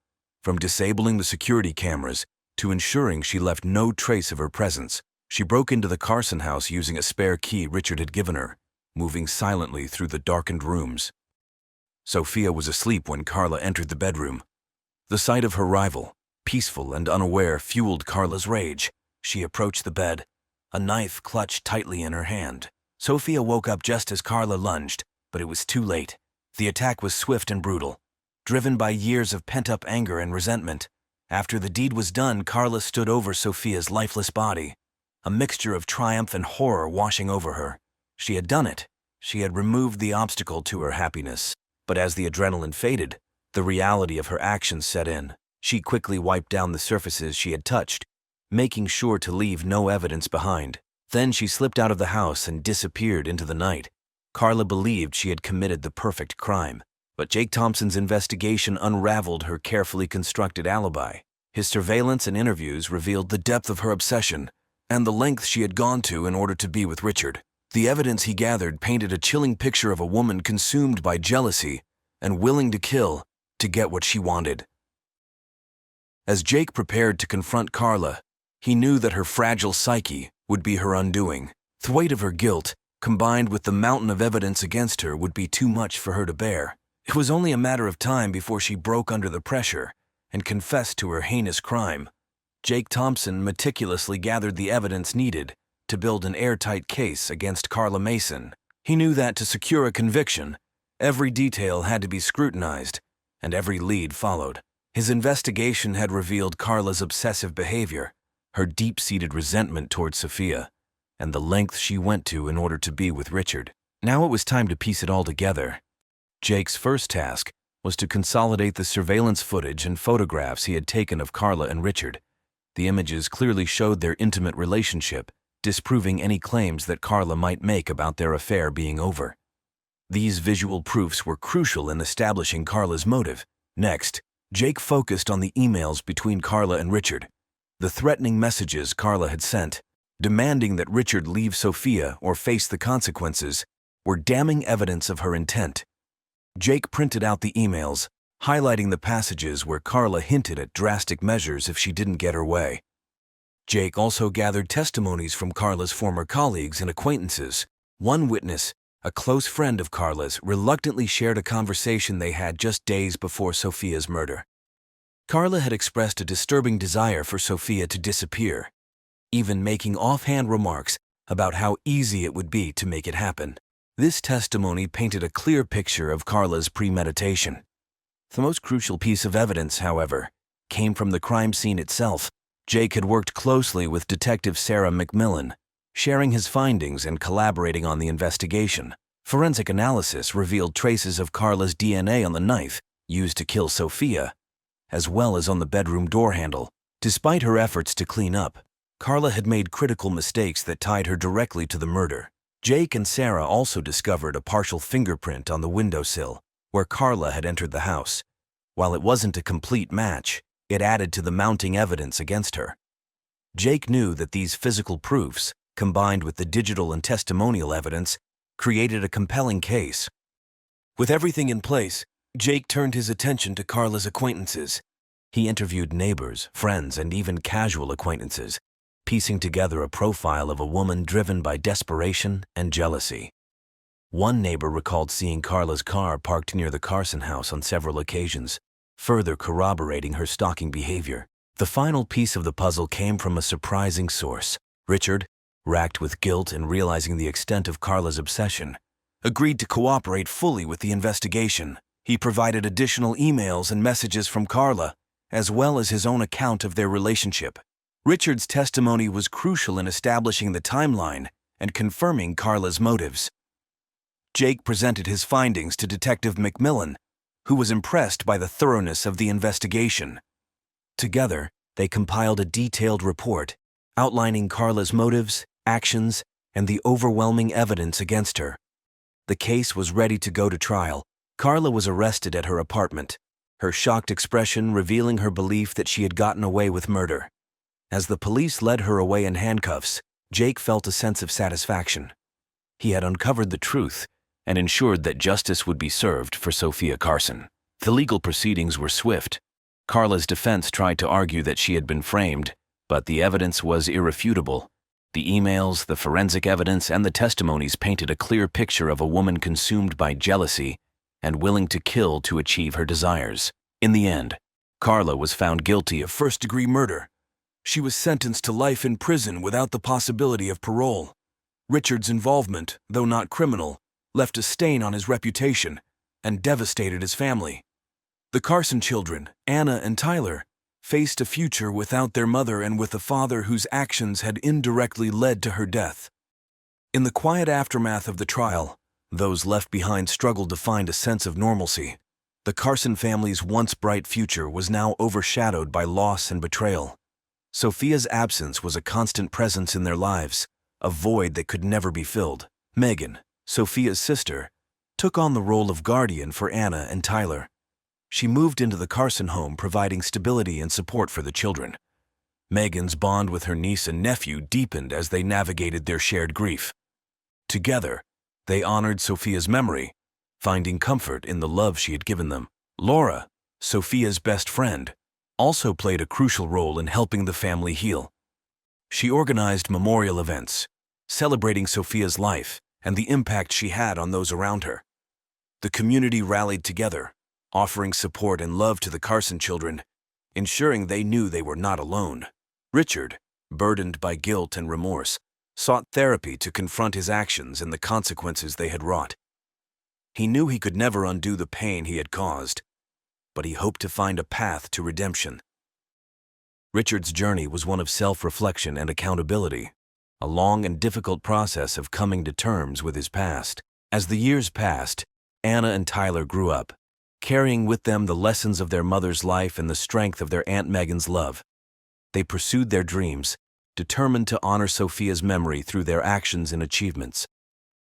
from disabling the security cameras to ensuring she left no trace of her presence. She broke into the Carson house using a spare key Richard had given her, moving silently through the darkened rooms. Sophia was asleep when Carla entered the bedroom. The sight of her rival, peaceful and unaware, fueled Carla's rage. She approached the bed, a knife clutched tightly in her hand. Sophia woke up just as Carla lunged, but it was too late. The attack was swift and brutal, driven by years of pent-up anger and resentment. After the deed was done, Carla stood over Sophia's lifeless body, a mixture of triumph and horror washing over her. She had done it. She had removed the obstacle to her happiness. But as the adrenaline faded, the reality of her actions set in. She quickly wiped down the surfaces she had touched, making sure to leave no evidence behind. Then she slipped out of the house and disappeared into the night. Carla believed she had committed the perfect crime, but Jake Thompson's investigation unraveled her carefully constructed alibi. His surveillance and interviews revealed the depth of her obsession and the length she had gone to in order to be with Richard. The evidence he gathered painted a chilling picture of a woman consumed by jealousy and willing to kill to get what she wanted. As Jake prepared to confront Carla, he knew that her fragile psyche would be her undoing. The weight of her guilt, combined with the mountain of evidence against her, would be too much for her to bear. It was only a matter of time before she broke under the pressure and confessed to her heinous crime. Jake Thompson meticulously gathered the evidence needed to build an airtight case against Carla Mason. He knew that to secure a conviction, every detail had to be scrutinized, and every lead followed. His investigation had revealed Carla's obsessive behavior, her deep-seated resentment towards Sophia, and the lengths she went to in order to be with Richard. Now it was time to piece it all together. Jake's first task was to consolidate the surveillance footage and photographs he had taken of Carla and Richard. The images clearly showed their intimate relationship, disproving any claims that Carla might make about their affair being over. These visual proofs were crucial in establishing Carla's motive. Next, Jake focused on the emails between Carla and Richard. The threatening messages Carla had sent, demanding that Richard leave Sophia or face the consequences, were damning evidence of her intent. Jake printed out the emails, highlighting the passages where Carla hinted at drastic measures if she didn't get her way. Jake also gathered testimonies from Carla's former colleagues and acquaintances. One witness, a close friend of Carla's, reluctantly shared a conversation they had just days before Sophia's murder. Carla had expressed a disturbing desire for Sophia to disappear, even making offhand remarks about how easy it would be to make it happen. This testimony painted a clear picture of Carla's premeditation. The most crucial piece of evidence, however, came from the crime scene itself. Jake had worked closely with Detective Sarah McMillan, sharing his findings and collaborating on the investigation. Forensic analysis revealed traces of Carla's DNA on the knife used to kill Sophia, as well as on the bedroom door handle. Despite her efforts to clean up, Carla had made critical mistakes that tied her directly to the murder. Jake and Sarah also discovered a partial fingerprint on the windowsill where Carla had entered the house. While it wasn't a complete match, it added to the mounting evidence against her. Jake knew that these physical proofs, combined with the digital and testimonial evidence, created a compelling case. With everything in place, Jake turned his attention to Carla's acquaintances. He interviewed neighbors, friends, and even casual acquaintances, piecing together a profile of a woman driven by desperation and jealousy. One neighbor recalled seeing Carla's car parked near the Carson house on several occasions, further corroborating her stalking behavior. The final piece of the puzzle came from a surprising source. Richard, racked with guilt and realizing the extent of Carla's obsession, agreed to cooperate fully with the investigation. He provided additional emails and messages from Carla, as well as his own account of their relationship. Richard's testimony was crucial in establishing the timeline and confirming Carla's motives. Jake presented his findings to Detective McMillan, who was impressed by the thoroughness of the investigation. Together, they compiled a detailed report outlining Carla's motives, actions, and the overwhelming evidence against her. The case was ready to go to trial. Carla was arrested at her apartment, her shocked expression revealing her belief that she had gotten away with murder. As the police led her away in handcuffs, Jake felt a sense of satisfaction. He had uncovered the truth and ensured that justice would be served for Sophia Carson. The legal proceedings were swift. Carla's defense tried to argue that she had been framed, but the evidence was irrefutable. The emails, the forensic evidence, and the testimonies painted a clear picture of a woman consumed by jealousy and willing to kill to achieve her desires. In the end, Carla was found guilty of first-degree murder. She was sentenced to life in prison without the possibility of parole. Richard's involvement, though not criminal, left a stain on his reputation and devastated his family. The Carson children, Anna and Tyler, faced a future without their mother and with a father whose actions had indirectly led to her death. In the quiet aftermath of the trial, those left behind struggled to find a sense of normalcy. The Carson family's once bright future was now overshadowed by loss and betrayal. Sophia's absence was a constant presence in their lives, a void that could never be filled. Megan, Sophia's sister, took on the role of guardian for Anna and Tyler. She moved into the Carson home, providing stability and support for the children. Megan's bond with her niece and nephew deepened as they navigated their shared grief. Together, they honored Sophia's memory, finding comfort in the love she had given them. Laura, Sophia's best friend, also played a crucial role in helping the family heal. She organized memorial events, celebrating Sophia's life and the impact she had on those around her. The community rallied together, offering support and love to the Carson children, ensuring they knew they were not alone. Richard, burdened by guilt and remorse, sought therapy to confront his actions and the consequences they had wrought. He knew he could never undo the pain he had caused, but he hoped to find a path to redemption. Richard's journey was one of self-reflection and accountability, a long and difficult process of coming to terms with his past. As the years passed, Anna and Tyler grew up, carrying with them the lessons of their mother's life and the strength of their Aunt Megan's love. They pursued their dreams, determined to honor Sophia's memory through their actions and achievements.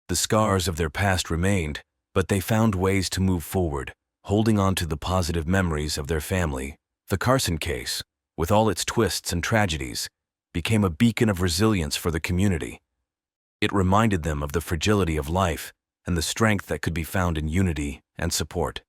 The scars of their past remained, but they found ways to move forward, holding on to the positive memories of their family. The Carson case, with all its twists and tragedies, became a beacon of resilience for the community. It reminded them of the fragility of life and the strength that could be found in unity and support.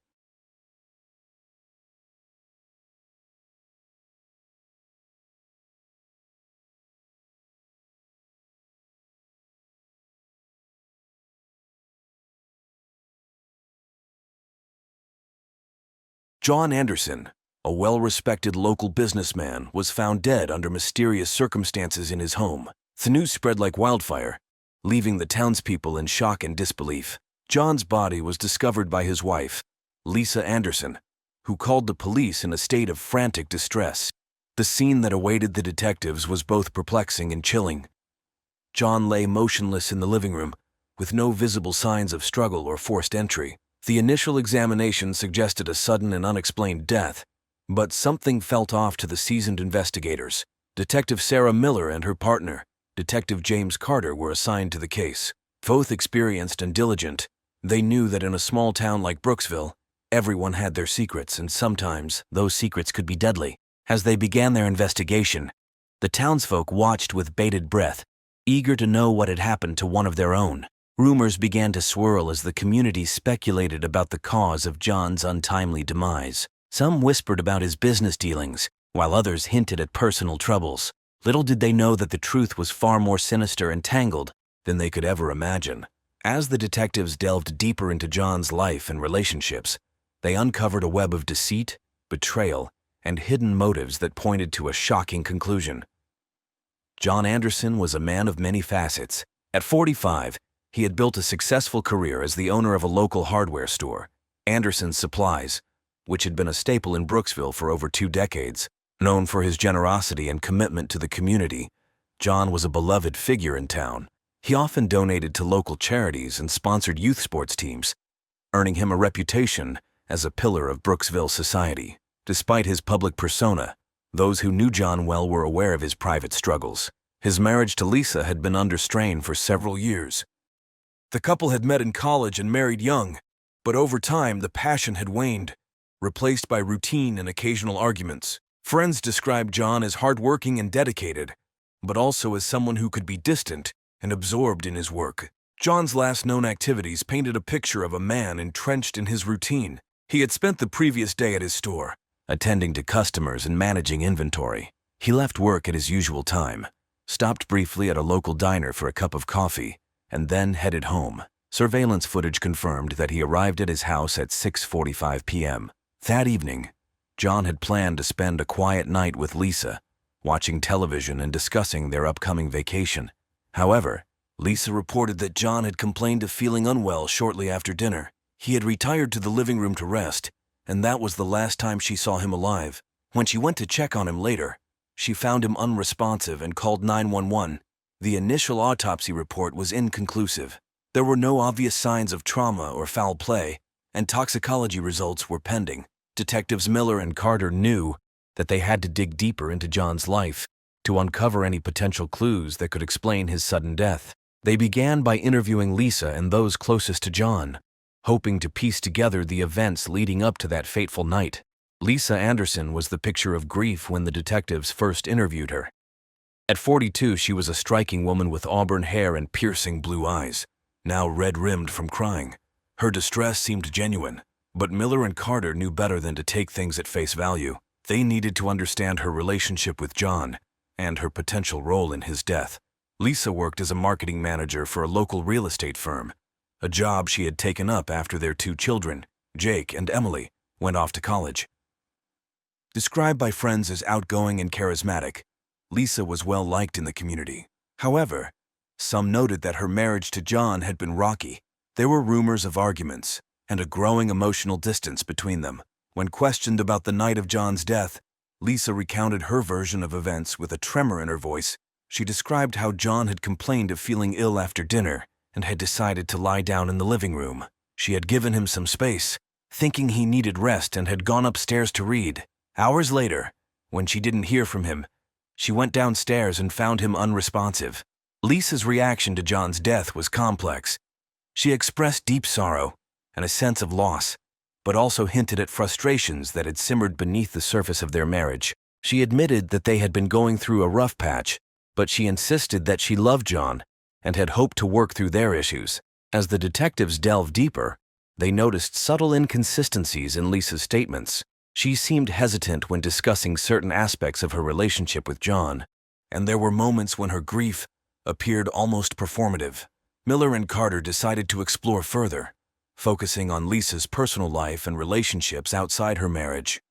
John Anderson, a well-respected local businessman, was found dead under mysterious circumstances in his home. The news spread like wildfire, leaving the townspeople in shock and disbelief. John's body was discovered by his wife, Lisa Anderson, who called the police in a state of frantic distress. The scene that awaited the detectives was both perplexing and chilling. John lay motionless in the living room, with no visible signs of struggle or forced entry. The initial examination suggested a sudden and unexplained death, but something felt off to the seasoned investigators. Detective Sarah Miller and her partner, Detective James Carter, were assigned to the case. Both experienced and diligent, they knew that in a small town like Brooksville, everyone had their secrets, and sometimes those secrets could be deadly. As they began their investigation, the townsfolk watched with bated breath, eager to know what had happened to one of their own. Rumors began to swirl as the community speculated about the cause of John's untimely demise. Some whispered about his business dealings, while others hinted at personal troubles. Little did they know that the truth was far more sinister and tangled than they could ever imagine. As the detectives delved deeper into John's life and relationships, they uncovered a web of deceit, betrayal, and hidden motives that pointed to a shocking conclusion. John Anderson was a man of many facets. At 45, he had built a successful career as the owner of a local hardware store, Anderson's Supplies, which had been a staple in Brooksville for over 2 decades. Known for his generosity and commitment to the community, John was a beloved figure in town. He often donated to local charities and sponsored youth sports teams, earning him a reputation as a pillar of Brooksville society. Despite his public persona, those who knew John well were aware of his private struggles. His marriage to Lisa had been under strain for several years. The couple had met in college and married young, but over time the passion had waned, replaced by routine and occasional arguments. Friends described John as hardworking and dedicated, but also as someone who could be distant and absorbed in his work. John's last known activities painted a picture of a man entrenched in his routine. He had spent the previous day at his store, attending to customers and managing inventory. He left work at his usual time, stopped briefly at a local diner for a cup of coffee, and then headed home. Surveillance footage confirmed that he arrived at his house at 6:45 p.m. That evening, John had planned to spend a quiet night with Lisa, watching television and discussing their upcoming vacation. However, Lisa reported that John had complained of feeling unwell shortly after dinner. He had retired to the living room to rest, and that was the last time she saw him alive. When she went to check on him later, she found him unresponsive and called 911. The initial autopsy report was inconclusive. There were no obvious signs of trauma or foul play, and toxicology results were pending. Detectives Miller and Carter knew that they had to dig deeper into John's life to uncover any potential clues that could explain his sudden death. They began by interviewing Lisa and those closest to John, hoping to piece together the events leading up to that fateful night. Lisa Anderson was the picture of grief when the detectives first interviewed her. At 42, she was a striking woman with auburn hair and piercing blue eyes, now red-rimmed from crying. Her distress seemed genuine, but Miller and Carter knew better than to take things at face value. They needed to understand her relationship with John and her potential role in his death. Lisa worked as a marketing manager for a local real estate firm, a job she had taken up after their 2 children, Jake and Emily, went off to college. Described by friends as outgoing and charismatic, Lisa was well liked in the community. However, Some noted that her marriage to John had been rocky. There were rumors of arguments and a growing emotional distance between them. When questioned about the night of John's death, Lisa recounted her version of events with a tremor in her voice. She described how John had complained of feeling ill after dinner and had decided to lie down in the living room. She had given him some space, thinking he needed rest, and had gone upstairs to read. Hours later, when she didn't hear from him, she went downstairs and found him unresponsive. Lisa's reaction to John's death was complex. She expressed deep sorrow and a sense of loss, but also hinted at frustrations that had simmered beneath the surface of their marriage. She admitted that they had been going through a rough patch, but she insisted that she loved John and had hoped to work through their issues. As the detectives delved deeper, they noticed subtle inconsistencies in Lisa's statements. She seemed hesitant when discussing certain aspects of her relationship with John, and there were moments when her grief appeared almost performative. Miller and Carter decided to explore further, focusing on Lisa's personal life and relationships outside her marriage.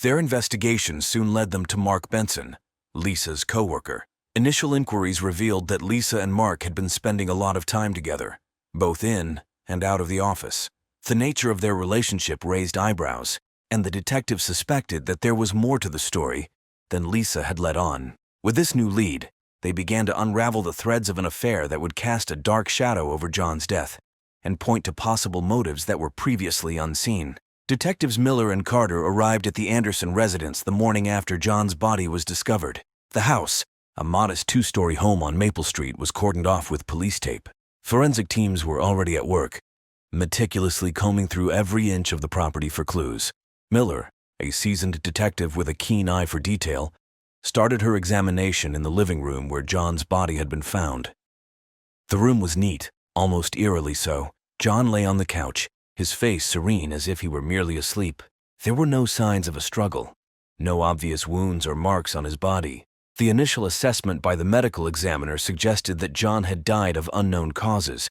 Their investigation soon led them to Mark Benson, Lisa's co-worker. Initial inquiries revealed that Lisa and Mark had been spending a lot of time together, both in and out of the office. The nature of their relationship raised eyebrows, and the detective suspected that there was more to the story than Lisa had let on. With this new lead, they began to unravel the threads of an affair that would cast a dark shadow over John's death and point to possible motives that were previously unseen. Detectives Miller and Carter arrived at the Anderson residence the morning after John's body was discovered. The house, a modest two-story home on Maple Street, was cordoned off with police tape. Forensic teams were already at work, meticulously combing through every inch of the property for clues. Miller, a seasoned detective with a keen eye for detail, started her examination in the living room where John's body had been found. The room was neat, almost eerily so. John lay on the couch, his face serene as if he were merely asleep. There were no signs of a struggle, no obvious wounds or marks on his body. The initial assessment by the medical examiner suggested that John had died of unknown causes,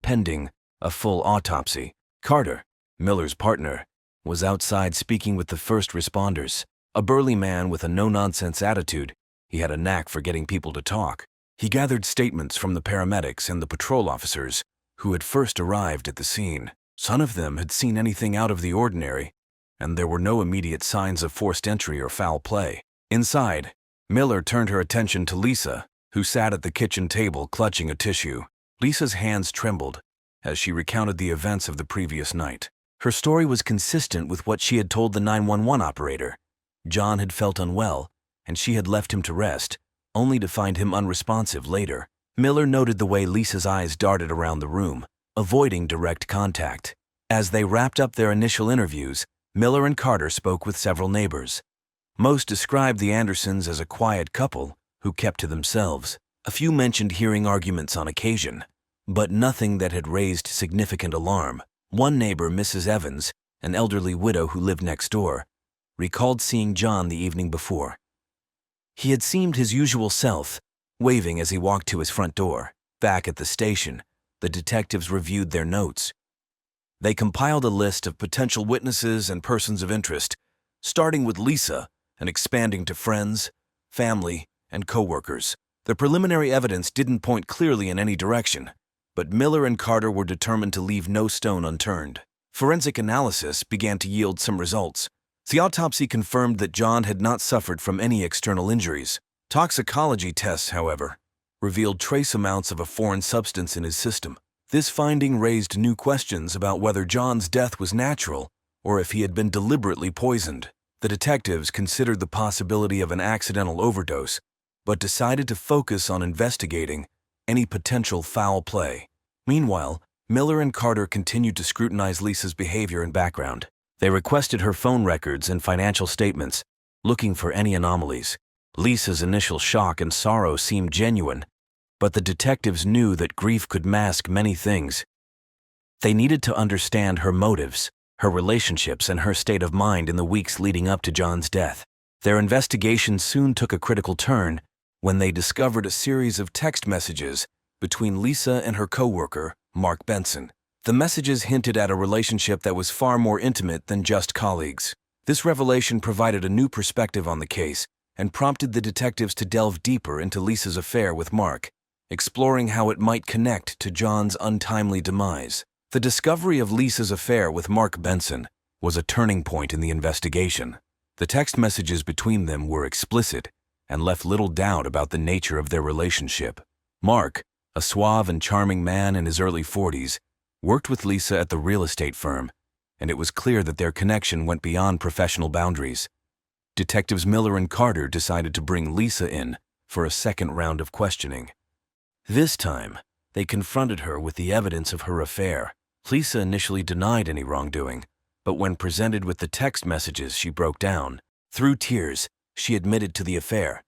pending a full autopsy. Carter, Miller's partner, was outside speaking with the first responders. A burly man with a no-nonsense attitude, he had a knack for getting people to talk. He gathered statements from the paramedics and the patrol officers who had first arrived at the scene. None of them had seen anything out of the ordinary, and there were no immediate signs of forced entry or foul play. Inside, Miller turned her attention to Lisa, who sat at the kitchen table clutching a tissue. Lisa's hands trembled as she recounted the events of the previous night. Her story was consistent with what she had told the 911 operator. John had felt unwell, and she had left him to rest, only to find him unresponsive later. Miller noted the way Lisa's eyes darted around the room, avoiding direct contact. As they wrapped up their initial interviews, Miller and Carter spoke with several neighbors. Most described the Andersons as a quiet couple who kept to themselves. A few mentioned hearing arguments on occasion, but nothing that had raised significant alarm. One neighbor, Mrs. Evans, an elderly widow who lived next door, recalled seeing John the evening before. He had seemed his usual self, waving as he walked to his front door. Back at the station, the detectives reviewed their notes. They compiled a list of potential witnesses and persons of interest, starting with Lisa and expanding to friends, family, and co-workers. The preliminary evidence didn't point clearly in any direction, but Miller and Carter were determined to leave no stone unturned. Forensic analysis began to yield some results. The autopsy confirmed that John had not suffered from any external injuries. Toxicology tests, however, revealed trace amounts of a foreign substance in his system. This finding raised new questions about whether John's death was natural or if he had been deliberately poisoned. The detectives considered the possibility of an accidental overdose, but decided to focus on investigating any potential foul play. Meanwhile, Miller and Carter continued to scrutinize Lisa's behavior and background. They requested her phone records and financial statements, looking for any anomalies. Lisa's initial shock and sorrow seemed genuine, but the detectives knew that grief could mask many things. They needed to understand her motives, her relationships, and her state of mind in the weeks leading up to John's death. Their investigation soon took a critical turn when they discovered a series of text messages between Lisa and her co-worker, Mark Benson. The messages hinted at a relationship that was far more intimate than just colleagues. This revelation provided a new perspective on the case and prompted the detectives to delve deeper into Lisa's affair with Mark. exploring how it might connect to John's untimely demise. The discovery of Lisa's affair with Mark Benson was a turning point in the investigation. The text messages between them were explicit and left little doubt about the nature of their relationship. Mark, a suave and charming man in his early 40s, worked with Lisa at the real estate firm, and it was clear that their connection went beyond professional boundaries. Detectives Miller and Carter decided to bring Lisa in for a second round of questioning. This time, they confronted her with the evidence of her affair. Lisa initially denied any wrongdoing, but when presented with the text messages, she broke down. Through tears, she admitted to the affair,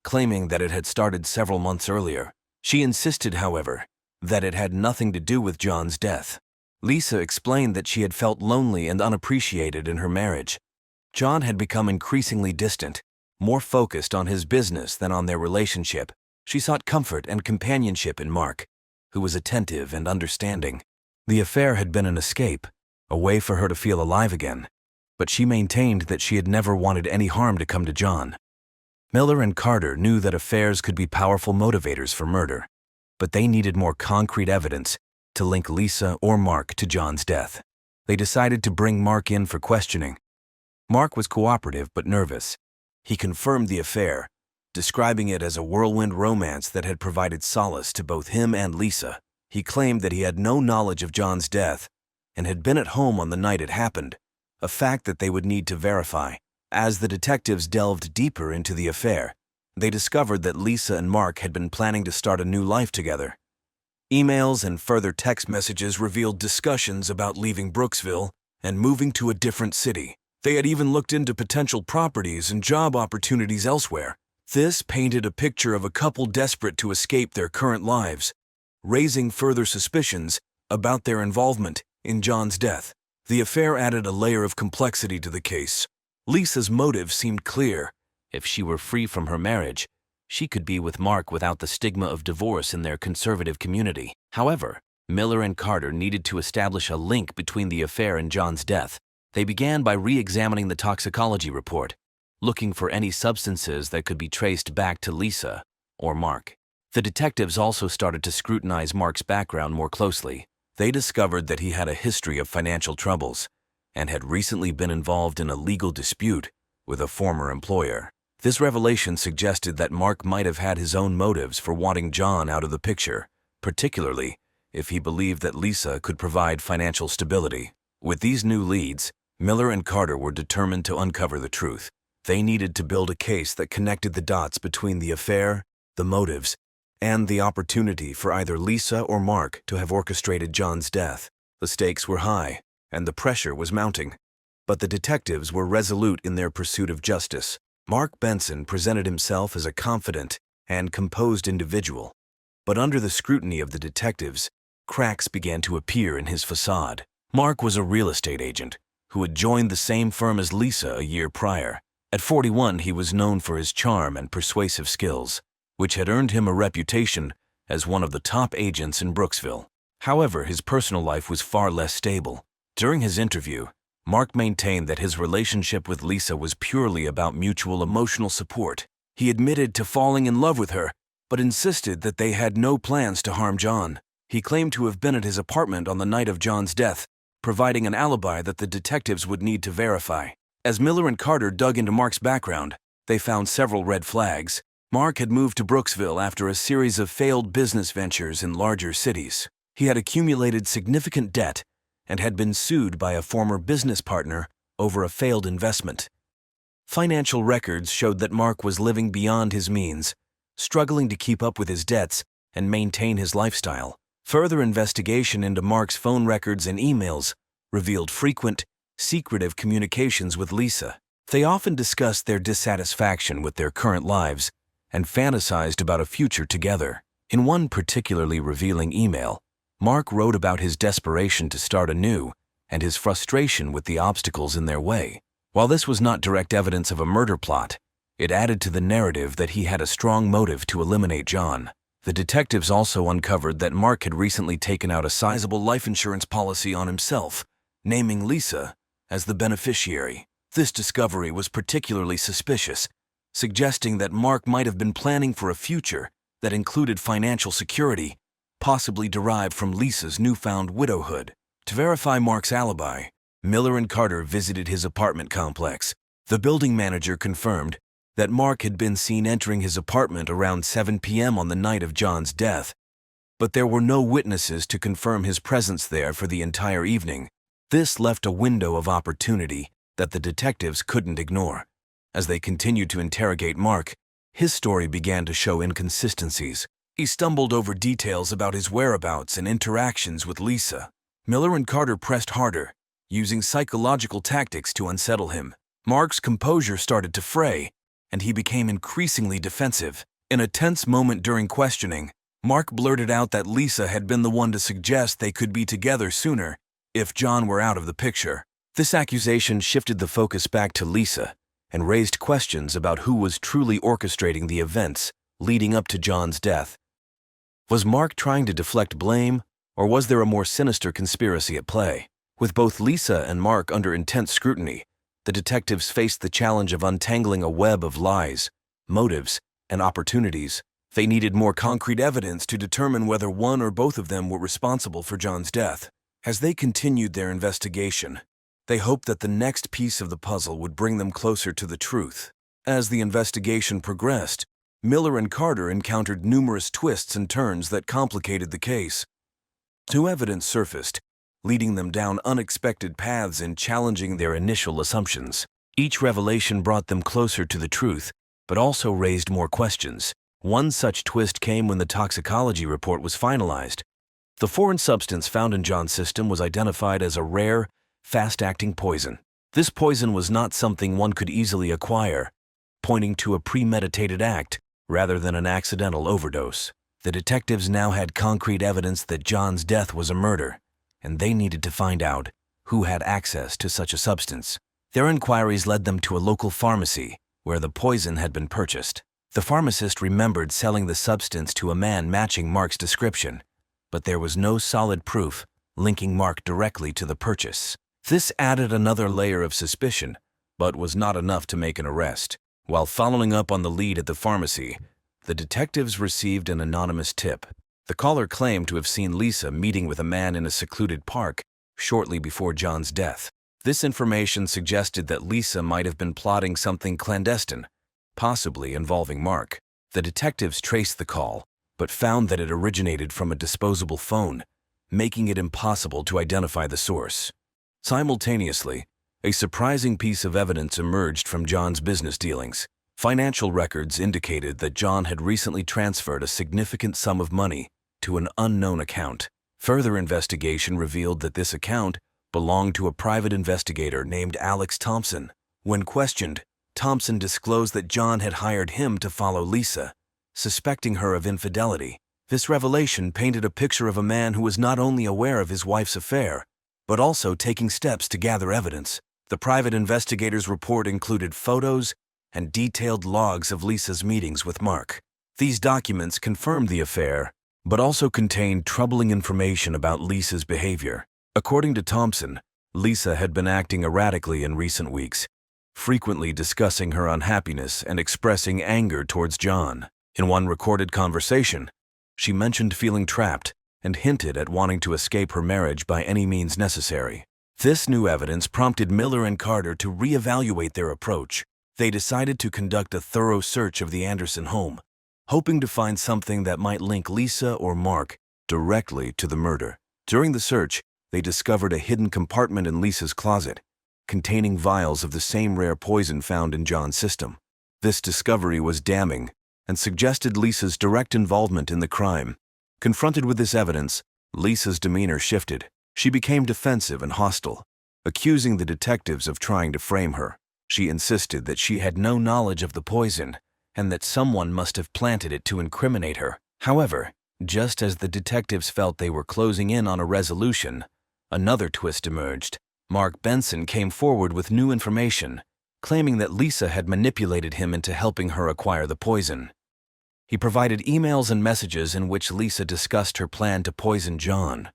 claiming that it had started several months earlier. She insisted, however, that it had nothing to do with John's death. Lisa explained that she had felt lonely and unappreciated in her marriage. John had become increasingly distant, more focused on his business than on their relationship. She sought comfort and companionship in Mark, who was attentive and understanding. The affair had been an escape, a way for her to feel alive again, but she maintained that she had never wanted any harm to come to John. Miller and Carter knew that affairs could be powerful motivators for murder, but they needed more concrete evidence to link Lisa or Mark to John's death. They decided to bring Mark in for questioning. Mark was cooperative but nervous. He confirmed the affair, describing it as a whirlwind romance that had provided solace to both him and Lisa. He claimed that he had no knowledge of John's death and had been at home on the night it happened, a fact that they would need to verify. As the detectives delved deeper into the affair, they discovered that Lisa and Mark had been planning to start a new life together. Emails and further text messages revealed discussions about leaving Brooksville and moving to a different city. They had even looked into potential properties and job opportunities elsewhere. This painted a picture of a couple desperate to escape their current lives, raising further suspicions about their involvement in John's death. The affair added a layer of complexity to the case. Lisa's motive seemed clear. If she were free from her marriage, she could be with Mark without the stigma of divorce in their conservative community. However, Miller and Carter needed to establish a link between the affair and John's death. They began by re-examining the toxicology report, looking for any substances that could be traced back to Lisa or Mark. The detectives also started to scrutinize Mark's background more closely. They discovered that he had a history of financial troubles and had recently been involved in a legal dispute with a former employer. This revelation suggested that Mark might have had his own motives for wanting John out of the picture, particularly if he believed that Lisa could provide financial stability. With these new leads, Miller and Carter were determined to uncover the truth. They needed to build a case that connected the dots between the affair, the motives, and the opportunity for either Lisa or Mark to have orchestrated John's death. The stakes were high, and the pressure was mounting. But the detectives were resolute in their pursuit of justice. Mark Benson presented himself as a confident and composed individual, but under the scrutiny of the detectives, cracks began to appear in his facade. Mark was a real estate agent who had joined the same firm as Lisa a year prior. At 41, he was known for his charm and persuasive skills, which had earned him a reputation as one of the top agents in Brooksville. However, his personal life was far less stable. During his interview, Mark maintained that his relationship with Lisa was purely about mutual emotional support. He admitted to falling in love with her, but insisted that they had no plans to harm John. He claimed to have been at his apartment on the night of John's death, providing an alibi that the detectives would need to verify. As Miller and Carter dug into Mark's background, they found several red flags. Mark had moved to Brooksville after a series of failed business ventures in larger cities. He had accumulated significant debt and had been sued by a former business partner over a failed investment. Financial records showed that Mark was living beyond his means, struggling to keep up with his debts and maintain his lifestyle. Further investigation into Mark's phone records and emails revealed frequent, secretive communications with Lisa. They often discussed their dissatisfaction with their current lives and fantasized about a future together. In one particularly revealing email, Mark wrote about his desperation to start anew and his frustration with the obstacles in their way. While this was not direct evidence of a murder plot, it added to the narrative that he had a strong motive to eliminate John. The detectives also uncovered that Mark had recently taken out a sizable life insurance policy on himself, naming Lisa as the beneficiary. This discovery was particularly suspicious, suggesting that Mark might have been planning for a future that included financial security, possibly derived from Lisa's newfound widowhood. To verify Mark's alibi, Miller and Carter visited his apartment complex. The building manager confirmed that Mark had been seen entering his apartment around 7 p.m. on the night of John's death, but there were no witnesses to confirm his presence there for the entire evening. This left a window of opportunity that the detectives couldn't ignore. As they continued to interrogate Mark, his story began to show inconsistencies. He stumbled over details about his whereabouts and interactions with Lisa. Miller and Carter pressed harder, using psychological tactics to unsettle him. Mark's composure started to fray, and he became increasingly defensive. In a tense moment during questioning, Mark blurted out that Lisa had been the one to suggest they could be together sooner if John were out of the picture. This accusation shifted the focus back to Lisa and raised questions about who was truly orchestrating the events leading up to John's death. Was Mark trying to deflect blame, or was there a more sinister conspiracy at play? With both Lisa and Mark under intense scrutiny, the detectives faced the challenge of untangling a web of lies, motives, and opportunities. They needed more concrete evidence to determine whether one or both of them were responsible for John's death. As they continued their investigation, they hoped that the next piece of the puzzle would bring them closer to the truth. As the investigation progressed, Miller and Carter encountered numerous twists and turns that complicated the case. New evidence surfaced, leading them down unexpected paths and challenging their initial assumptions. Each revelation brought them closer to the truth, but also raised more questions. One such twist came when the toxicology report was finalized. The foreign substance found in John's system was identified as a rare, fast-acting poison. This poison was not something one could easily acquire, pointing to a premeditated act rather than an accidental overdose. The detectives now had concrete evidence that John's death was a murder, and they needed to find out who had access to such a substance. Their inquiries led them to a local pharmacy where the poison had been purchased. The pharmacist remembered selling the substance to a man matching Mark's description, but there was no solid proof linking Mark directly to the purchase. This added another layer of suspicion, but was not enough to make an arrest. While following up on the lead at the pharmacy, the detectives received an anonymous tip. The caller claimed to have seen Lisa meeting with a man in a secluded park shortly before John's death. This information suggested that Lisa might have been plotting something clandestine, possibly involving Mark. The detectives traced the call, but found that it originated from a disposable phone, making it impossible to identify the source. Simultaneously, a surprising piece of evidence emerged from John's business dealings. Financial records indicated that John had recently transferred a significant sum of money to an unknown account. Further investigation revealed that this account belonged to a private investigator named Alex Thompson. When questioned, Thompson disclosed that John had hired him to follow Lisa, suspecting her of infidelity. This revelation painted a picture of a man who was not only aware of his wife's affair, but also taking steps to gather evidence. The private investigator's report included photos and detailed logs of Lisa's meetings with Mark. These documents confirmed the affair, but also contained troubling information about Lisa's behavior. According to Thompson, Lisa had been acting erratically in recent weeks, frequently discussing her unhappiness and expressing anger towards John. In one recorded conversation, she mentioned feeling trapped and hinted at wanting to escape her marriage by any means necessary. This new evidence prompted Miller and Carter to reevaluate their approach. They decided to conduct a thorough search of the Anderson home, hoping to find something that might link Lisa or Mark directly to the murder. During the search, they discovered a hidden compartment in Lisa's closet, containing vials of the same rare poison found in John's system. This discovery was damning and suggested Lisa's direct involvement in the crime. Confronted with this evidence, Lisa's demeanor shifted. She became defensive and hostile, accusing the detectives of trying to frame her. She insisted that she had no knowledge of the poison and that someone must have planted it to incriminate her. However, just as the detectives felt they were closing in on a resolution, another twist emerged. Mark Benson came forward with new information, claiming that Lisa had manipulated him into helping her acquire the poison. He provided emails and messages in which Lisa discussed her plan to poison John,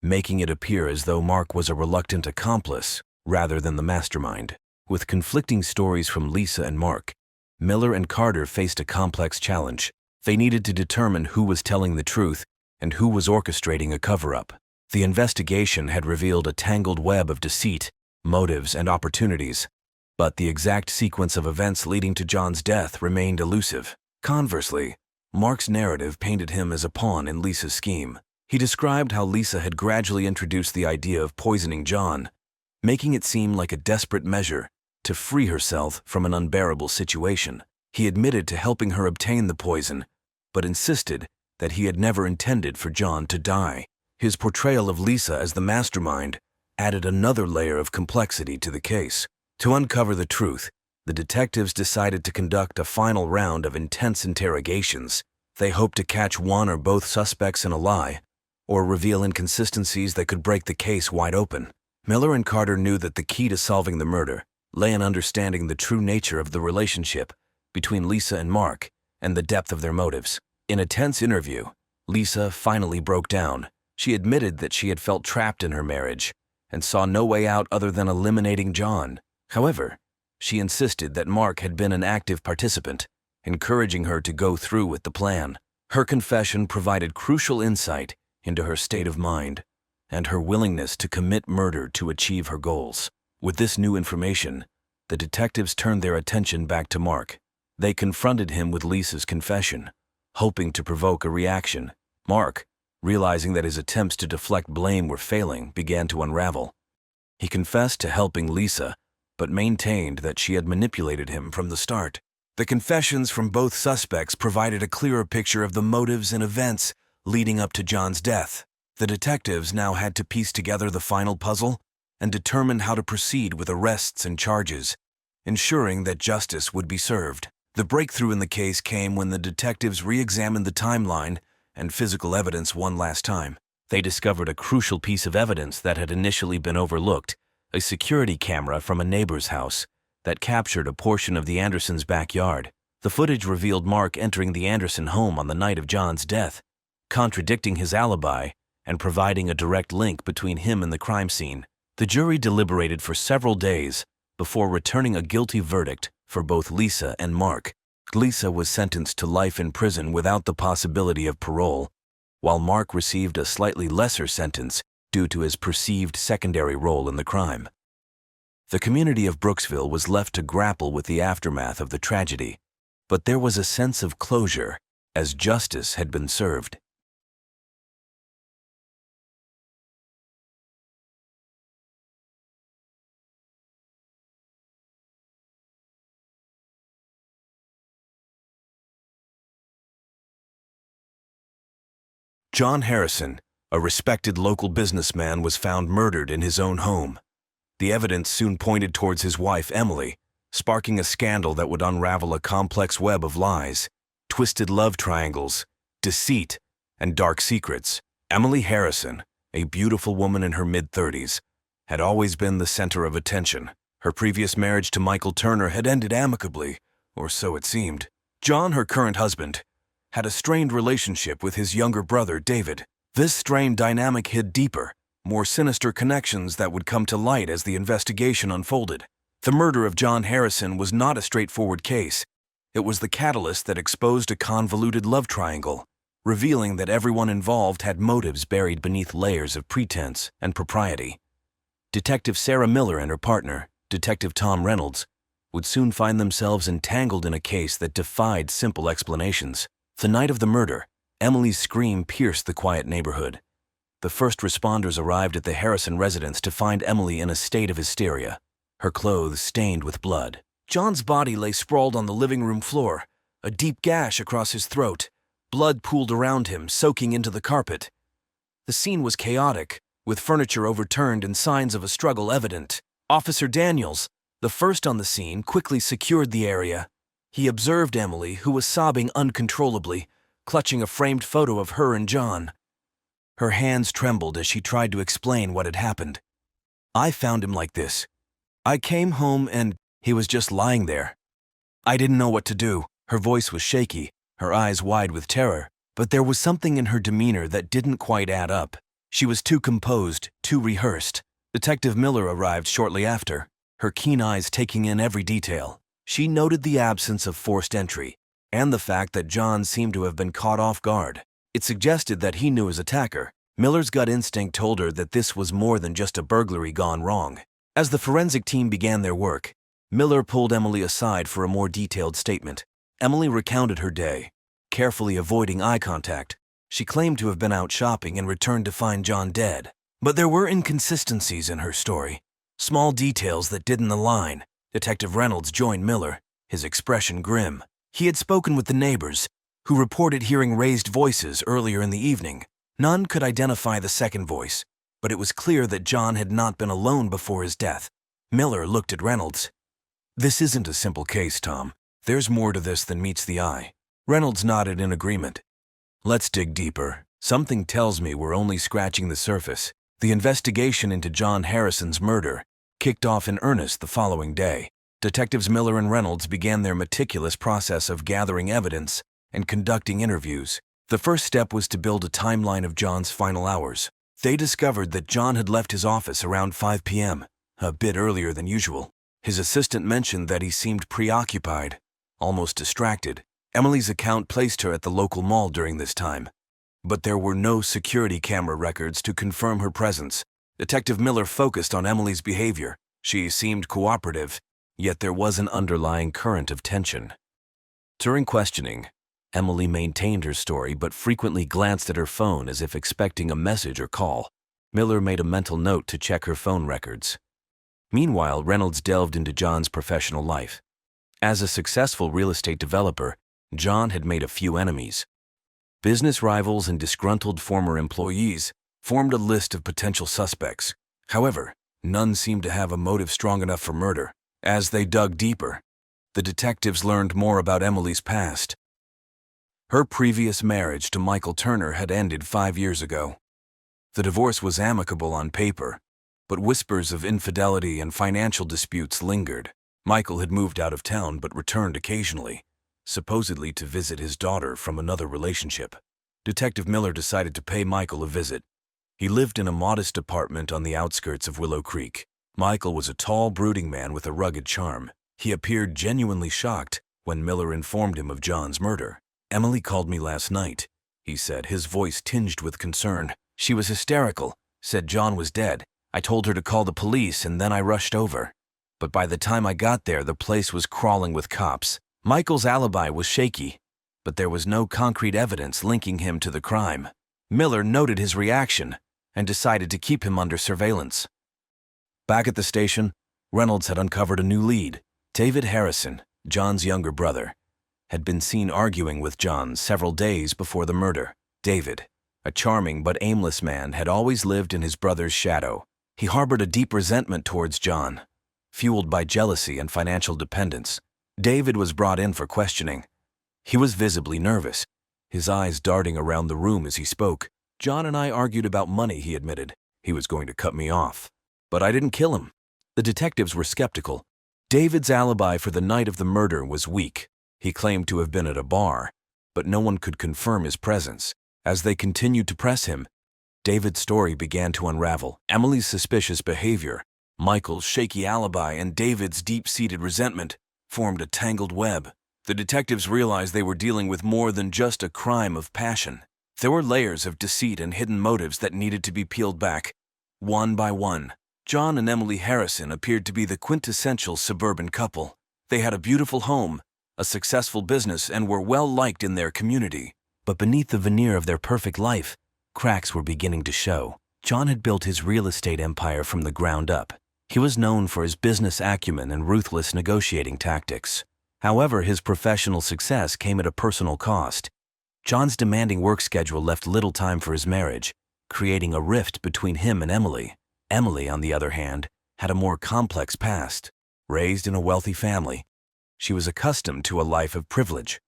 making it appear as though Mark was a reluctant accomplice rather than the mastermind. With conflicting stories from Lisa and Mark, Miller and Carter faced a complex challenge. They needed to determine who was telling the truth and who was orchestrating a cover-up. The investigation had revealed a tangled web of deceit, motives, and opportunities, but the exact sequence of events leading to John's death remained elusive. Conversely, Mark's narrative painted him as a pawn in Lisa's scheme. He described how Lisa had gradually introduced the idea of poisoning John, making it seem like a desperate measure to free herself from an unbearable situation. He admitted to helping her obtain the poison, but insisted that he had never intended for John to die. His portrayal of Lisa as the mastermind added another layer of complexity to the case. To uncover the truth, the detectives decided to conduct a final round of intense interrogations. They hoped to catch one or both suspects in a lie, or reveal inconsistencies that could break the case wide open. Miller and Carter knew that the key to solving the murder lay in understanding the true nature of the relationship between Lisa and Mark and the depth of their motives. In a tense interview, Lisa finally broke down. She admitted that she had felt trapped in her marriage and saw no way out other than eliminating John. However, she insisted that Mark had been an active participant, encouraging her to go through with the plan. Her confession provided crucial insight into her state of mind and her willingness to commit murder to achieve her goals. With this new information, the detectives turned their attention back to Mark. They confronted him with Lisa's confession, hoping to provoke a reaction. Mark, realizing that his attempts to deflect blame were failing, began to unravel. He confessed to helping Lisa, but maintained that she had manipulated him from the start. The confessions from both suspects provided a clearer picture of the motives and events leading up to John's death. The detectives now had to piece together the final puzzle and determine how to proceed with arrests and charges, ensuring that justice would be served. The breakthrough in the case came when the detectives re-examined the timeline and physical evidence one last time. They discovered a crucial piece of evidence that had initially been overlooked: a security camera from a neighbor's house that captured a portion of the Andersons' backyard. The footage revealed Mark entering the Anderson home on the night of John's death, contradicting his alibi and providing a direct link between him and the crime scene. The jury deliberated for several days before returning a guilty verdict for both Lisa and Mark. Lisa was sentenced to life in prison without the possibility of parole, while Mark received a slightly lesser sentence due to his perceived secondary role in the crime. The community of Brooksville was left to grapple with the aftermath of the tragedy, but there was a sense of closure as justice had been served. John Harrison, a respected local businessman, was found murdered in his own home. The evidence soon pointed towards his wife, Emily, sparking a scandal that would unravel a complex web of lies, twisted love triangles, deceit, and dark secrets. Emily Harrison, a beautiful woman in her mid-30s, had always been the center of attention. Her previous marriage to Michael Turner had ended amicably, or so it seemed. John, her current husband, had a strained relationship with his younger brother, David. This strained dynamic hid deeper, more sinister connections that would come to light as the investigation unfolded. The murder of John Harrison was not a straightforward case. It was the catalyst that exposed a convoluted love triangle, revealing that everyone involved had motives buried beneath layers of pretense and propriety. Detective Sarah Miller and her partner, Detective Tom Reynolds, would soon find themselves entangled in a case that defied simple explanations. The night of the murder, Emily's scream pierced the quiet neighborhood. The first responders arrived at the Harrison residence to find Emily in a state of hysteria, her clothes stained with blood. John's body lay sprawled on the living room floor, a deep gash across his throat. Blood pooled around him, soaking into the carpet. The scene was chaotic, with furniture overturned and signs of a struggle evident. Officer Daniels, the first on the scene, quickly secured the area. He observed Emily, who was sobbing uncontrollably, clutching a framed photo of her and John. Her hands trembled as she tried to explain what had happened. "I found him like this. I came home and he was just lying there. I didn't know what to do." Her voice was shaky, her eyes wide with terror, but there was something in her demeanor that didn't quite add up. She was too composed, too rehearsed. Detective Miller arrived shortly after, her keen eyes taking in every detail. She noted the absence of forced entry, and the fact that John seemed to have been caught off guard. It suggested that he knew his attacker. Miller's gut instinct told her that this was more than just a burglary gone wrong. As the forensic team began their work, Miller pulled Emily aside for a more detailed statement. Emily recounted her day, carefully avoiding eye contact. She claimed to have been out shopping and returned to find John dead. But there were inconsistencies in her story, small details that didn't align. Detective Reynolds joined Miller, his expression grim. He had spoken with the neighbors, who reported hearing raised voices earlier in the evening. None could identify the second voice, but it was clear that John had not been alone before his death. Miller looked at Reynolds. "This isn't a simple case, Tom. There's more to this than meets the eye." Reynolds nodded in agreement. "Let's dig deeper. Something tells me we're only scratching the surface." The investigation into John Harrison's murder kicked off in earnest the following day. Detectives Miller and Reynolds began their meticulous process of gathering evidence and conducting interviews. The first step was to build a timeline of John's final hours. They discovered that John had left his office around 5 p.m., a bit earlier than usual. His assistant mentioned that he seemed preoccupied, almost distracted. Emily's account placed her at the local mall during this time, but there were no security camera records to confirm her presence. Detective Miller focused on Emily's behavior. She seemed cooperative, yet there was an underlying current of tension. During questioning, Emily maintained her story but frequently glanced at her phone as if expecting a message or call. Miller made a mental note to check her phone records. Meanwhile, Reynolds delved into John's professional life. As a successful real estate developer, John had made a few enemies. Business rivals and disgruntled former employees formed a list of potential suspects. However, none seemed to have a motive strong enough for murder. As they dug deeper, the detectives learned more about Emily's past. Her previous marriage to Michael Turner had ended 5 years ago. The divorce was amicable on paper, but whispers of infidelity and financial disputes lingered. Michael had moved out of town but returned occasionally, supposedly to visit his daughter from another relationship. Detective Miller decided to pay Michael a visit. He lived in a modest apartment on the outskirts of Willow Creek. Michael was a tall, brooding man with a rugged charm. He appeared genuinely shocked when Miller informed him of John's murder. "Emily called me last night," he said, his voice tinged with concern. "She was hysterical, said John was dead. I told her to call the police and then I rushed over. But by the time I got there, the place was crawling with cops. Michael's alibi was shaky, but there was no concrete evidence linking him to the crime." Miller noted his reaction and decided to keep him under surveillance. Back at the station, Reynolds had uncovered a new lead. David Harrison, John's younger brother, had been seen arguing with John several days before the murder. David, a charming but aimless man, had always lived in his brother's shadow. He harbored a deep resentment towards John, fueled by jealousy and financial dependence. David was brought in for questioning. He was visibly nervous, his eyes darting around the room as he spoke. "John and I argued about money," he admitted. "He was going to cut me off, but I didn't kill him." The detectives were skeptical. David's alibi for the night of the murder was weak. He claimed to have been at a bar, but no one could confirm his presence. As they continued to press him, David's story began to unravel. Emily's suspicious behavior, Michael's shaky alibi, and David's deep-seated resentment formed a tangled web. The detectives realized they were dealing with more than just a crime of passion. There were layers of deceit and hidden motives that needed to be peeled back, one by one. John and Emily Harrison appeared to be the quintessential suburban couple. They had a beautiful home, a successful business, and were well-liked in their community. But beneath the veneer of their perfect life, cracks were beginning to show. John had built his real estate empire from the ground up. He was known for his business acumen and ruthless negotiating tactics. However, his professional success came at a personal cost. John's demanding work schedule left little time for his marriage, creating a rift between him and Emily. Emily, on the other hand, had a more complex past. Raised in a wealthy family, she was accustomed to a life of privilege.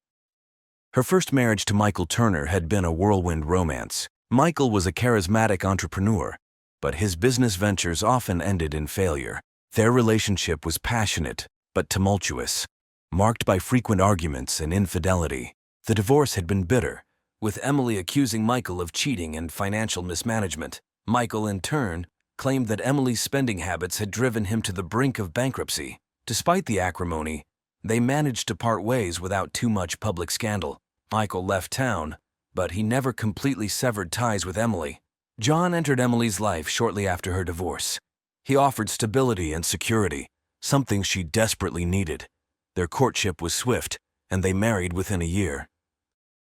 Her first marriage to Michael Turner had been a whirlwind romance. Michael was a charismatic entrepreneur, but his business ventures often ended in failure. Their relationship was passionate but tumultuous, marked by frequent arguments and infidelity. The divorce had been bitter, with Emily accusing Michael of cheating and financial mismanagement. Michael, in turn, claimed that Emily's spending habits had driven him to the brink of bankruptcy. Despite the acrimony, They managed to part ways without too much public scandal. Michael left town, but he never completely severed ties with Emily. John entered Emily's life shortly after her divorce. He offered stability and security, something she desperately needed. Their courtship was swift, and they married within a year.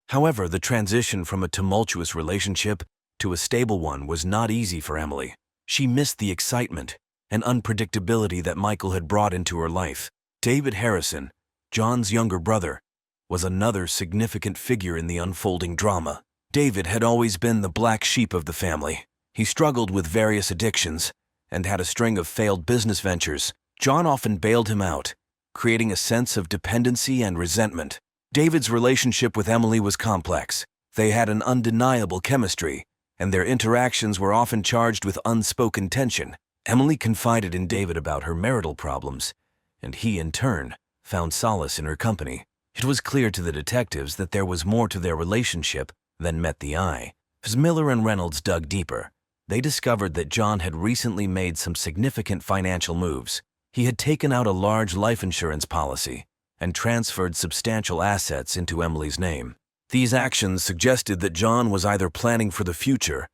However, the transition from a tumultuous relationship to a stable one was not easy for Emily. She missed the excitement and unpredictability that Michael had brought into her life. David Harrison, John's younger brother, was another significant figure in the unfolding drama. David had always been the black sheep of the family. He struggled with various addictions and had a string of failed business ventures. John often bailed him out, creating a sense of dependency and resentment. David's relationship with Emily was complex. They had an undeniable chemistry, and their interactions were often charged with unspoken tension. Emily confided in David about her marital problems, and he, in turn, found solace in her company. It was clear to the detectives that there was more to their relationship than met the eye. As Miller and Reynolds dug deeper, they discovered that John had recently made some significant financial moves. He had taken out a large life insurance policy and transferred substantial assets into Emily's name. These actions suggested that John was either planning for the future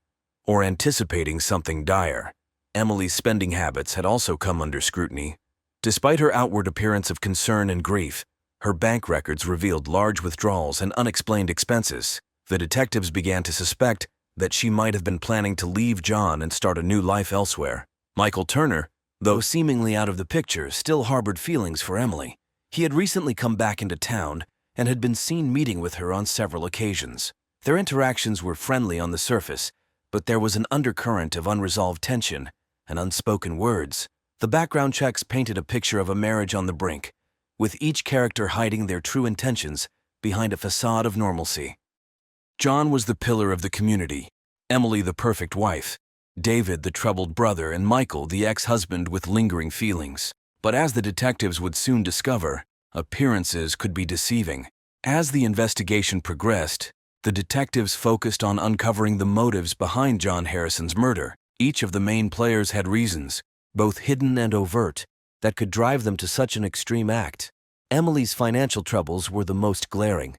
or anticipating something dire. Emily's spending habits had also come under scrutiny. Despite her outward appearance of concern and grief, her bank records revealed large withdrawals and unexplained expenses. The detectives began to suspect that she might have been planning to leave John and start a new life elsewhere. Michael Turner, though seemingly out of the picture, still harbored feelings for Emily. He had recently come back into town and had been seen meeting with her on several occasions. Their interactions were friendly on the surface, but there was an undercurrent of unresolved tension and unspoken words. The background checks painted a picture of a marriage on the brink, with each character hiding their true intentions behind a facade of normalcy. John was the pillar of the community, Emily the perfect wife, David the troubled brother, and Michael the ex-husband with lingering feelings. But as the detectives would soon discover, appearances could be deceiving. As the investigation progressed, the detectives focused on uncovering the motives behind John Harrison's murder. Each of the main players had reasons, both hidden and overt, that could drive them to such an extreme act. Emily's financial troubles were the most glaring.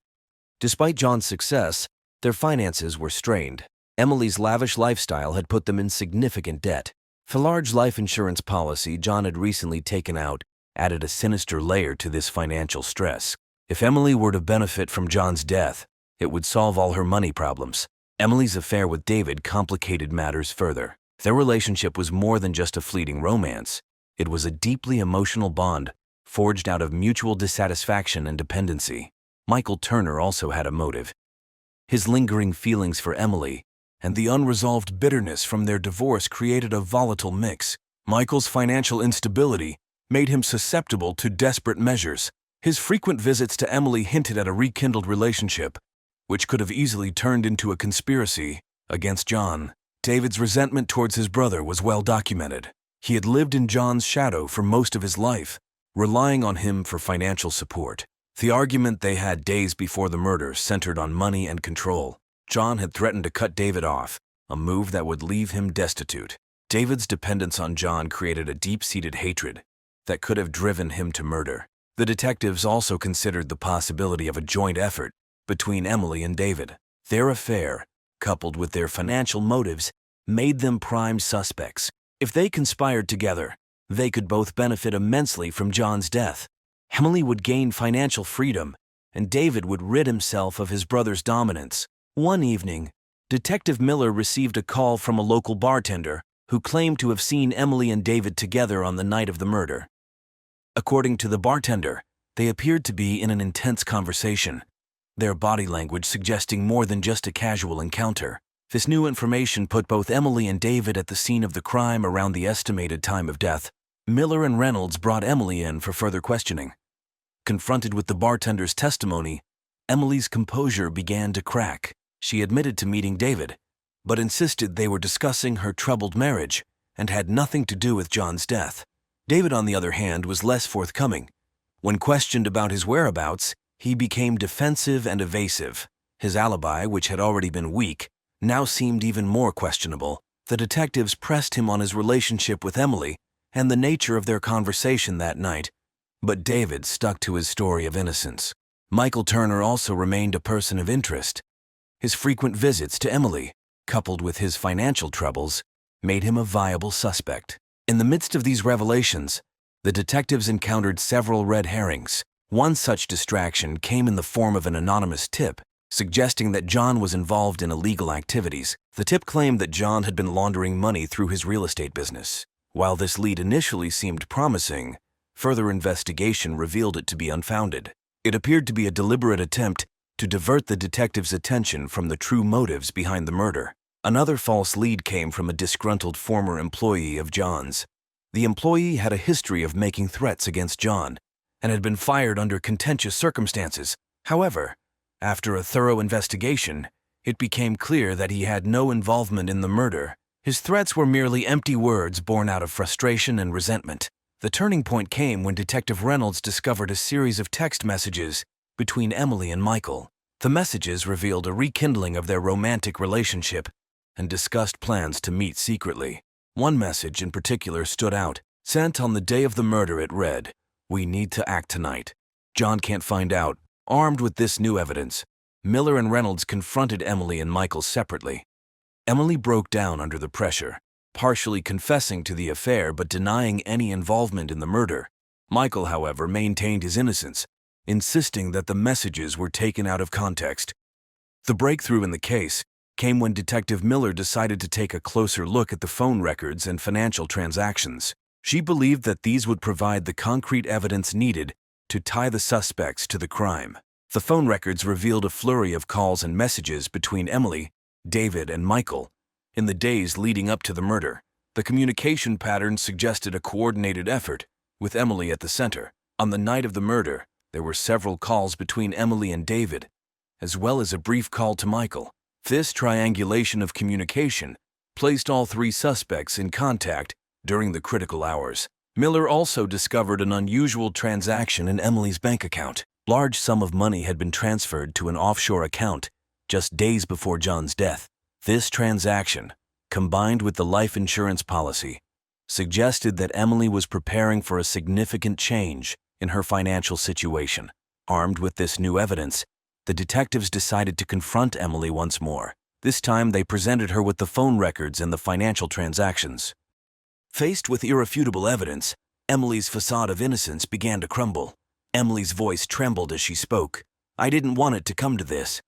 Despite John's success, their finances were strained. Emily's lavish lifestyle had put them in significant debt. The large life insurance policy John had recently taken out added a sinister layer to this financial stress. If Emily were to benefit from John's death, it would solve all her money problems. Emily's affair with David complicated matters further. Their relationship was more than just a fleeting romance. It was a deeply emotional bond, forged out of mutual dissatisfaction and dependency. Michael Turner also had a motive. His lingering feelings for Emily and the unresolved bitterness from their divorce created a volatile mix. Michael's financial instability made him susceptible to desperate measures. His frequent visits to Emily hinted at a rekindled relationship, which could have easily turned into a conspiracy against John. David's resentment towards his brother was well documented. He had lived in John's shadow for most of his life, relying on him for financial support. The argument they had days before the murder centered on money and control. John had threatened to cut David off, a move that would leave him destitute. David's dependence on John created a deep-seated hatred that could have driven him to murder. The detectives also considered the possibility of a joint effort between Emily and David. Their affair, coupled with their financial motives, made them prime suspects. If they conspired together, they could both benefit immensely from John's death. Emily would gain financial freedom, and David would rid himself of his brother's dominance. One evening, Detective Miller received a call from a local bartender who claimed to have seen Emily and David together on the night of the murder. According to the bartender, they appeared to be in an intense conversation, their body language suggesting more than just a casual encounter. This new information put both Emily and David at the scene of the crime around the estimated time of death. Miller and Reynolds brought Emily in for further questioning. Confronted with the bartender's testimony, Emily's composure began to crack. She admitted to meeting David, but insisted they were discussing her troubled marriage and had nothing to do with John's death. David, on the other hand, was less forthcoming. When questioned about his whereabouts, he became defensive and evasive. His alibi, which had already been weak, now seemed even more questionable. The detectives pressed him on his relationship with Emily and the nature of their conversation that night, But David stuck to his story of innocence. Michael Turner also remained a person of interest. His frequent visits to Emily, coupled with his financial troubles, made him a viable suspect. In the midst of these revelations, the detectives encountered several red herrings. One such distraction came in the form of an anonymous tip, suggesting that John was involved in illegal activities. The tip claimed that John had been laundering money through his real estate business. While this lead initially seemed promising, further investigation revealed it to be unfounded. It appeared to be a deliberate attempt to divert the detectives' attention from the true motives behind the murder. Another false lead came from a disgruntled former employee of John's. The employee had a history of making threats against John and had been fired under contentious circumstances. However, after a thorough investigation, it became clear that he had no involvement in the murder. His threats were merely empty words born out of frustration and resentment. The turning point came when Detective Reynolds discovered a series of text messages between Emily and Michael. The messages revealed a rekindling of their romantic relationship and discussed plans to meet secretly. One message in particular stood out. Sent on the day of the murder, it read, "We need to act tonight. John can't find out." Armed with this new evidence, Miller and Reynolds confronted Emily and Michael separately. Emily broke down under the pressure, partially confessing to the affair but denying any involvement in the murder. Michael, however, maintained his innocence, insisting that the messages were taken out of context. The breakthrough in the case came when Detective Miller decided to take a closer look at the phone records and financial transactions. She believed that these would provide the concrete evidence needed to tie the suspects to the crime. The phone records revealed a flurry of calls and messages between Emily, David, and Michael in the days leading up to the murder. The communication pattern suggested a coordinated effort, with Emily at the center. On the night of the murder, there were several calls between Emily and David, as well as a brief call to Michael. This triangulation of communication placed all three suspects in contact during the critical hours. Miller also discovered an unusual transaction in Emily's bank account. A large sum of money had been transferred to an offshore account just days before John's death. This transaction, combined with the life insurance policy, suggested that Emily was preparing for a significant change in her financial situation. Armed with this new evidence, the detectives decided to confront Emily once more. This time they presented her with the phone records and the financial transactions. Faced with irrefutable evidence, Emily's facade of innocence began to crumble. Emily's voice trembled as she spoke. "I didn't want it to come to this.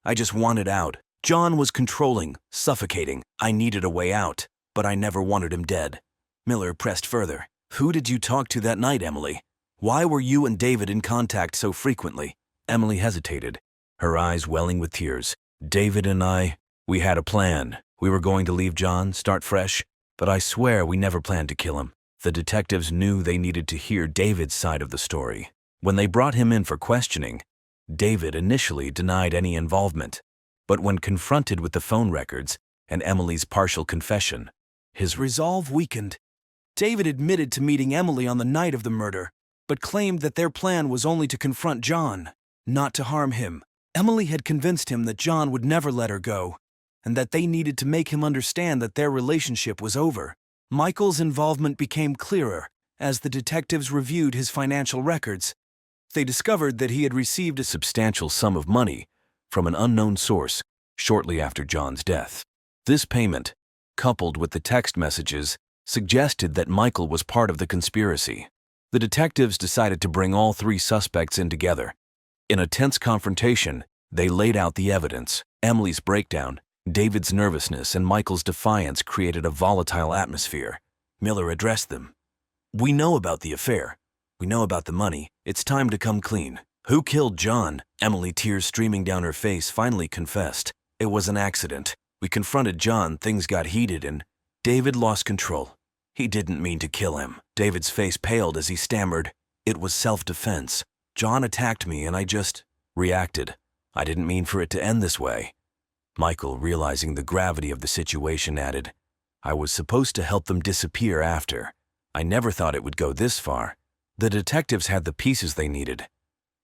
I just wanted out. John was controlling, suffocating. I needed a way out, but I never wanted him dead." Miller pressed further. "Who did you talk to that night, Emily? Why were you and David in contact so frequently?" Emily hesitated, her eyes welling with tears. "David and I, we had a plan. We were going to leave John, start fresh, but I swear we never planned to kill him." The detectives knew they needed to hear David's side of the story. When they brought him in for questioning, David initially denied any involvement, but when confronted with the phone records and Emily's partial confession, his resolve weakened. David admitted to meeting Emily on the night of the murder, but claimed that their plan was only to confront John, not to harm him. Emily had convinced him that John would never let her go, and that they needed to make him understand that their relationship was over. Michael's involvement became clearer as the detectives reviewed his financial records. They discovered that he had received a substantial sum of money from an unknown source shortly after John's death. This payment, coupled with the text messages, suggested that Michael was part of the conspiracy. The detectives decided to bring all three suspects in together. In a tense confrontation, they laid out the evidence. Emily's breakdown, David's nervousness, and Michael's defiance created a volatile atmosphere. Miller addressed them. "We know about the affair. We know about the money. It's time to come clean. Who killed John?" Emily, tears streaming down her face, finally confessed. "It was an accident. We confronted John, things got heated, and David lost control. He didn't mean to kill him." David's face paled as he stammered, "It was self-defense. John attacked me and I just reacted. I didn't mean for it to end this way." Michael, realizing the gravity of the situation, added, "I was supposed to help them disappear after. I never thought it would go this far." The detectives had the pieces they needed.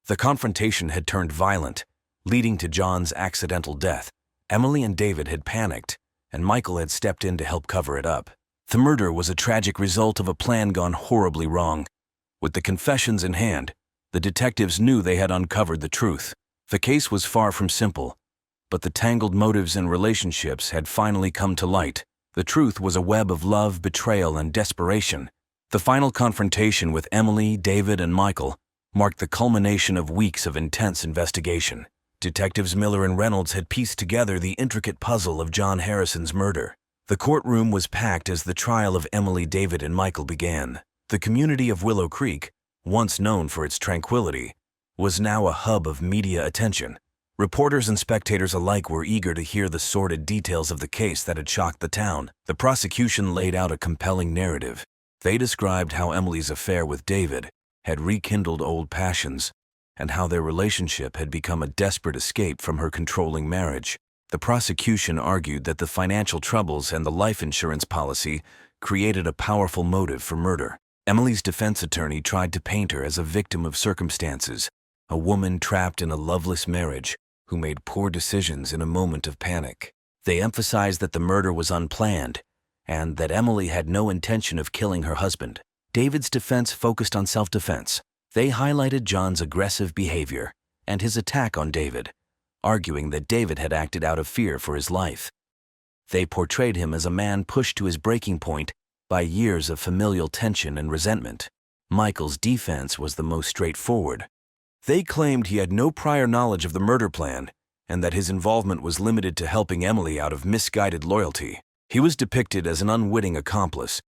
The confrontation had turned violent, leading to John's accidental death. Emily and David had panicked, and Michael had stepped in to help cover it up. The murder was a tragic result of a plan gone horribly wrong. With the confessions in hand, the detectives knew they had uncovered the truth. The case was far from simple, but the tangled motives and relationships had finally come to light. The truth was a web of love, betrayal, and desperation. The final confrontation with Emily, David, and Michael marked the culmination of weeks of intense investigation. Detectives Miller and Reynolds had pieced together the intricate puzzle of John Harrison's murder. The courtroom was packed as the trial of Emily, David, and Michael began. The community of Willow Creek, once known for its tranquility, was now a hub of media attention. Reporters and spectators alike were eager to hear the sordid details of the case that had shocked the town. The prosecution laid out a compelling narrative. They described how Emily's affair with David had rekindled old passions, and how their relationship had become a desperate escape from her controlling marriage. The prosecution argued that the financial troubles and the life insurance policy created a powerful motive for murder. Emily's defense attorney tried to paint her as a victim of circumstances, a woman trapped in a loveless marriage who made poor decisions in a moment of panic. They emphasized that the murder was unplanned and that Emily had no intention of killing her husband. David's defense focused on self-defense. They highlighted John's aggressive behavior and his attack on David, arguing that David had acted out of fear for his life. They portrayed him as a man pushed to his breaking point by years of familial tension and resentment. Michael's defense was the most straightforward. They claimed he had no prior knowledge of the murder plan and that his involvement was limited to helping Emily out of misguided loyalty. He was depicted as an unwitting accomplice,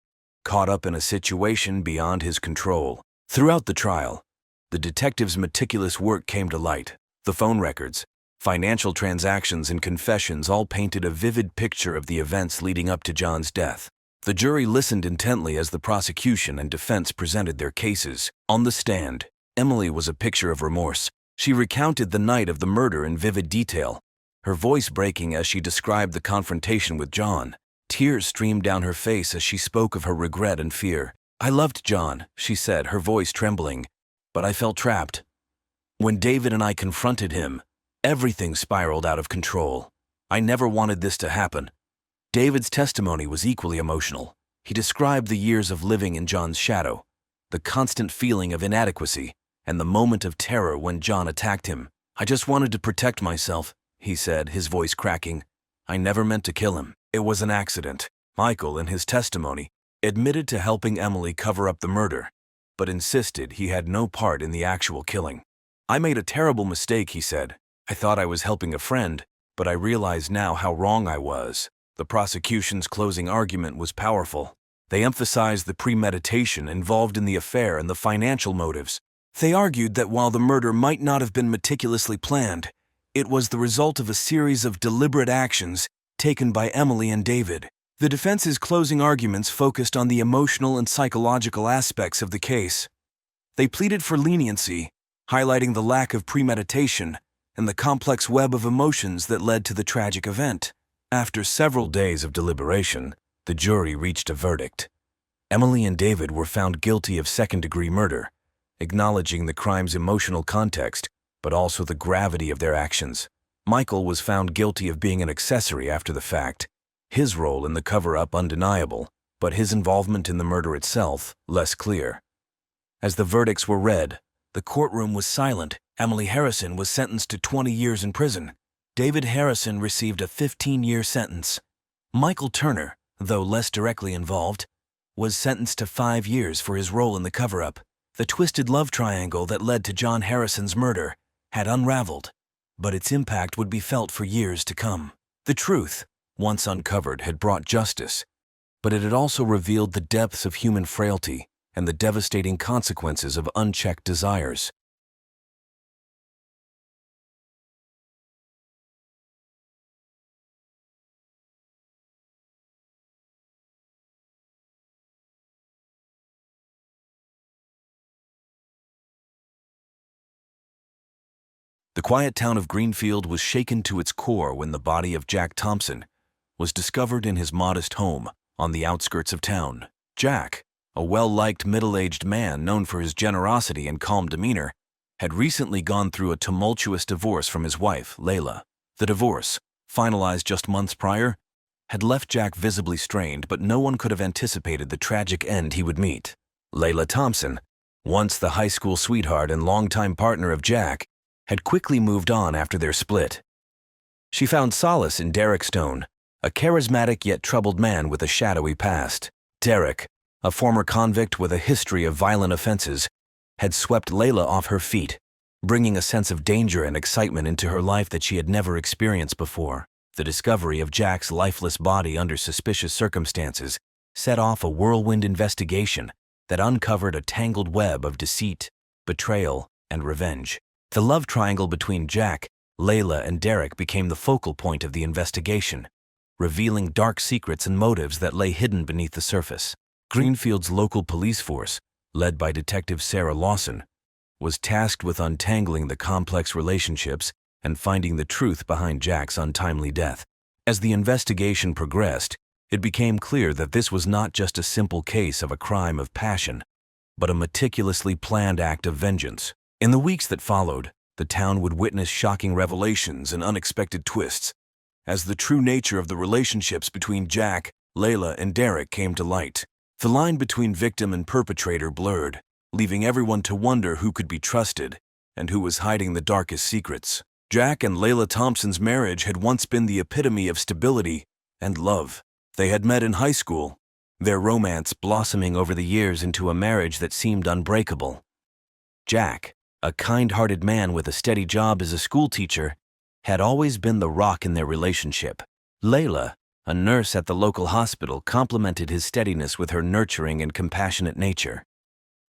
caught up in a situation beyond his control. Throughout the trial, the detectives' meticulous work came to light. The phone records, financial transactions, and confessions all painted a vivid picture of the events leading up to John's death. The jury listened intently as the prosecution and defense presented their cases. On the stand, Emily was a picture of remorse. She recounted the night of the murder in vivid detail, her voice breaking as she described the confrontation with John. Tears streamed down her face as she spoke of her regret and fear. "I loved John," she said, her voice trembling, "but I felt trapped. When David and I confronted him, everything spiraled out of control. I never wanted this to happen." David's testimony was equally emotional. He described the years of living in John's shadow, the constant feeling of inadequacy, and the moment of terror when John attacked him. "I just wanted to protect myself," he said, his voice cracking. "I never meant to kill him. It was an accident." Michael, in his testimony, admitted to helping Emily cover up the murder, but insisted he had no part in the actual killing. "I made a terrible mistake," he said. "I thought I was helping a friend, but I realize now how wrong I was." The prosecution's closing argument was powerful. They emphasized the premeditation involved in the affair and the financial motives. They argued that while the murder might not have been meticulously planned, it was the result of a series of deliberate actions taken by Emily and David. The defense's closing arguments focused on the emotional and psychological aspects of the case. They pleaded for leniency, highlighting the lack of premeditation and the complex web of emotions that led to the tragic event. After several days of deliberation, the jury reached a verdict. Emily and David were found guilty of second-degree murder, acknowledging the crime's emotional context, but also the gravity of their actions. Michael was found guilty of being an accessory after the fact, his role in the cover-up undeniable, but his involvement in the murder itself less clear. As the verdicts were read, the courtroom was silent. Emily Harrison was sentenced to 20 years in prison. David Harrison received a 15-year sentence. Michael Turner, though less directly involved, was sentenced to 5 years for his role in the cover-up. The twisted love triangle that led to John Harrison's murder had unraveled, but its impact would be felt for years to come. The truth, once uncovered, had brought justice, but it had also revealed the depths of human frailty and the devastating consequences of unchecked desires. The quiet town of Greenfield was shaken to its core when the body of Jack Thompson was discovered in his modest home on the outskirts of town. Jack, a well-liked middle-aged man known for his generosity and calm demeanor, had recently gone through a tumultuous divorce from his wife, Layla. The divorce, finalized just months prior, had left Jack visibly strained, but no one could have anticipated the tragic end he would meet. Layla Thompson, once the high school sweetheart and longtime partner of Jack, had quickly moved on after their split. She found solace in Derek Stone, a charismatic yet troubled man with a shadowy past. Derek, a former convict with a history of violent offenses, had swept Layla off her feet, bringing a sense of danger and excitement into her life that she had never experienced before. The discovery of Jack's lifeless body under suspicious circumstances set off a whirlwind investigation that uncovered a tangled web of deceit, betrayal, and revenge. The love triangle between Jack, Layla, and Derek became the focal point of the investigation, revealing dark secrets and motives that lay hidden beneath the surface. Greenfield's local police force, led by Detective Sarah Lawson, was tasked with untangling the complex relationships and finding the truth behind Jack's untimely death. As the investigation progressed, it became clear that this was not just a simple case of a crime of passion, but a meticulously planned act of vengeance. In the weeks that followed, the town would witness shocking revelations and unexpected twists, as the true nature of the relationships between Jack, Layla, and Derek came to light. The line between victim and perpetrator blurred, leaving everyone to wonder who could be trusted and who was hiding the darkest secrets. Jack and Layla Thompson's marriage had once been the epitome of stability and love. They had met in high school, their romance blossoming over the years into a marriage that seemed unbreakable. Jack, a kind-hearted man with a steady job as a schoolteacher, had always been the rock in their relationship. Layla, a nurse at the local hospital, complemented his steadiness with her nurturing and compassionate nature.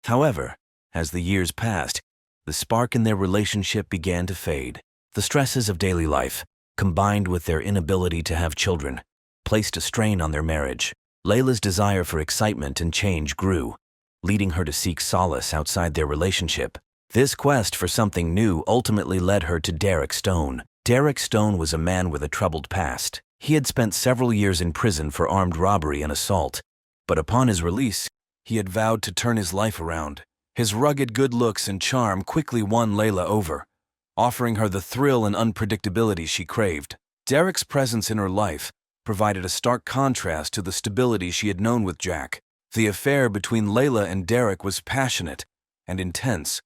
However, as the years passed, the spark in their relationship began to fade. The stresses of daily life, combined with their inability to have children, placed a strain on their marriage. Layla's desire for excitement and change grew, leading her to seek solace outside their relationship. This quest for something new ultimately led her to Derek Stone. Derek Stone was a man with a troubled past. He had spent several years in prison for armed robbery and assault, but upon his release, he had vowed to turn his life around. His rugged good looks and charm quickly won Layla over, offering her the thrill and unpredictability she craved. Derek's presence in her life provided a stark contrast to the stability she had known with Jack. The affair between Layla and Derek was passionate and intense,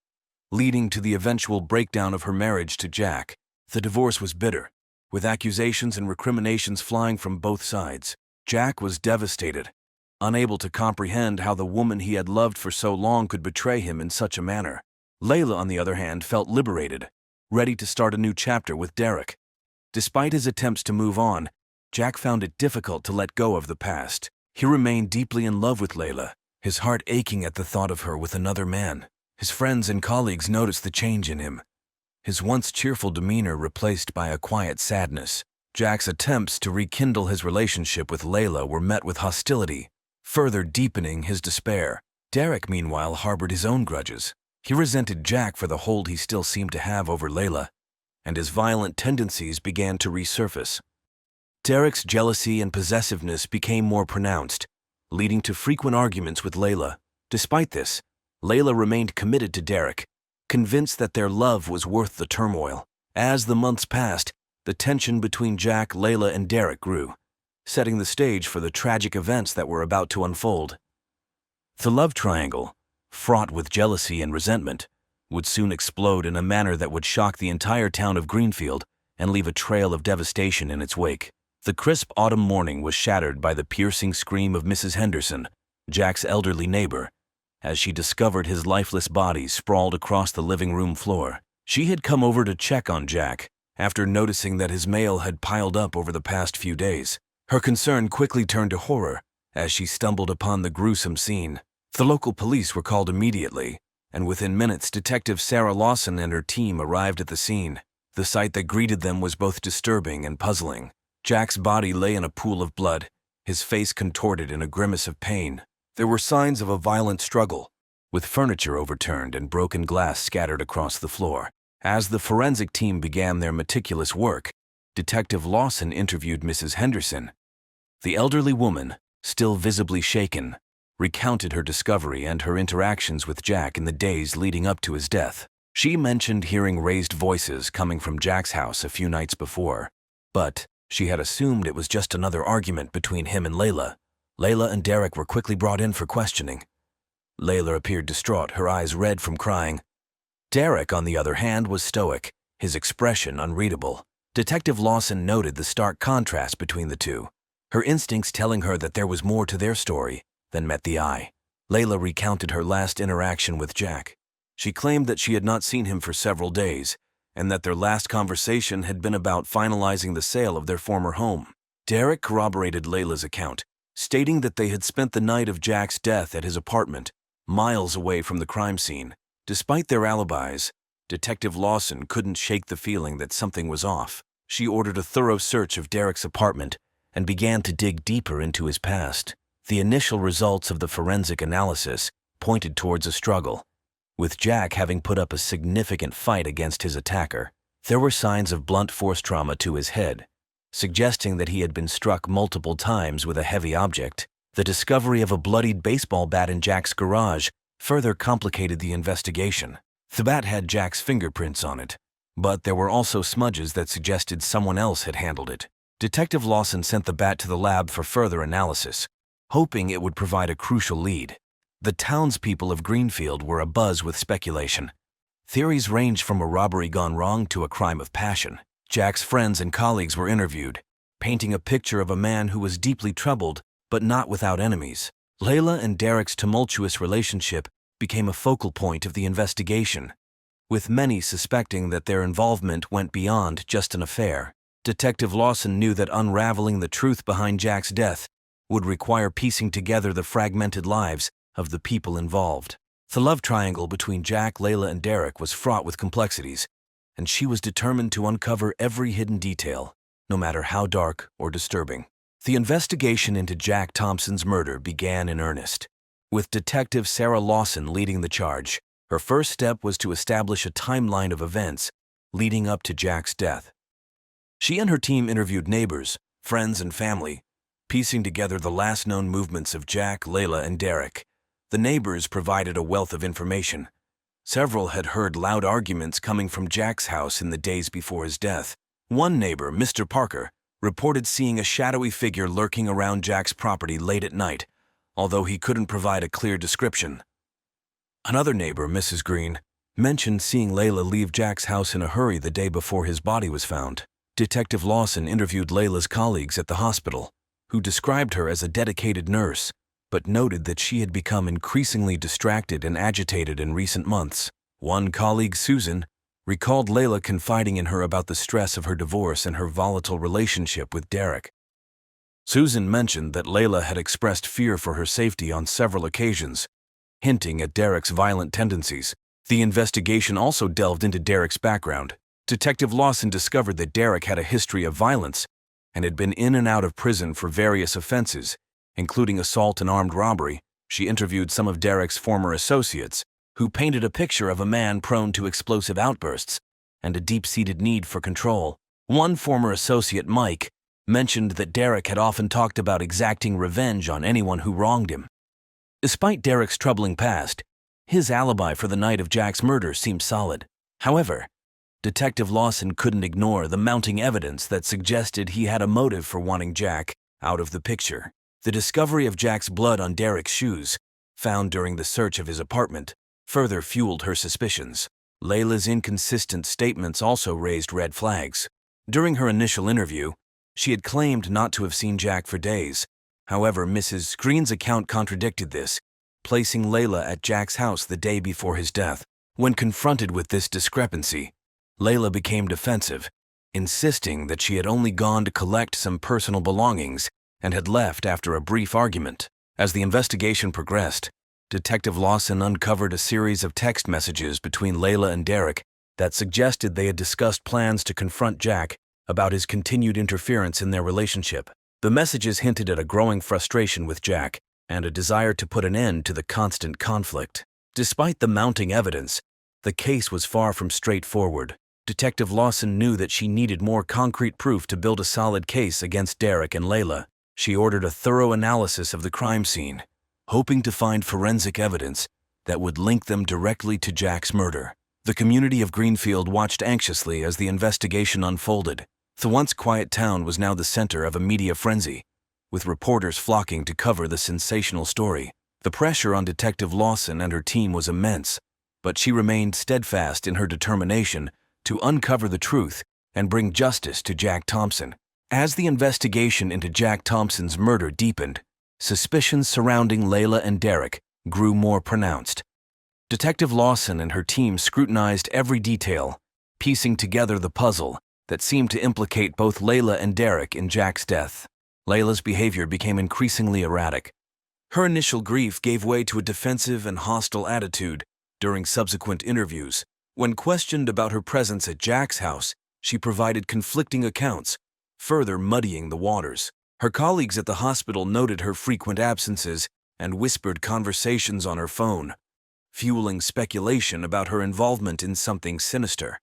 leading to the eventual breakdown of her marriage to Jack. The divorce was bitter, with accusations and recriminations flying from both sides. Jack was devastated, unable to comprehend how the woman he had loved for so long could betray him in such a manner. Layla, on the other hand, felt liberated, ready to start a new chapter with Derek. Despite his attempts to move on, Jack found it difficult to let go of the past. He remained deeply in love with Layla, his heart aching at the thought of her with another man. His friends and colleagues noticed the change in him, his once cheerful demeanor replaced by a quiet sadness. Jack's attempts to rekindle his relationship with Layla were met with hostility, further deepening his despair. Derek, meanwhile, harbored his own grudges. He resented Jack for the hold he still seemed to have over Layla, and his violent tendencies began to resurface. Derek's jealousy and possessiveness became more pronounced, leading to frequent arguments with Layla. Despite this, Layla remained committed to Derek, convinced that their love was worth the turmoil. As the months passed, the tension between Jack, Layla, and Derek grew, setting the stage for the tragic events that were about to unfold. The love triangle, fraught with jealousy and resentment, would soon explode in a manner that would shock the entire town of Greenfield and leave a trail of devastation in its wake. The crisp autumn morning was shattered by the piercing scream of Mrs. Henderson, Jack's elderly neighbor, as she discovered his lifeless body sprawled across the living room floor. She had come over to check on Jack after noticing that his mail had piled up over the past few days. Her concern quickly turned to horror as she stumbled upon the gruesome scene. The local police were called immediately, and within minutes Detective Sarah Lawson and her team arrived at the scene. The sight that greeted them was both disturbing and puzzling. Jack's body lay in a pool of blood, his face contorted in a grimace of pain. There were signs of a violent struggle, with furniture overturned and broken glass scattered across the floor. As the forensic team began their meticulous work, Detective Lawson interviewed Mrs. Henderson. The elderly woman, still visibly shaken, recounted her discovery and her interactions with Jack in the days leading up to his death. She mentioned hearing raised voices coming from Jack's house a few nights before, but she had assumed it was just another argument between him and Layla. Layla and Derek were quickly brought in for questioning. Layla appeared distraught, her eyes red from crying. Derek, on the other hand, was stoic, his expression unreadable. Detective Lawson noted the stark contrast between the two, her instincts telling her that there was more to their story than met the eye. Layla recounted her last interaction with Jack. She claimed that she had not seen him for several days, and that their last conversation had been about finalizing the sale of their former home. Derek corroborated Layla's account, stating that they had spent the night of Jack's death at his apartment, miles away from the crime scene. Despite their alibis, Detective Lawson couldn't shake the feeling that something was off. She ordered a thorough search of Derek's apartment and began to dig deeper into his past. The initial results of the forensic analysis pointed towards a struggle, with Jack having put up a significant fight against his attacker. There were signs of blunt force trauma to his head, suggesting that he had been struck multiple times with a heavy object. The discovery of a bloodied baseball bat in Jack's garage further complicated the investigation. The bat had Jack's fingerprints on it, but there were also smudges that suggested someone else had handled it. Detective Lawson sent the bat to the lab for further analysis, hoping it would provide a crucial lead. The townspeople of Greenfield were abuzz with speculation. Theories ranged from a robbery gone wrong to a crime of passion. Jack's friends and colleagues were interviewed, painting a picture of a man who was deeply troubled but not without enemies. Layla and Derek's tumultuous relationship became a focal point of the investigation, with many suspecting that their involvement went beyond just an affair. Detective Lawson knew that unraveling the truth behind Jack's death would require piecing together the fragmented lives of the people involved. The love triangle between Jack, Layla, and Derek was fraught with complexities, and she was determined to uncover every hidden detail, no matter how dark or disturbing. The investigation into Jack Thompson's murder began in earnest, with Detective Sarah Lawson leading the charge. Her first step was to establish a timeline of events leading up to Jack's death. She and her team interviewed neighbors, friends, and family, piecing together the last known movements of Jack, Layla, and Derek. The neighbors provided a wealth of information. Several had heard loud arguments coming from Jack's house in the days before his death. One neighbor, Mr. Parker, reported seeing a shadowy figure lurking around Jack's property late at night, although he couldn't provide a clear description. Another neighbor, Mrs. Green, mentioned seeing Layla leave Jack's house in a hurry the day before his body was found. Detective Lawson interviewed Layla's colleagues at the hospital, who described her as a dedicated nurse, but noted that she had become increasingly distracted and agitated in recent months. One colleague, Susan, recalled Layla confiding in her about the stress of her divorce and her volatile relationship with Derek. Susan mentioned that Layla had expressed fear for her safety on several occasions, hinting at Derek's violent tendencies. The investigation also delved into Derek's background. Detective Lawson discovered that Derek had a history of violence and had been in and out of prison for various offenses, including assault and armed robbery. She interviewed some of Derek's former associates, who painted a picture of a man prone to explosive outbursts and a deep-seated need for control. One former associate, Mike, mentioned that Derek had often talked about exacting revenge on anyone who wronged him. Despite Derek's troubling past, his alibi for the night of Jack's murder seemed solid. However, Detective Lawson couldn't ignore the mounting evidence that suggested he had a motive for wanting Jack out of the picture. The discovery of Jack's blood on Derek's shoes, found during the search of his apartment, further fueled her suspicions. Layla's inconsistent statements also raised red flags. During her initial interview, she had claimed not to have seen Jack for days. However, Mrs. Green's account contradicted this, placing Layla at Jack's house the day before his death. When confronted with this discrepancy, Layla became defensive, insisting that she had only gone to collect some personal belongings and had left after a brief argument. As the investigation progressed, Detective Lawson uncovered a series of text messages between Layla and Derek that suggested they had discussed plans to confront Jack about his continued interference in their relationship. The messages hinted at a growing frustration with Jack and a desire to put an end to the constant conflict. Despite the mounting evidence, the case was far from straightforward. Detective Lawson knew that she needed more concrete proof to build a solid case against Derek and Layla. She ordered a thorough analysis of the crime scene, hoping to find forensic evidence that would link them directly to Jack's murder. The community of Greenfield watched anxiously as the investigation unfolded. The once quiet town was now the center of a media frenzy, with reporters flocking to cover the sensational story. The pressure on Detective Lawson and her team was immense, but she remained steadfast in her determination to uncover the truth and bring justice to Jack Thompson. As the investigation into Jack Thompson's murder deepened, suspicions surrounding Layla and Derek grew more pronounced. Detective Lawson and her team scrutinized every detail, piecing together the puzzle that seemed to implicate both Layla and Derek in Jack's death. Layla's behavior became increasingly erratic. Her initial grief gave way to a defensive and hostile attitude during subsequent interviews. When questioned about her presence at Jack's house, she provided conflicting accounts, further muddying the waters. Her colleagues at the hospital noted her frequent absences and whispered conversations on her phone, fueling speculation about her involvement in something sinister.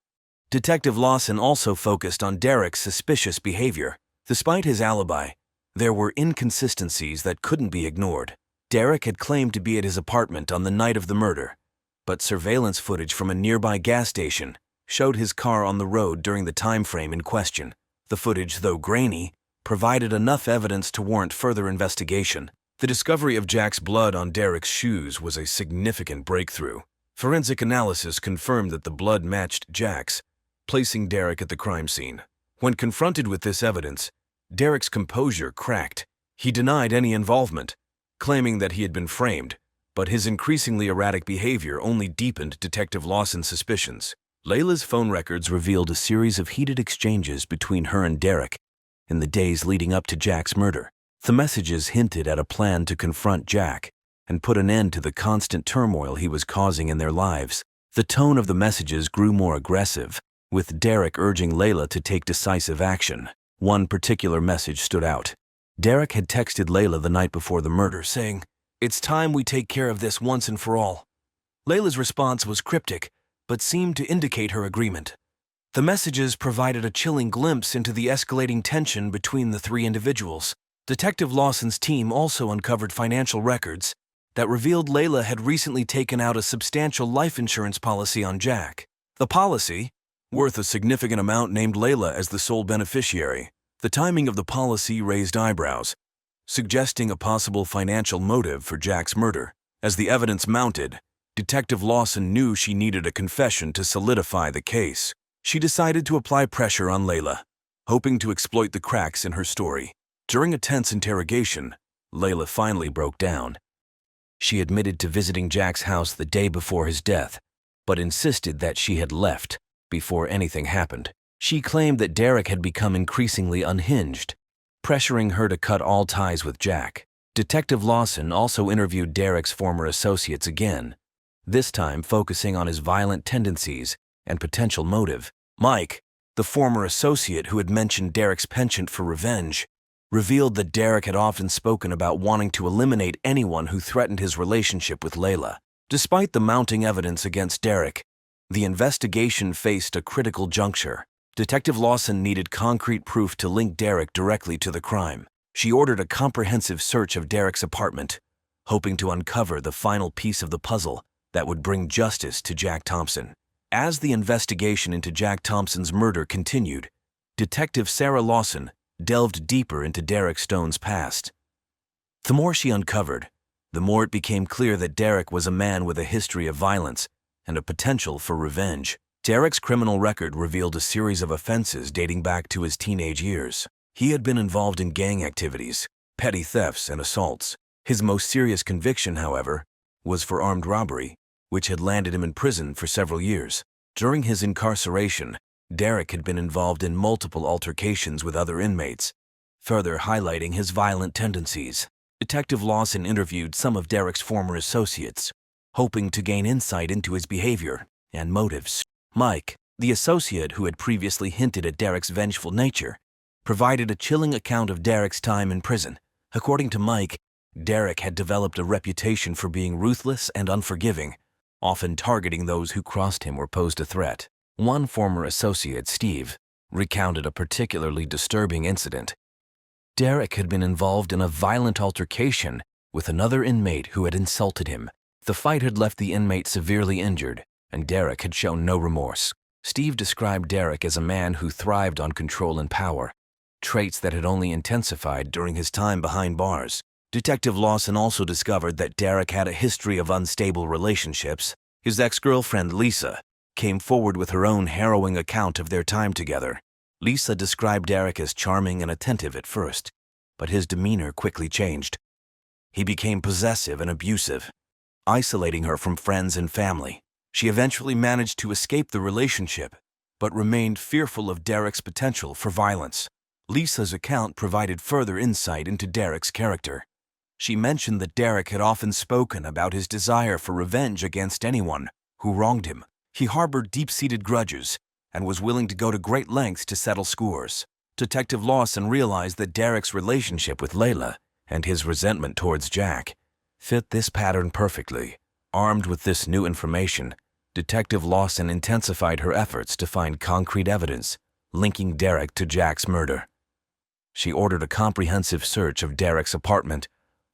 Detective Lawson also focused on Derek's suspicious behavior. Despite his alibi, there were inconsistencies that couldn't be ignored. Derek had claimed to be at his apartment on the night of the murder, but surveillance footage from a nearby gas station showed his car on the road during the time frame in question. The footage, though grainy, provided enough evidence to warrant further investigation. The discovery of Jack's blood on Derek's shoes was a significant breakthrough. Forensic analysis confirmed that the blood matched Jack's, placing Derek at the crime scene. When confronted with this evidence, Derek's composure cracked. He denied any involvement, claiming that he had been framed, but his increasingly erratic behavior only deepened Detective Lawson's suspicions. Layla's phone records revealed a series of heated exchanges between her and Derek in the days leading up to Jack's murder. The messages hinted at a plan to confront Jack and put an end to the constant turmoil he was causing in their lives. The tone of the messages grew more aggressive, with Derek urging Layla to take decisive action. One particular message stood out. Derek had texted Layla the night before the murder, saying, "It's time we take care of this once and for all." Layla's response was cryptic, but seemed to indicate her agreement. The messages provided a chilling glimpse into the escalating tension between the three individuals. Detective Lawson's team also uncovered financial records that revealed Layla had recently taken out a substantial life insurance policy on Jack. The policy, worth a significant amount, named Layla as the sole beneficiary. The timing of the policy raised eyebrows, suggesting a possible financial motive for Jack's murder. As the evidence mounted, Detective Lawson knew she needed a confession to solidify the case. She decided to apply pressure on Layla, hoping to exploit the cracks in her story. During a tense interrogation, Layla finally broke down. She admitted to visiting Jack's house the day before his death, but insisted that she had left before anything happened. She claimed that Derek had become increasingly unhinged, pressuring her to cut all ties with Jack. Detective Lawson also interviewed Derek's former associates again, this time focusing on his violent tendencies and potential motive. Mike, the former associate who had mentioned Derek's penchant for revenge, revealed that Derek had often spoken about wanting to eliminate anyone who threatened his relationship with Layla. Despite the mounting evidence against Derek, the investigation faced a critical juncture. Detective Lawson needed concrete proof to link Derek directly to the crime. She ordered a comprehensive search of Derek's apartment, hoping to uncover the final piece of the puzzle that would bring justice to Jack Thompson. As the investigation into Jack Thompson's murder continued, Detective Sarah Lawson delved deeper into Derek Stone's past. The more she uncovered, the more it became clear that Derek was a man with a history of violence and a potential for revenge. Derek's criminal record revealed a series of offenses dating back to his teenage years. He had been involved in gang activities, petty thefts, and assaults. His most serious conviction, however, was for armed robbery, which had landed him in prison for several years. During his incarceration, Derek had been involved in multiple altercations with other inmates, further highlighting his violent tendencies. Detective Lawson interviewed some of Derek's former associates, hoping to gain insight into his behavior and motives. Mike, the associate who had previously hinted at Derek's vengeful nature, provided a chilling account of Derek's time in prison. According to Mike, Derek had developed a reputation for being ruthless and unforgiving, often targeting those who crossed him or posed a threat. One former associate, Steve, recounted a particularly disturbing incident. Derek had been involved in a violent altercation with another inmate who had insulted him. The fight had left the inmate severely injured, and Derek had shown no remorse. Steve described Derek as a man who thrived on control and power, traits that had only intensified during his time behind bars. Detective Lawson also discovered that Derek had a history of unstable relationships. His ex-girlfriend, Lisa, came forward with her own harrowing account of their time together. Lisa described Derek as charming and attentive at first, but his demeanor quickly changed. He became possessive and abusive, isolating her from friends and family. She eventually managed to escape the relationship, but remained fearful of Derek's potential for violence. Lisa's account provided further insight into Derek's character. She mentioned that Derek had often spoken about his desire for revenge against anyone who wronged him. He harbored deep-seated grudges and was willing to go to great lengths to settle scores. Detective Lawson realized that Derek's relationship with Layla and his resentment towards Jack fit this pattern perfectly. Armed with this new information, Detective Lawson intensified her efforts to find concrete evidence linking Derek to Jack's murder. She ordered a comprehensive search of Derek's apartment,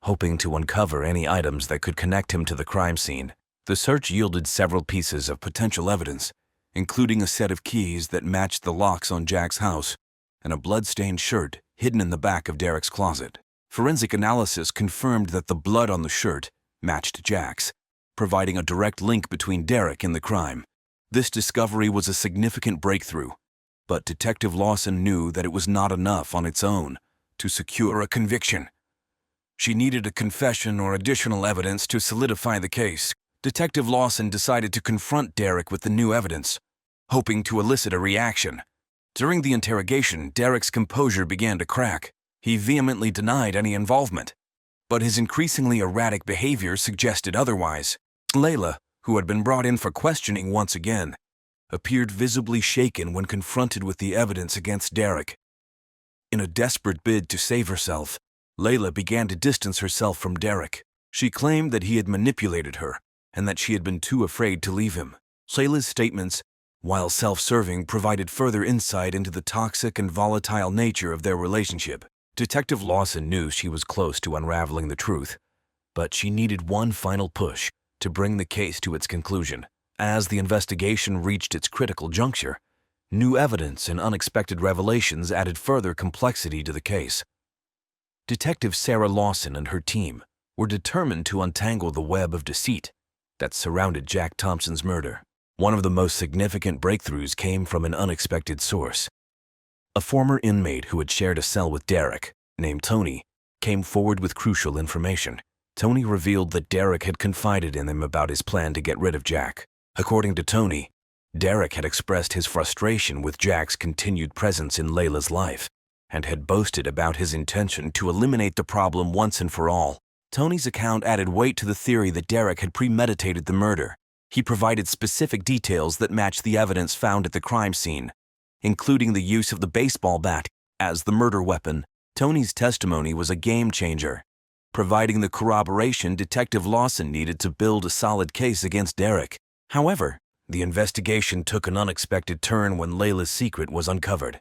hoping to uncover any items that could connect him to the crime scene. The search yielded several pieces of potential evidence, including a set of keys that matched the locks on Jack's house and a blood-stained shirt hidden in the back of Derek's closet. Forensic analysis confirmed that the blood on the shirt matched Jack's, providing a direct link between Derek and the crime. This discovery was a significant breakthrough, but Detective Lawson knew that it was not enough on its own to secure a conviction. She needed a confession or additional evidence to solidify the case. Detective Lawson decided to confront Derek with the new evidence, hoping to elicit a reaction. During the interrogation, Derek's composure began to crack. He vehemently denied any involvement, but his increasingly erratic behavior suggested otherwise. Layla, who had been brought in for questioning once again, appeared visibly shaken when confronted with the evidence against Derek. In a desperate bid to save herself, Layla began to distance herself from Derek. She claimed that he had manipulated her and that she had been too afraid to leave him. Layla's statements, while self-serving, provided further insight into the toxic and volatile nature of their relationship. Detective Lawson knew she was close to unraveling the truth, but she needed one final push to bring the case to its conclusion. As the investigation reached its critical juncture, new evidence and unexpected revelations added further complexity to the case. Detective Sarah Lawson and her team were determined to untangle the web of deceit that surrounded Jack Thompson's murder. One of the most significant breakthroughs came from an unexpected source. A former inmate who had shared a cell with Derek, named Tony, came forward with crucial information. Tony revealed that Derek had confided in him about his plan to get rid of Jack. According to Tony, Derek had expressed his frustration with Jack's continued presence in Layla's life and had boasted about his intention to eliminate the problem once and for all. Tony's account added weight to the theory that Derek had premeditated the murder. He provided specific details that matched the evidence found at the crime scene, including the use of the baseball bat as the murder weapon. Tony's testimony was a game-changer, providing the corroboration Detective Lawson needed to build a solid case against Derek. However, the investigation took an unexpected turn when Layla's secret was uncovered.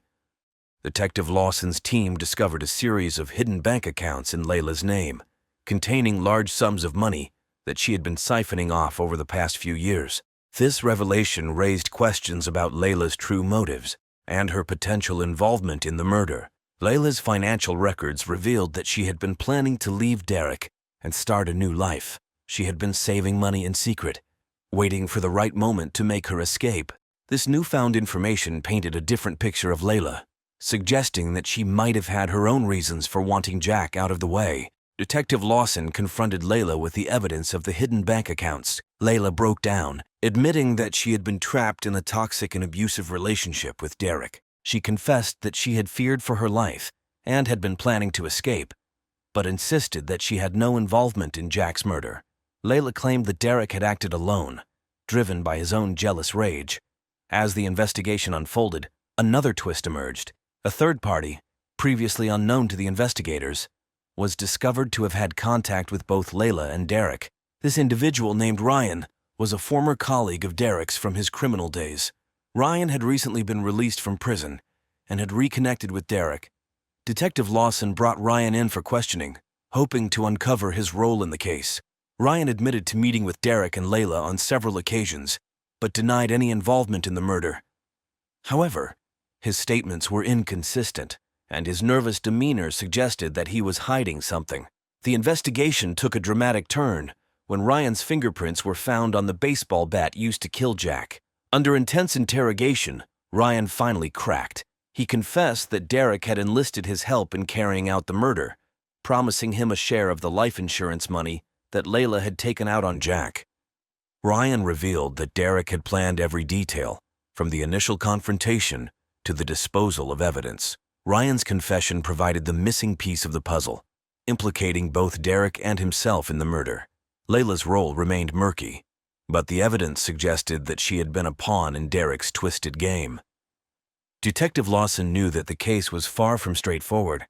Detective Lawson's team discovered a series of hidden bank accounts in Layla's name, containing large sums of money that she had been siphoning off over the past few years. This revelation raised questions about Layla's true motives and her potential involvement in the murder. Layla's financial records revealed that she had been planning to leave Derek and start a new life. She had been saving money in secret, waiting for the right moment to make her escape. This newfound information painted a different picture of Layla, suggesting that she might have had her own reasons for wanting Jack out of the way. Detective Lawson confronted Layla with the evidence of the hidden bank accounts. Layla broke down, admitting that she had been trapped in a toxic and abusive relationship with Derek. She confessed that she had feared for her life and had been planning to escape, but insisted that she had no involvement in Jack's murder. Layla claimed that Derek had acted alone, driven by his own jealous rage. As the investigation unfolded, another twist emerged. A third party, previously unknown to the investigators, was discovered to have had contact with both Layla and Derek. This individual, named Ryan, was a former colleague of Derek's from his criminal days. Ryan had recently been released from prison and had reconnected with Derek. Detective Lawson brought Ryan in for questioning, hoping to uncover his role in the case. Ryan admitted to meeting with Derek and Layla on several occasions, but denied any involvement in the murder. However, his statements were inconsistent, and his nervous demeanor suggested that he was hiding something. The investigation took a dramatic turn when Ryan's fingerprints were found on the baseball bat used to kill Jack. Under intense interrogation, Ryan finally cracked. He confessed that Derek had enlisted his help in carrying out the murder, promising him a share of the life insurance money that Layla had taken out on Jack. Ryan revealed that Derek had planned every detail, from the initial confrontation to the disposal of evidence. Ryan's confession provided the missing piece of the puzzle, implicating both Derek and himself in the murder. Layla's role remained murky, but the evidence suggested that she had been a pawn in Derek's twisted game. Detective Lawson knew that the case was far from straightforward,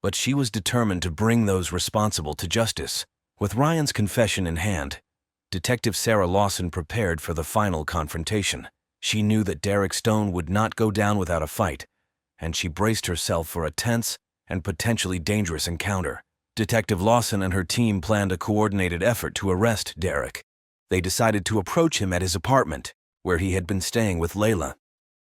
but she was determined to bring those responsible to justice. With Ryan's confession in hand, Detective Sarah Lawson prepared for the final confrontation. She knew that Derek Stone would not go down without a fight, and she braced herself for a tense and potentially dangerous encounter. Detective Lawson and her team planned a coordinated effort to arrest Derek. They decided to approach him at his apartment, where he had been staying with Layla.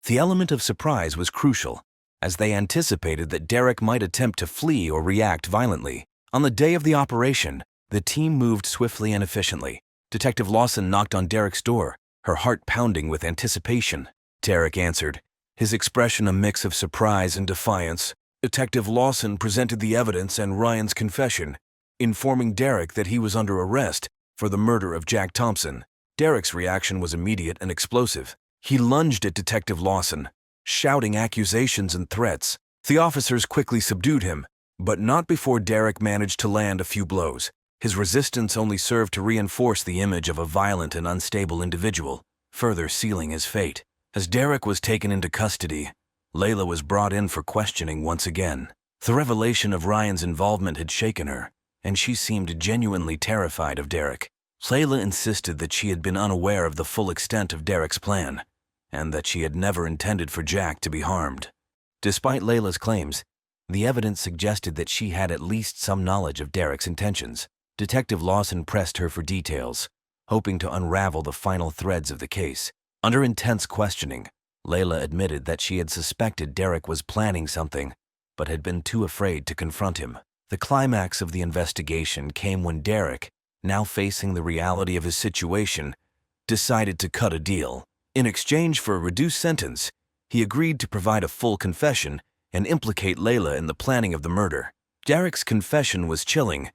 The element of surprise was crucial, as they anticipated that Derek might attempt to flee or react violently. On the day of the operation, the team moved swiftly and efficiently. Detective Lawson knocked on Derek's door, her heart pounding with anticipation. Derek answered, his expression a mix of surprise and defiance. Detective Lawson presented the evidence and Ryan's confession, informing Derek that he was under arrest for the murder of Jack Thompson. Derek's reaction was immediate and explosive. He lunged at Detective Lawson, shouting accusations and threats. The officers quickly subdued him, but not before Derek managed to land a few blows. His resistance only served to reinforce the image of a violent and unstable individual, further sealing his fate. As Derek was taken into custody, Layla was brought in for questioning once again. The revelation of Ryan's involvement had shaken her, and she seemed genuinely terrified of Derek. Layla insisted that she had been unaware of the full extent of Derek's plan, and that she had never intended for Jack to be harmed. Despite Layla's claims, the evidence suggested that she had at least some knowledge of Derek's intentions. Detective Lawson pressed her for details, hoping to unravel the final threads of the case. Under intense questioning, Layla admitted that she had suspected Derek was planning something, but had been too afraid to confront him. The climax of the investigation came when Derek, now facing the reality of his situation, decided to cut a deal. In exchange for a reduced sentence, he agreed to provide a full confession and implicate Layla in the planning of the murder. Derek's confession was chilling,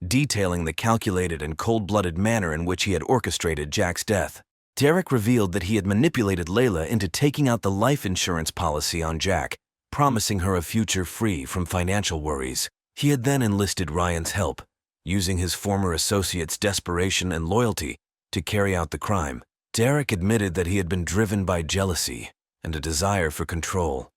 detailing the calculated and cold-blooded manner in which he had orchestrated Jack's death. Derek revealed that he had manipulated Layla into taking out the life insurance policy on Jack, promising her a future free from financial worries. He had then enlisted Ryan's help, using his former associate's desperation and loyalty to carry out the crime. Derek admitted that he had been driven by jealousy and a desire for control,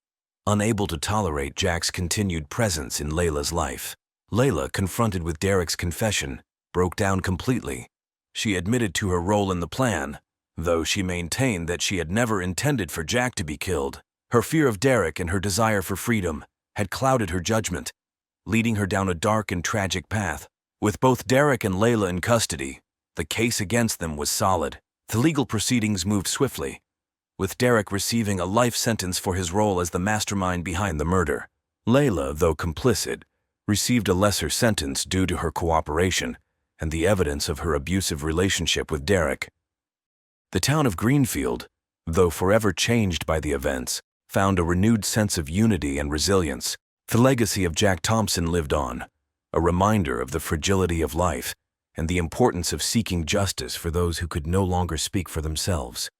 unable to tolerate Jack's continued presence in Layla's life. Layla, confronted with Derek's confession, broke down completely. She admitted to her role in the plan, though she maintained that she had never intended for Jack to be killed. Her fear of Derek and her desire for freedom had clouded her judgment, leading her down a dark and tragic path. With both Derek and Layla in custody, the case against them was solid. The legal proceedings moved swiftly, with Derek receiving a life sentence for his role as the mastermind behind the murder. Layla, though complicit, received a lesser sentence due to her cooperation and the evidence of her abusive relationship with Derek. The town of Greenfield, though forever changed by the events, found a renewed sense of unity and resilience. The legacy of Jack Thompson lived on, a reminder of the fragility of life and the importance of seeking justice for those who could no longer speak for themselves.